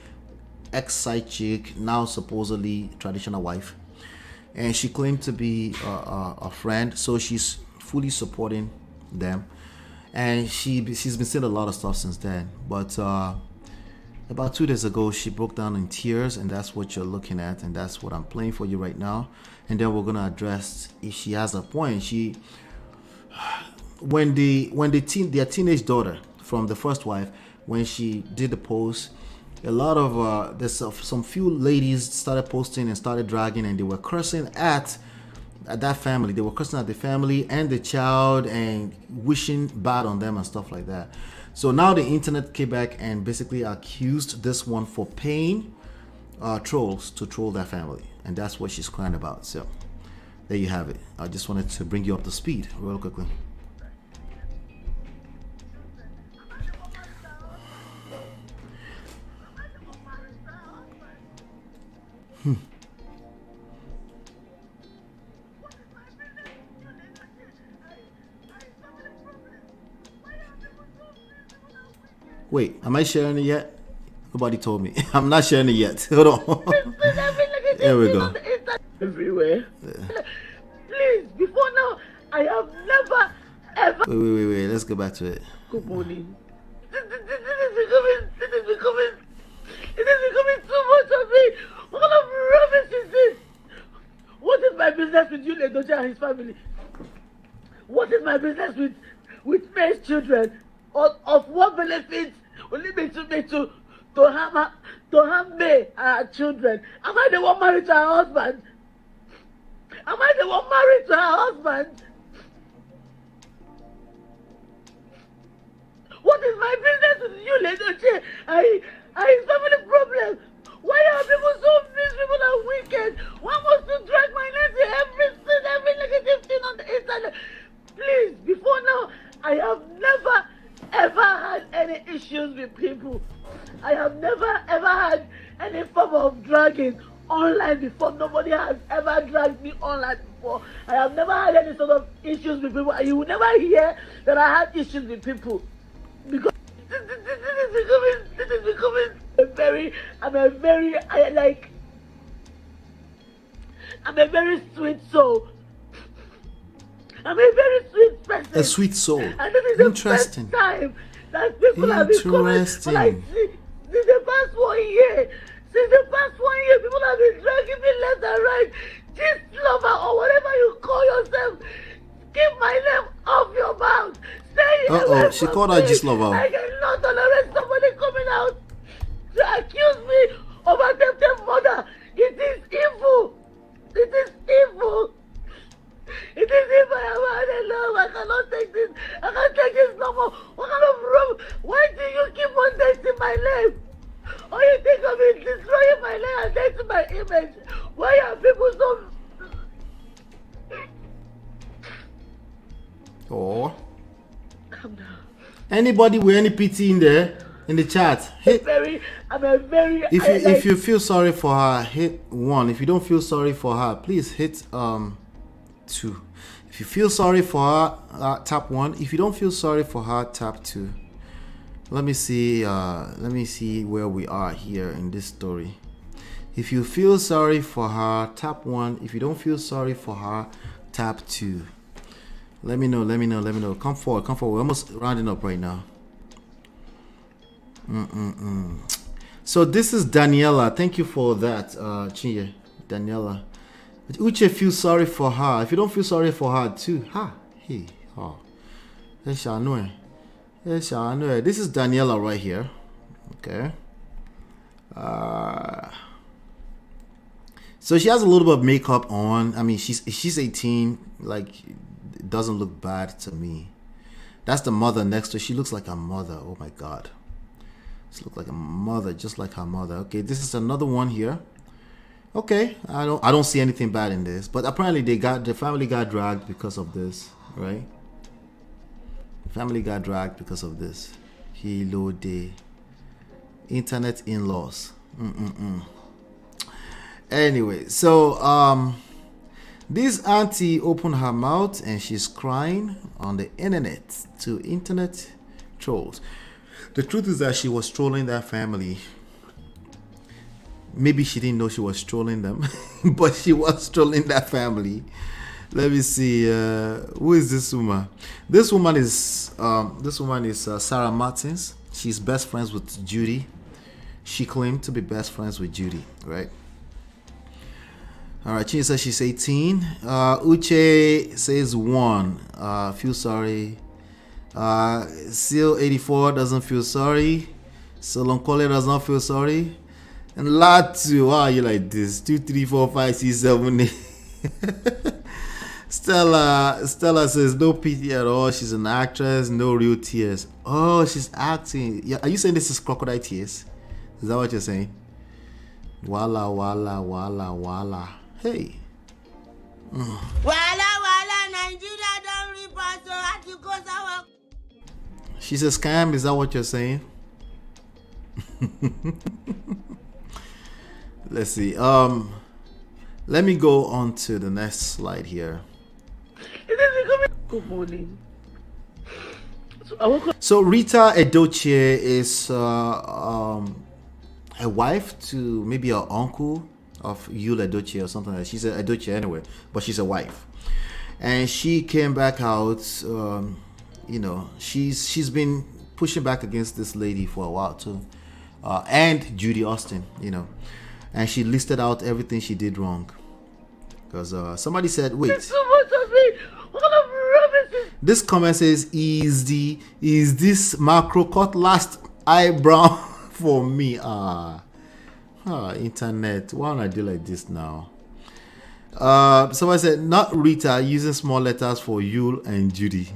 ex-side chick, now supposedly traditional wife. And she claimed to be a friend, so she's fully supporting them. And she's been saying a lot of stuff since then. But about 2 days ago, she broke down in tears, and that's what you're looking at, and that's what I'm playing for you right now. And then we're gonna address if she has a point. When their teenage daughter from the first wife, when she did the post, a lot of there's some few ladies started posting and started dragging, and they were cursing at that family. They were cursing at the family and the child and wishing bad on them and stuff like that. So now the internet came back and basically accused this one for paying trolls to troll their family, and that's what she's crying about. So there you have it. I just wanted to bring you up to speed real quickly. Wait, am I sharing it yet? Nobody told me. I'm not sharing it yet. Hold on. There we go. Everywhere. Yeah. Please, before now, I have never ever. Wait. Let's go back to it. Good morning. It is becoming too much of me. What of rubbish is this? What is my business with Yul Edochie and his family? What is my business with May's children? Of what benefit will it be to me to harm May and her children? Am I the one married to her husband? Am I the one married to her husband? What is my business with Yul Edochie? I his family problem. Why are people so miserable and wicked? One wants to drag my name to every negative thing on the internet. Please, before now, I have never ever had any issues with people. I have never ever had any form of dragging online before. Nobody has ever dragged me online before. I have never had any sort of issues with people, and you will never hear that I had issues with people, because this is becoming I'm a very sweet soul. I'm a very sweet person. A sweet soul. And this is interesting. The first time that people have been coming. Since the past 1 year. People have been dragging me left and right. This lover or whatever you call yourself, keep my name off your mouth. Stay away she from called me. her just lover. I cannot tolerate somebody coming out to accuse me of attempted murder. It is evil. It is evil. It is evil. I Why are people so... Oh. Calm down. Anybody with any pity in there in the chat? Hit. I'm a very... If you feel sorry for her, hit 1. If you don't feel sorry for her, please hit 2. If you feel sorry for her, tap 1. If you don't feel sorry for her, tap 2. Let me see where we are here in this story. If you feel sorry for her, tap 1. If you don't feel sorry for her, tap 2. Let me know. Come forward. We're almost rounding up right now. So this is Daniela. Thank you for that, Chinye. Daniela. Uche feels sorry for her. If you don't feel sorry for her too, this is Daniela right here. Okay. So she has a little bit of makeup on. I mean, she's 18. Like, it doesn't look bad to me. That's the mother next to her. She looks like a mother. Oh my God. She looks like a mother, just like her mother. Okay, this is another one here. Okay, I don't see anything bad in this, but apparently the family got dragged because of this, right? The family got dragged because of this. Hello, the internet in-laws. Anyway, so this auntie opened her mouth and she's crying on the internet to internet trolls. The truth is that she was trolling that family. Maybe she didn't know she was trolling them, but she was trolling that family. Let me see. Who is this woman? This woman is Sarah Martins. She's best friends with Judy. She claimed to be best friends with Judy, right? All right. She says she's 18. Uche says 1. Feel sorry. Seal 84 doesn't feel sorry. Solonkole does not feel sorry. And Latu, why are you like this? 2, 3, 4, 5, 6, 7, 8. Stella says no pity at all. She's an actress, no real tears. Oh, she's acting. Yeah, are you saying this is crocodile tears? Is that what you're saying? Wala. Hey. Wala, Nigeria don't report so hard to go sour. She's a scam, is that what you're saying? Let's see. Let me go on to the next slide here. Good morning. So Rita Edochie is a wife to maybe an uncle of Yul Edochie or something like that. She's an Edochie anyway, but she's a wife. And she came back out, she's been pushing back against this lady for a while too. And Judy Austin, and she listed out everything she did wrong. Because somebody said, wait. So much of it. All of rubbish. This comment says, is this macro cut last eyebrow for me? Internet. Why don't I do like this now? Somebody said, not Rita, using small letters for Yul and Judy.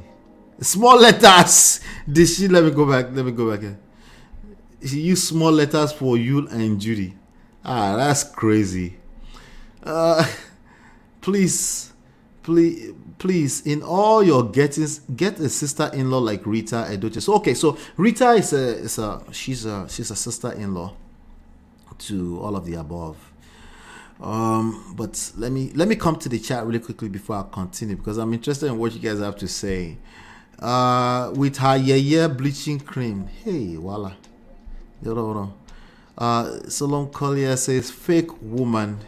Small letters. Did she? Let me go back here. She used small letters for Yul and Judy. That's crazy. Please, in all your gettings, get a sister-in-law like Rita Edochie. So Rita she's a sister-in-law to all of the above. But let me come to the chat really quickly before I continue, because I'm interested in what you guys have to say. With her bleaching cream. Hey, voila. Solon Collier says fake woman.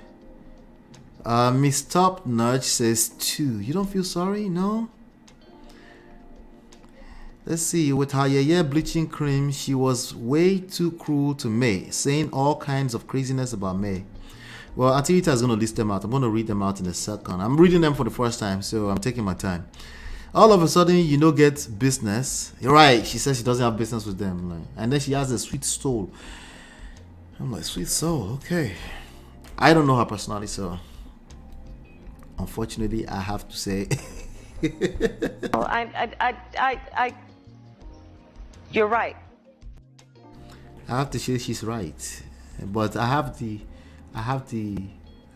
Miss Top Nudge says 2. You don't feel sorry? No? Let's see. With her bleaching cream, she was way too cruel to May, saying all kinds of craziness about May. Well, Auntie Rita is going to list them out. I'm going to read them out in a second. I'm reading them for the first time, so I'm taking my time. All of a sudden, get business. You're right. She says she doesn't have business with them. And then she has a sweet soul. I'm like, sweet soul, okay. I don't know her personality, so unfortunately, I have to say. You're right. I have to say she's right, but I have the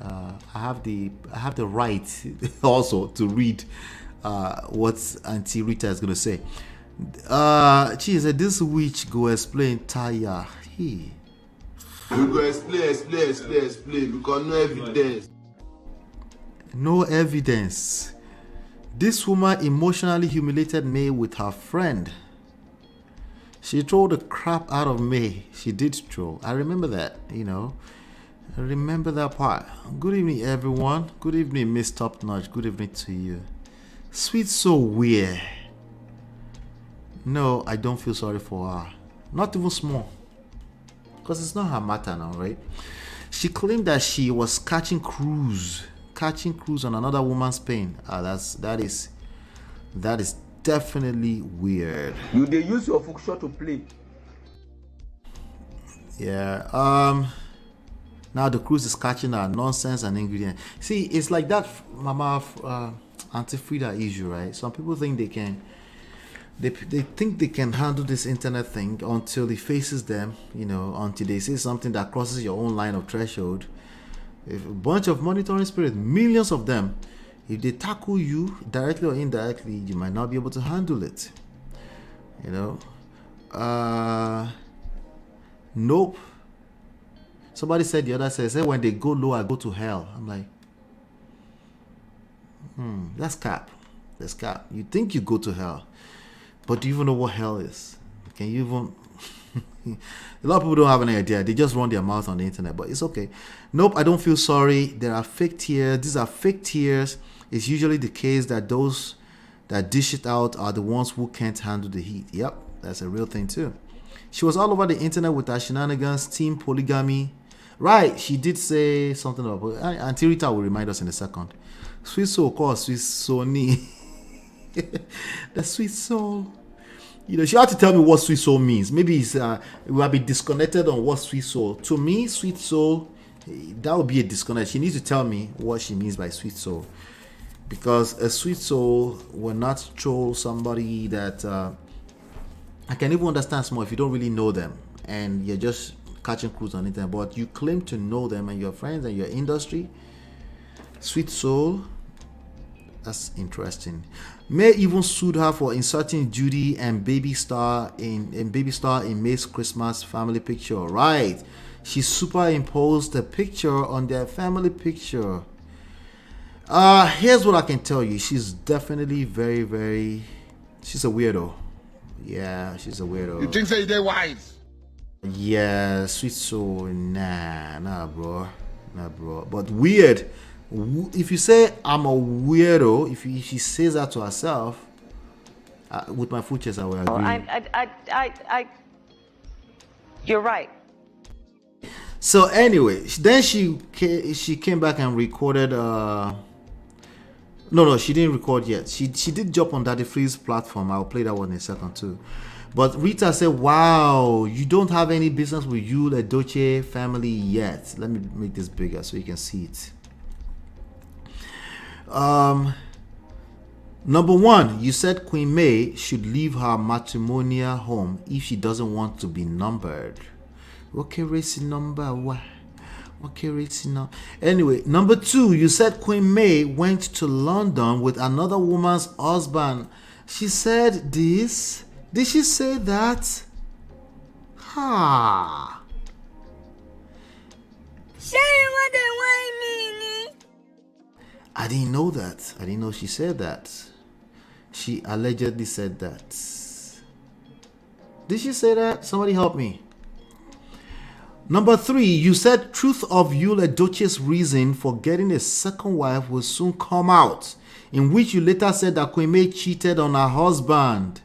I have the right also to read what Auntie Rita is gonna say. She said this witch go explain tire. Hey. We go explain because no evidence. No evidence. This woman emotionally humiliated May with her friend. She trolled the crap out of May. She did troll. I remember that, I remember that part. Good evening, everyone. Good evening, Miss Top Notch. Good evening to you. Sweet so weird. No, I don't feel sorry for her. Not even small. Because it's not her matter now, right? She claimed that she was catching cruise on another woman's pain. That is definitely weird. You they use your function to play. Yeah. Now the cruise is catching her nonsense and ingredient. See, it's like that Mama Auntie Frida issue, right? Some people think they can. They think they can handle this internet thing until it faces them, until they say something that crosses your own line of threshold. If a bunch of monitoring spirits, millions of them, if they tackle you directly or indirectly, you might not be able to handle it. Nope. Somebody said the other said when they go low, I go to hell. I'm like, that's cap. That's cap. You think you go to hell. But do you even know what hell is? Can you even... A lot of people don't have any idea. They just run their mouth on the internet, but it's okay. Nope, I don't feel sorry. There are fake tears. These are fake tears. It's usually the case that those that dish it out are the ones who can't handle the heat. Yep, that's a real thing too. She was all over the internet with her shenanigans, team polygamy. Right, she did say something about... Auntie Rita will remind us in a second. Sweet soul, called Sweet Sony. The sweet soul. She had to tell me what sweet soul means. Maybe it's we have been disconnected on what sweet soul. To me, sweet soul, that would be a disconnect. She needs to tell me what she means by sweet soul, because a sweet soul will not troll somebody that I can even understand small if you don't really know them and you're just catching cruise on the internet, but you claim to know them and your friends and your industry. Sweet soul, that's interesting. May even sued her for inserting Judy and Baby Star in May's Christmas family picture. Right. She superimposed the picture on their family picture. Here's what I can tell you. She's definitely very, very... She's a weirdo. Yeah, she's a weirdo. You think so they're wise? Yeah, sweet soul. Nah, bro. But weird. If you say I'm a weirdo, if she says that to herself, with my full chest, I will agree. You're right. So anyway, then she came back and recorded. No, she didn't record yet. She did jump on Daddy Free's platform. I'll play that one in a second too. But Rita said, "Wow, you don't have any business with Yul Edochie family yet." Let me make this bigger so you can see it. Number one, you said Queen May should leave her matrimonial home if she doesn't want to be numbered. Okay, racing number what? Okay, racing now. Anyway, number two, you said Queen May went to London with another woman's husband. She said this. Did she say that? Ha. I didn't know that. I didn't know she said that. She allegedly said that. Did she say that? Somebody help me. Number three, you said truth of Yul Edochie's reason for getting a second wife will soon come out, in which you later said that Queen May cheated on her husband.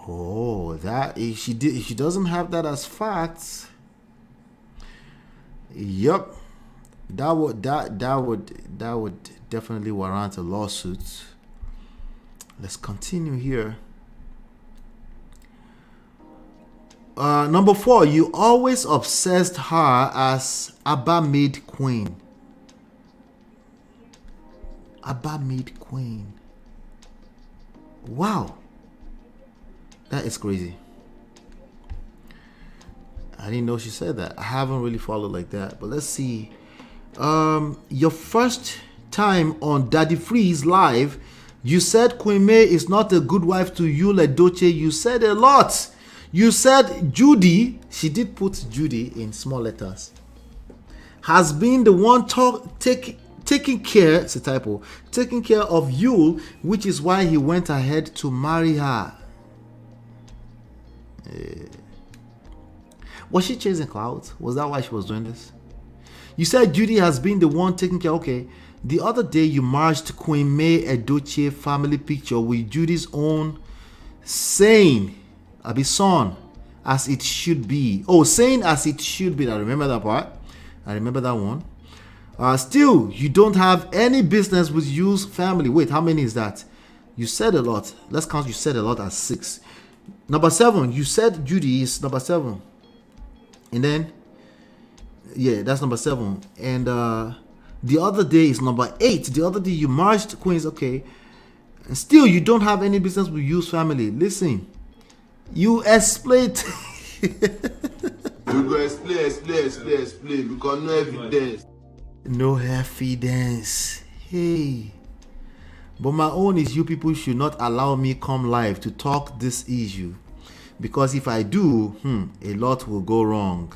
Oh, that if she doesn't have that as facts, yep. That would definitely warrant a lawsuit. Let's continue here. Number four, you always obsessed her as Abba made queen. Abba made queen. Wow. That is crazy. I didn't know she said that. I haven't really followed like that. But let's see. Your first time on Daddy Freeze Live, you said Queen May is not a good wife to Yul Edochie. You said a lot. You said Judy, she did put Judy in small letters, has been the one taking care, it's a typo, taking care of Yul, which is why he went ahead to marry her. Was she chasing clouds? Was that why she was doing this? You said Judy has been the one taking care. Okay. The other day you merged Queen May Edochie family picture with Judy's own saying, son, as it should be. Oh, saying as it should be. I remember that part. I remember that one. Still, you don't have any business with Yul's family. Wait, how many is that? You said a lot. Let's count. You said a lot as 6. Number 7. You said Judy is number 7. And then, yeah, that's number 7. And the other day is number 8. The other day you merged Queens. Okay. And still, you don't have any business with Yul's family. Listen. You explain. You go explain because no evidence. No evidence. Hey. But my own is you people should not allow me come live to talk this issue. Because if I do, a lot will go wrong.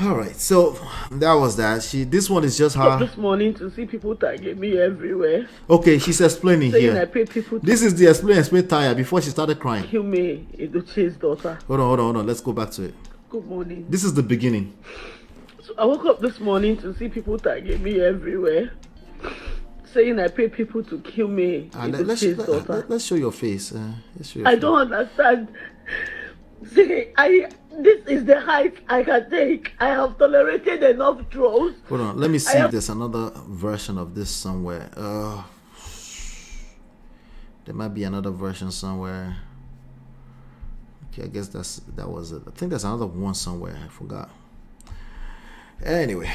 Alright, so that was that. This one is just her. This morning to see people tagging me everywhere. Okay, she's explaining saying here. I pay people This is the explain tire before she started crying. Kill me, Edochie's daughter. Hold on. Let's go back to it. Good morning. This is the beginning. So I woke up this morning to see people tagging me everywhere, saying I pay people to kill me, Edochie's daughter. Let's show your face. I don't understand. See, this is the height I can take. I have tolerated enough trolls. Hold on, let me see if there's another version of this somewhere. There might be another version somewhere. Okay, I guess that was it. I think there's another one somewhere. I forgot. Anyway.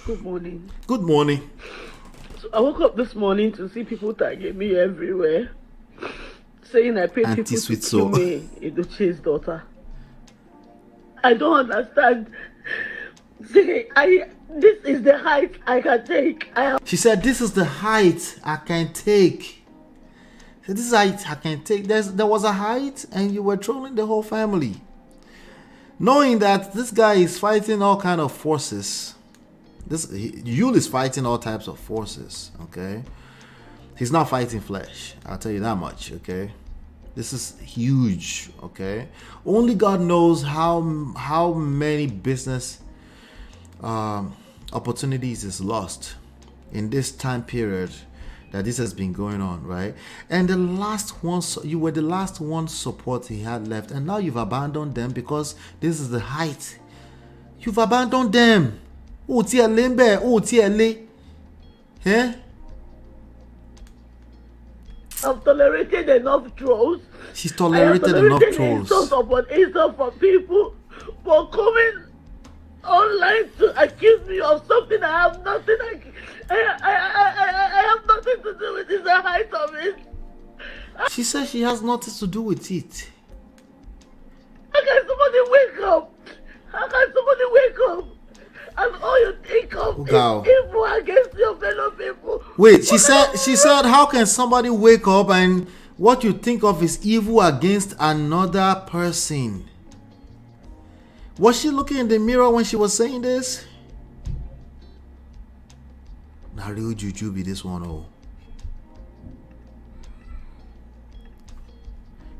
Good morning. Good morning. So I woke up this morning to see people tagging me everywhere, saying I pay people to kill me, Edochie's daughter. I don't understand. See, this is the height I can take. She said, "This is the height I can take." So this is height I can take. There was a height, and you were trolling the whole family, knowing that this guy is fighting all kind of forces. Yul is fighting all types of forces. Okay, he's not fighting flesh. I'll tell you that much. Okay. This is huge, okay? Only God knows how many business opportunities is lost in this time period that this has been going on, right? And the last one, you were the last one support he had left, and now you've abandoned them because this is the height. You've abandoned them. Eh? I've tolerated enough trolls. She's tolerated enough trolls. Insult from people for coming online to accuse me of something I have nothing. I have nothing to do with it. The height of it. She says she has nothing to do with it. How can somebody wake up? How can somebody wake up? And all you think of is evil against your fellow people. Wait, she said, how can somebody wake up and what you think of is evil against another person? Was she looking in the mirror when she was saying this? Now real juju be this one, oh.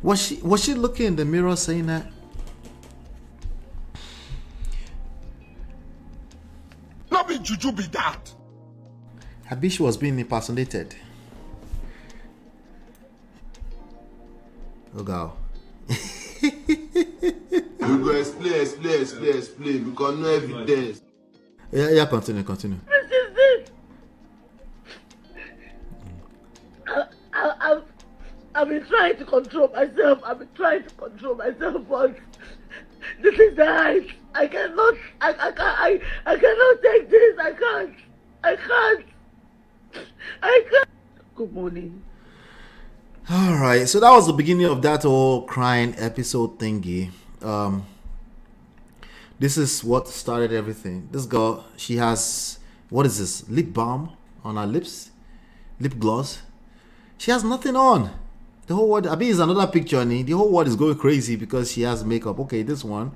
Was she looking in the mirror saying that? Not be juju be that. I bet she was being impersonated. Oh God. You go explain because no evidence. Yeah, continue. This is it. I've been trying to control myself. But this is the height. I cannot take this. I can't. Good morning. All right, so that was the beginning of that whole crying episode thingy. The This is what started everything. This girl, she has, what is this? Lip balm on her lips? Lip gloss? She has nothing on. The whole world, I mean, it's another picture, and the whole world is going crazy because she has makeup. Okay, this one.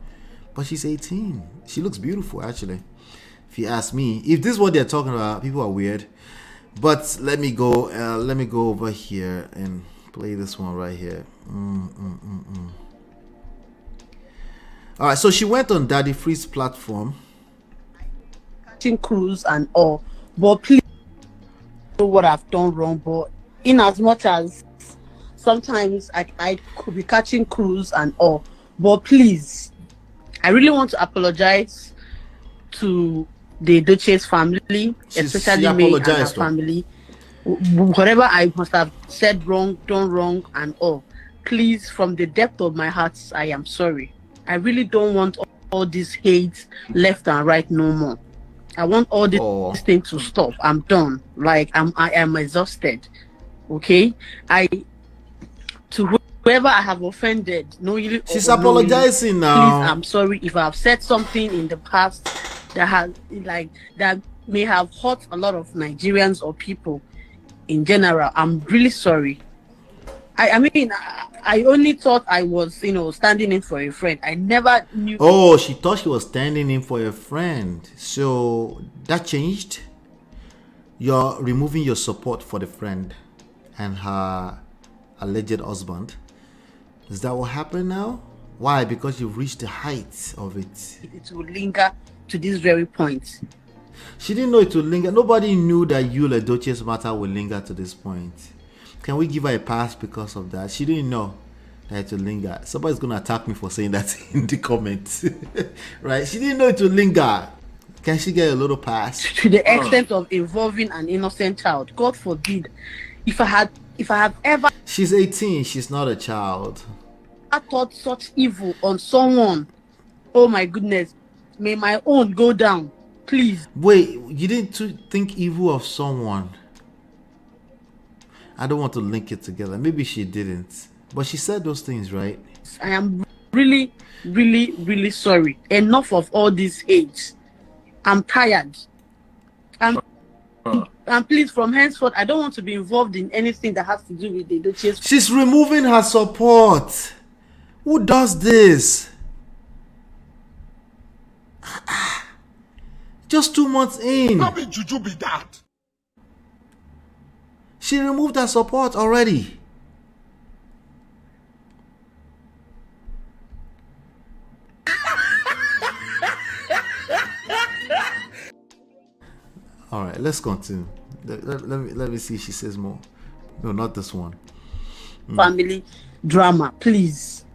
But she's 18. She looks beautiful, actually. If you ask me, if this is what they're talking about, people are weird. But let me go over here and play this one right here. All right, so she went on Daddy Free's platform. Catching cruise and all, but please know what I've done wrong. But in as much as sometimes I could be catching cruise and all, but please, I really want to apologize to the Edochie's family, especially me and her family. Whatever I must have said wrong, done wrong, and all, please, from the depth of my heart, I am sorry. I really don't want all this hate left and right no more. I want all this thing to stop. I'm done. Like I am exhausted. Okay, to whoever I have offended, knowingly she's apologizing now. Please, I'm sorry if I've said something in the past that may have hurt a lot of Nigerians or people in general. I'm really sorry. I mean, I only thought I was, standing in for a friend. I never knew. Oh, she thought she was standing in for a friend. So that changed. You're removing your support for the friend and her alleged husband. Is that what happened now? Why? Because you've reached the height of it. It will linger to this very point. She didn't know it would linger. Nobody knew that Yul Edochie's matter will linger to this point. Can we give her a pass because of that? She didn't know that it would linger. Somebody's going to attack me for saying that in the comments. Right? She didn't know it would linger. Can she get a little pass? To the extent of involving an innocent child. God forbid. If I have ever... She's 18. She's not a child. I thought such evil on someone. Oh my goodness. May my own go down. Please. Wait, you didn't think evil of someone? I don't want to link it together. Maybe she didn't. But she said those things, right? I am really, really, really sorry. Enough of all this hate. I'm tired. And please, from henceforth, I don't want to be involved in anything that has to do with the Edochie's. She's removing her support. Who does this? Just 2 months in. How big juju be that? She removed her support already. All right, let's continue. Let me see if she says more. No, not this one. Family drama, please.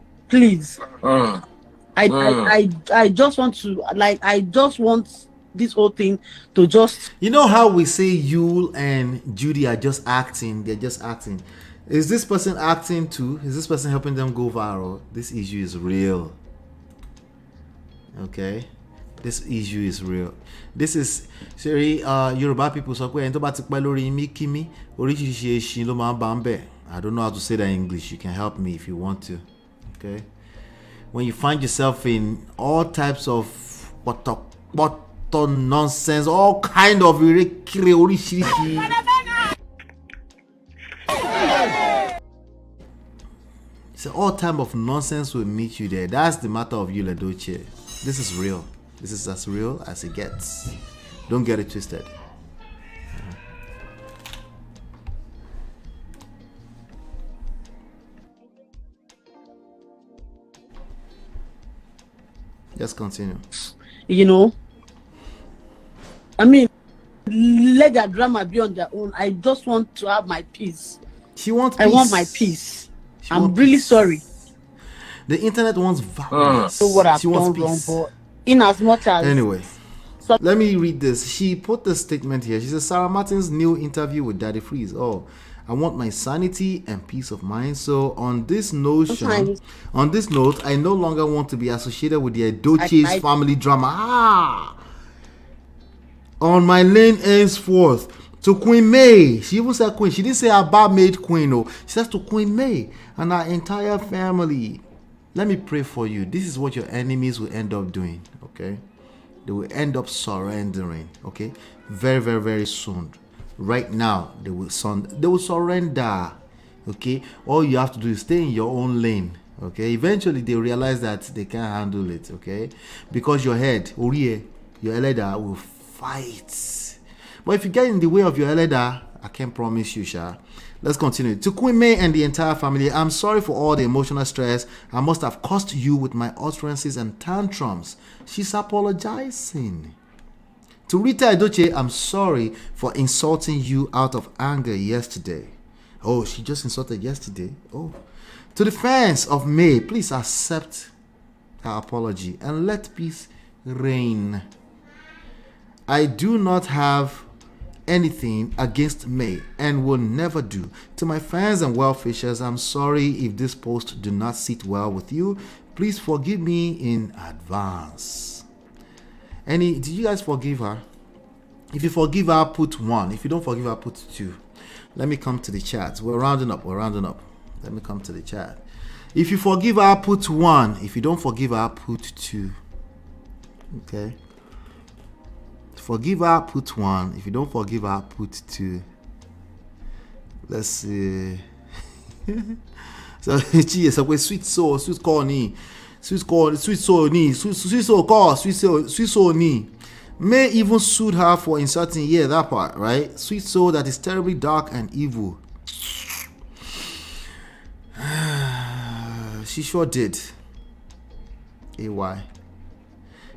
I just want to, I just want this whole thing to just... You know how we say Yul and Judy are just acting? They're just acting. Is this person acting too? Is this person helping them go viral? This issue is real. Okay? This issue is real. This is... Sorry, Yoruba people so I don't know how to say that in English. You can help me if you want to. Okay? When you find yourself in all types of what nonsense, all kind of so all type of nonsense will meet you there. That's the matter of Yul Edochie. This is real. This is as real as it gets. Don't get it twisted. Just continue. I mean, let that drama be on their own. I just want to have my peace. She wants peace. I want my peace. I'm really sorry. The internet wants violence. So what I've done wrong, but in as much as... Anyway, let me read this. She put the statement here. She says, Sarah Martin's new interview with Daddy Freeze. Oh, I want my sanity and peace of mind. So on this note, I no longer want to be associated with the Edochie's family drama. On my lane henceforth. To Queen May. She even said Queen. She didn't say her barmaid Queen. No. She says to Queen May and her entire family. let me pray for you. This is what your enemies will end up doing, okay? They will end up surrendering, okay? Very, very, very soon. Right now, they will surrender, okay? All you have to do is stay in your own lane, okay? Eventually, they realize that they can't handle it, okay? Because your head, your eleda, will fight. But if you get in the way of your eleda, I can't promise you, Sha. Let's continue. To Queen May and the entire family, I'm sorry for all the emotional stress I must have caused you with my utterances and tantrums. She's apologizing. To Rita Edochie, I'm sorry for insulting you out of anger yesterday. Oh, she just insulted yesterday. Oh. To the fans of May, please accept her apology and let peace reign. I do not have anything against May and will never do. To my fans and well-wishers, I'm sorry if this post do not sit well with you. Please forgive me in advance. Did you guys forgive her? If you forgive her, put 1. If you don't forgive her, put 2. Let me come to the chat. We're rounding up. Let me come to the chat. If you forgive her, put 1. If you don't forgive her, put 2. Okay. Forgive her, put 1. If you don't forgive her, put 2. Let's see. So she is a sweet soul ni. May even sued her for insulting, that part, right? Sweet soul that is terribly dark and evil. She sure did. AY.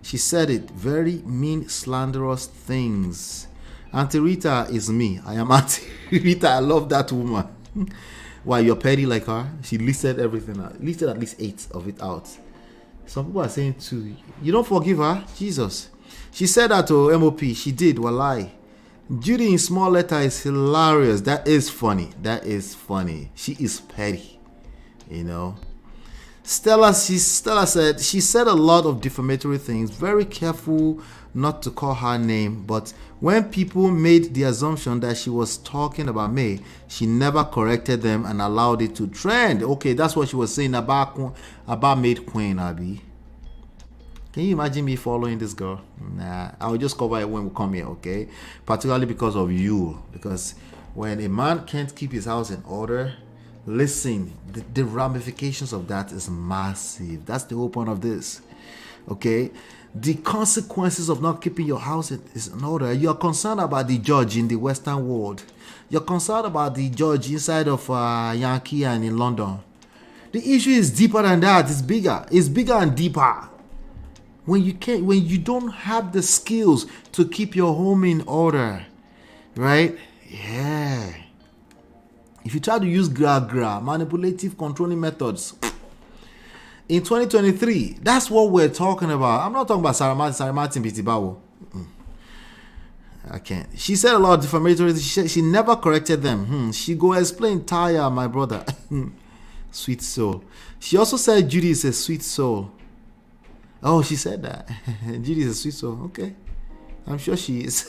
She said it. Very mean, slanderous things. Auntie Rita is me. I am Auntie Rita. I love that woman. Why, you're petty like her? She listed everything out. Listed at least 8 of it out. Some people are saying 2. You don't forgive her? Jesus. She said that to MOP. She did. Walai. Judy in small letter is hilarious. That is funny. She is petty. You know. Stella said she said a lot of defamatory things. Very careful not to call her name, but when people made the assumption that she was talking about May, she never corrected them and allowed it to trend. Okay, that's what she was saying about Maid Queen, Abby. Can you imagine me following this girl? Nah, I'll just cover it when we come here, okay? Particularly because of you. Because when a man can't keep his house in order, listen, the ramifications of that is massive. That's the whole point of this. Okay? The consequences of not keeping your house is in order. You're concerned about the judge in the Western world. You're concerned about the judge inside of Yankee and in London. The issue is deeper than that. It's bigger. It's bigger and deeper. When you don't have the skills to keep your home in order, right? Yeah. If you try to use manipulative controlling methods in 2023, that's what we're talking about. I'm not talking about Sarah Martin Bitibawo. I can't. She said a lot of defamatory. She never corrected them. She go explain Taya, my brother. Sweet soul. She also said Judy is a sweet soul. Oh, she said that. Judy is a sweet soul. Okay. I'm sure she is.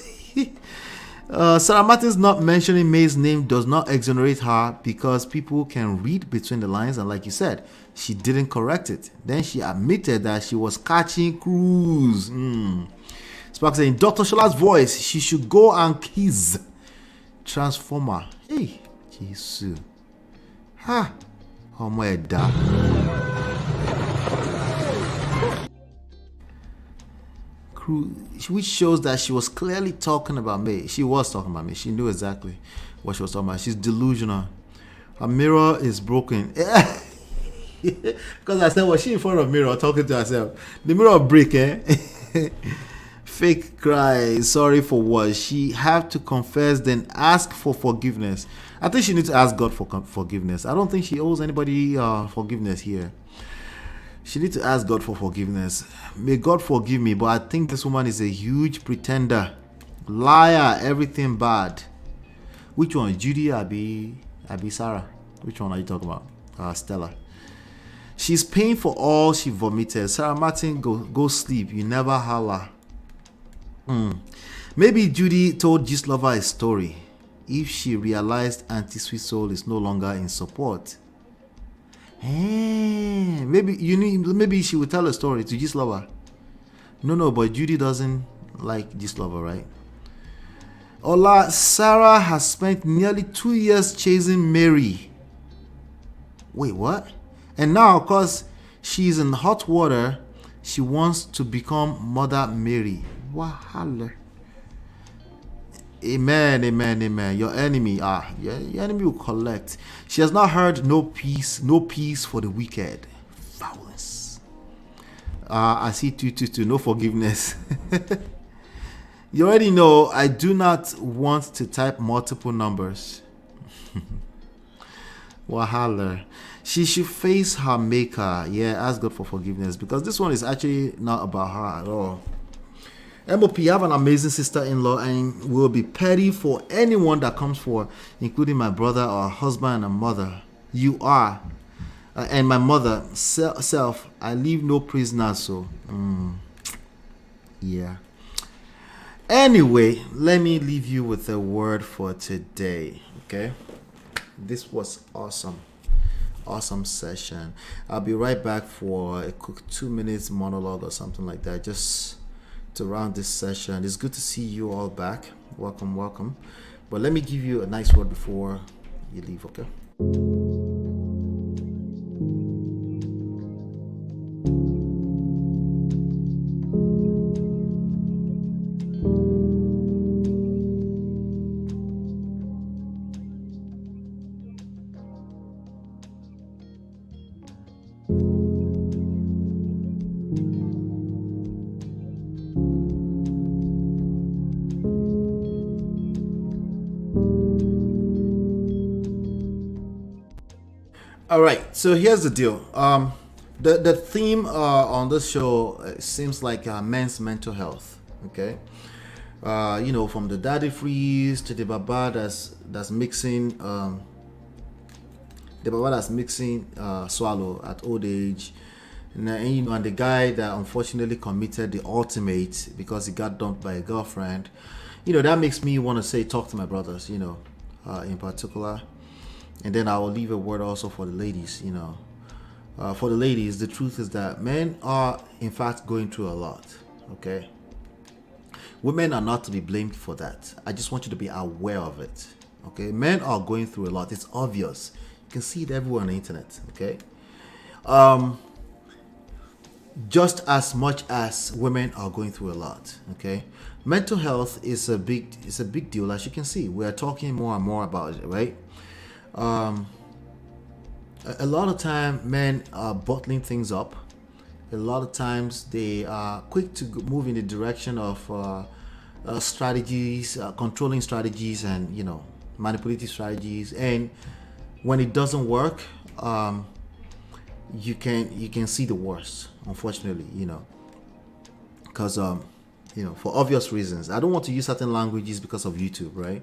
Sarah Martin's not mentioning May's name does not exonerate her because people can read between the lines, and like you said, she didn't correct it. Then she admitted that she was catching cruise. Spark saying, Dr. Shola's voice, she should go and kiss Transformer. Hey, Jesus. Ha. Oh my God. Which shows that she was clearly talking about me. She was talking about me. She knew exactly what she was talking about. She's delusional. Her mirror is broken. Because I said, was she in front of mirror talking to herself? The mirror break, eh? Fake cry. Sorry for what? She have to confess, then ask for forgiveness. I think she needs to ask God for forgiveness. I don't think she owes anybody forgiveness here. She needs to ask God for forgiveness. May God forgive me, but I think this woman is a huge pretender. Liar, everything bad. Which one? Judy, Abby, Sarah? Which one are you talking about? Stella. She's paying for all she vomited. Sarah Martin, go sleep. You never holler. Maybe Judy told Gistlover a story. If she realized Auntie Sweet Soul is no longer in support. Maybe she would tell a story to Gist Lover. No, but Judy doesn't like Gist Lover, right? Ola, Sarah has spent nearly 2 years chasing Mary. Wait, what? And now, because she's in hot water, she wants to become Mother Mary. Wahala. Amen. Your enemy will collect. She has not heard no peace for the wicked. Foulness. I see 222, no forgiveness. You already know I do not want to type multiple numbers. Wahala. She should face her maker. Yeah, ask God for forgiveness, because this one is actually not about her at all. MOP, you have an amazing sister-in-law and will be petty for anyone that comes for, including my brother or husband and mother. You are. And my mother, self, I leave no prisoners, so. Yeah. Anyway, let me leave you with a word for today, okay? This was awesome. Awesome session. I'll be right back for a quick 2 minutes monologue or something like that, just to round this session. It's good to see you all back. Welcome. But let me give you a nice word before you leave, okay? All right, so here's the deal. The theme on this show seems like men's mental health. Okay, from the daddy freeze to the baba that's mixing swallow at old age, and the guy that unfortunately committed the ultimate because he got dumped by a girlfriend. That makes me want to say talk to my brothers. In particular. And then I will leave a word also for the ladies, For the ladies, the truth is that men are, in fact, going through a lot, okay? Women are not to be blamed for that. I just want you to be aware of it, okay? Men are going through a lot. It's obvious. You can see it everywhere on the internet, okay? Just as much as women are going through a lot, okay? Mental health is a big deal, as you can see. We are talking more and more about it, right? A lot of time men are bottling things up. A lot of times they are quick to move in the direction of strategies, controlling strategies, and manipulative strategies. And when it doesn't work, you can see the worst, unfortunately, because for obvious reasons. I don't want to use certain languages because of YouTube, right?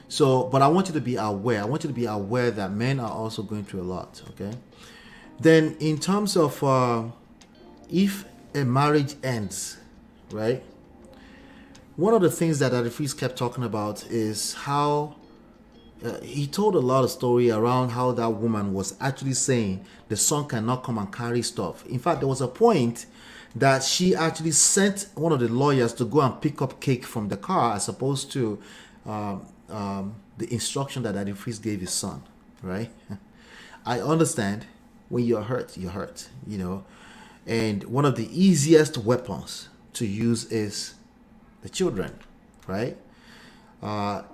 So, but I want you to be aware. I want you to be aware that men are also going through a lot, okay? Then in terms of if a marriage ends, right? One of the things that Adifris kept talking about is how he told a lot of story around how that woman was actually saying the son cannot come and carry stuff. In fact, there was a point that she actually sent one of the lawyers to go and pick up cake from the car as opposed to the instruction that Daddy Freeze gave his son, right? I understand when you're hurt, and one of the easiest weapons to use is the children, right?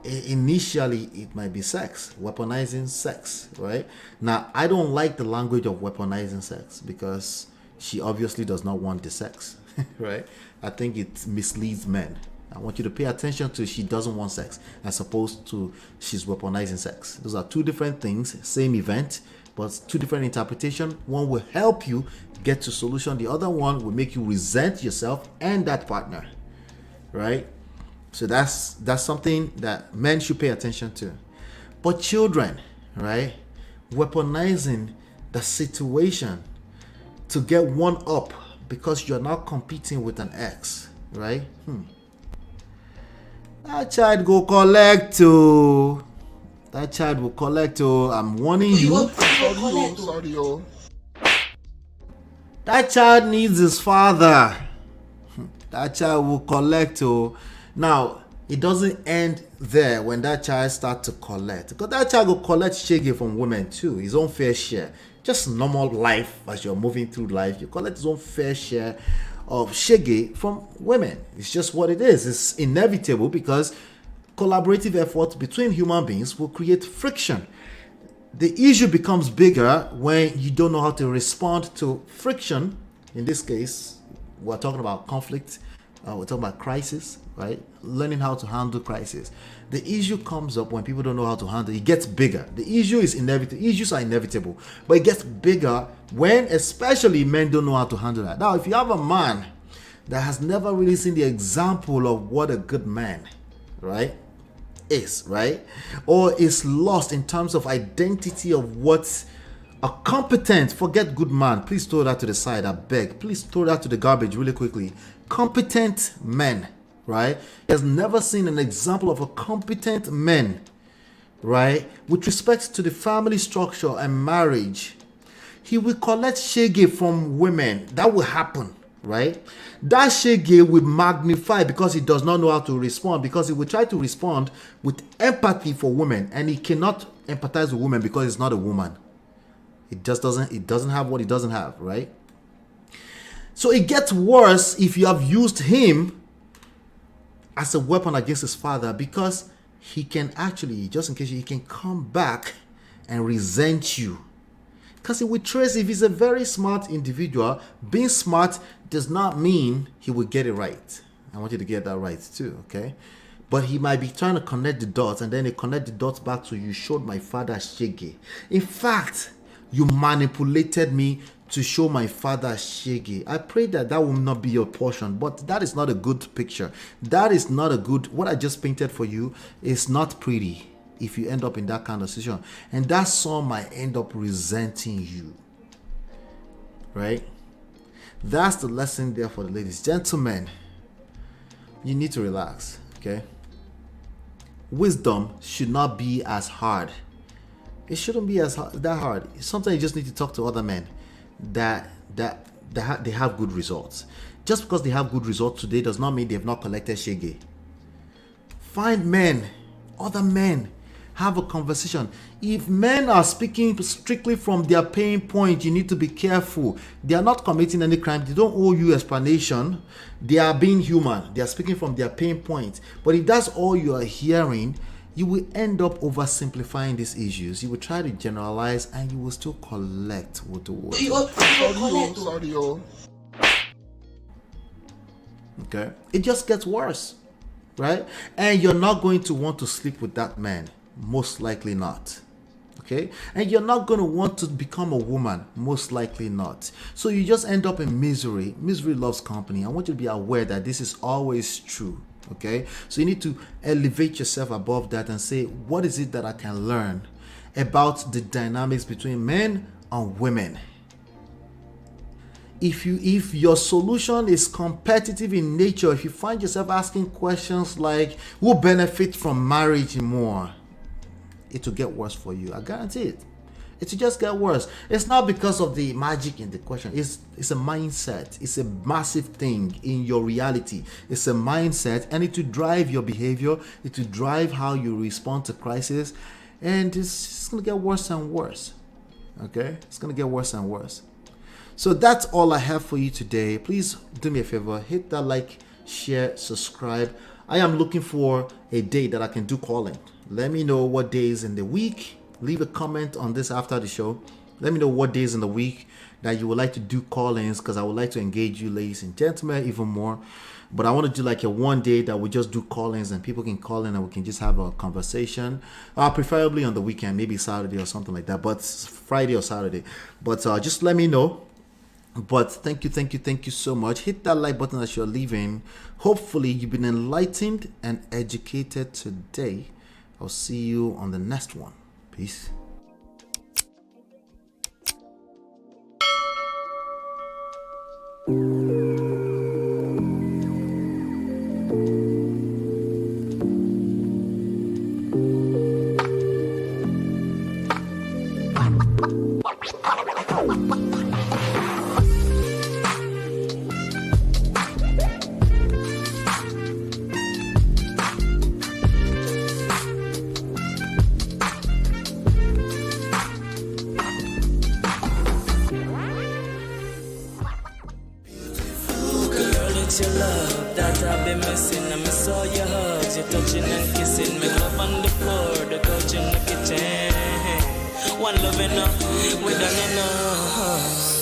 Initially, it might be sex, weaponizing sex, right? Now, I don't like the language of weaponizing sex because she obviously does not want the sex, right? I think it misleads men. I want you to pay attention to she doesn't want sex as opposed to she's weaponizing sex. Those are two different things, same event, but two different interpretations. One will help you get to solution. The other one will make you resent yourself and that partner, right? So that's something that men should pay attention to. But children, right? Weaponizing the situation to get one up because you're not competing with an ex, right? That child go collect to That child will collect. Oh, I'm warning you. Sorry, yo. That child needs his father. That child will collect. Oh, now it doesn't end there when that child starts to collect, because that child will collect shege from women too, his own fair share. Just normal life as you're moving through life, you collect his own fair share of shege from women. It's just what it is. It's inevitable because collaborative effort between human beings will create friction. The issue becomes bigger when you don't know how to respond to friction. In this case, we're talking about conflict. We're talking about crisis, right? Learning how to handle crisis. The issue comes up when people don't know how to handle it. It gets bigger. The issue is inevitable. Issues are inevitable, but it gets bigger when especially men don't know how to handle that. Now, if you have a man that has never really seen the example of what a good man, right, is, right, or is lost in terms of identity of what a competent, forget good man, please throw that to the side, I beg, please throw that to the garbage really quickly. Competent men, right? He has never seen an example of a competent man, right, with respect to the family structure and marriage. He will collect shege from women. That will happen, right? That shege will magnify because he does not know how to respond, because he will try to respond with empathy for women, and he cannot empathize with women because he's not a woman. It doesn't have what he doesn't have, right? So it gets worse if you have used him as a weapon against his father, because he can actually, just in case, he can come back and resent you. Because he will trace, if he's a very smart individual, being smart does not mean he will get it right. I want you to get that right too, okay? But he might be trying to connect the dots, and then he connect the dots back to, you showed my father shege. In fact, you manipulated me to show my father shege. I pray that that will not be your portion, but that is not a good picture. That is not a good, what I just painted for you is not pretty if you end up in that kind of situation. And that son might end up resenting you, right? That's the lesson there for the ladies. Gentlemen, you need to relax, okay? Wisdom should not be as hard. It shouldn't be as that hard. Sometimes you just need to talk to other men that they have good results. Just because they have good results today does not mean they have not collected shege. Find men, other men, have a conversation. If men are speaking strictly from their pain point, you need to be careful. They are not committing any crime. They don't owe you explanation. They are being human. They are speaking from their pain point. But if that's all you are hearing, you will end up oversimplifying these issues. You will try to generalize, and you will still collect with the word. Sorry, yo. Okay? It just gets worse, right? And you're not going to want to sleep with that man. Most likely not. Okay? And you're not going to want to become a woman. Most likely not. So you just end up in misery. Misery loves company. I want you to be aware that this is always true. Okay, so you need to elevate yourself above that and say, what is it that I can learn about the dynamics between men and women? If your solution is competitive in nature, if you find yourself asking questions like, who benefits from marriage more, it will get worse for you. I guarantee it. It will just get worse. It's not because of the magic in the question. It's a mindset. It's a massive thing in your reality. It's a mindset, and it will drive your behavior. It will drive how you respond to crisis, and it's just going to get worse and worse. Okay? It's going to get worse and worse. So that's all I have for you today. Please do me a favor. Hit that like, share, subscribe. I am looking for a day that I can do calling. Let me know what days in the week. Leave a comment on this after the show. Let me know what days in the week that you would like to do call-ins, because I would like to engage you ladies and gentlemen even more. But I want to do like a one day that we just do call-ins and people can call in and we can just have a conversation. Preferably on the weekend, maybe Saturday or something like that, but Friday or Saturday. But just let me know. But thank you so much. Hit that like button as you're leaving. Hopefully you've been enlightened and educated today. I'll see you on the next one. Peace. miss your love that I've been missing. I miss all your hugs, your touching and kissing. Make love on the floor, the couch in the kitchen. One love enough, we done enough.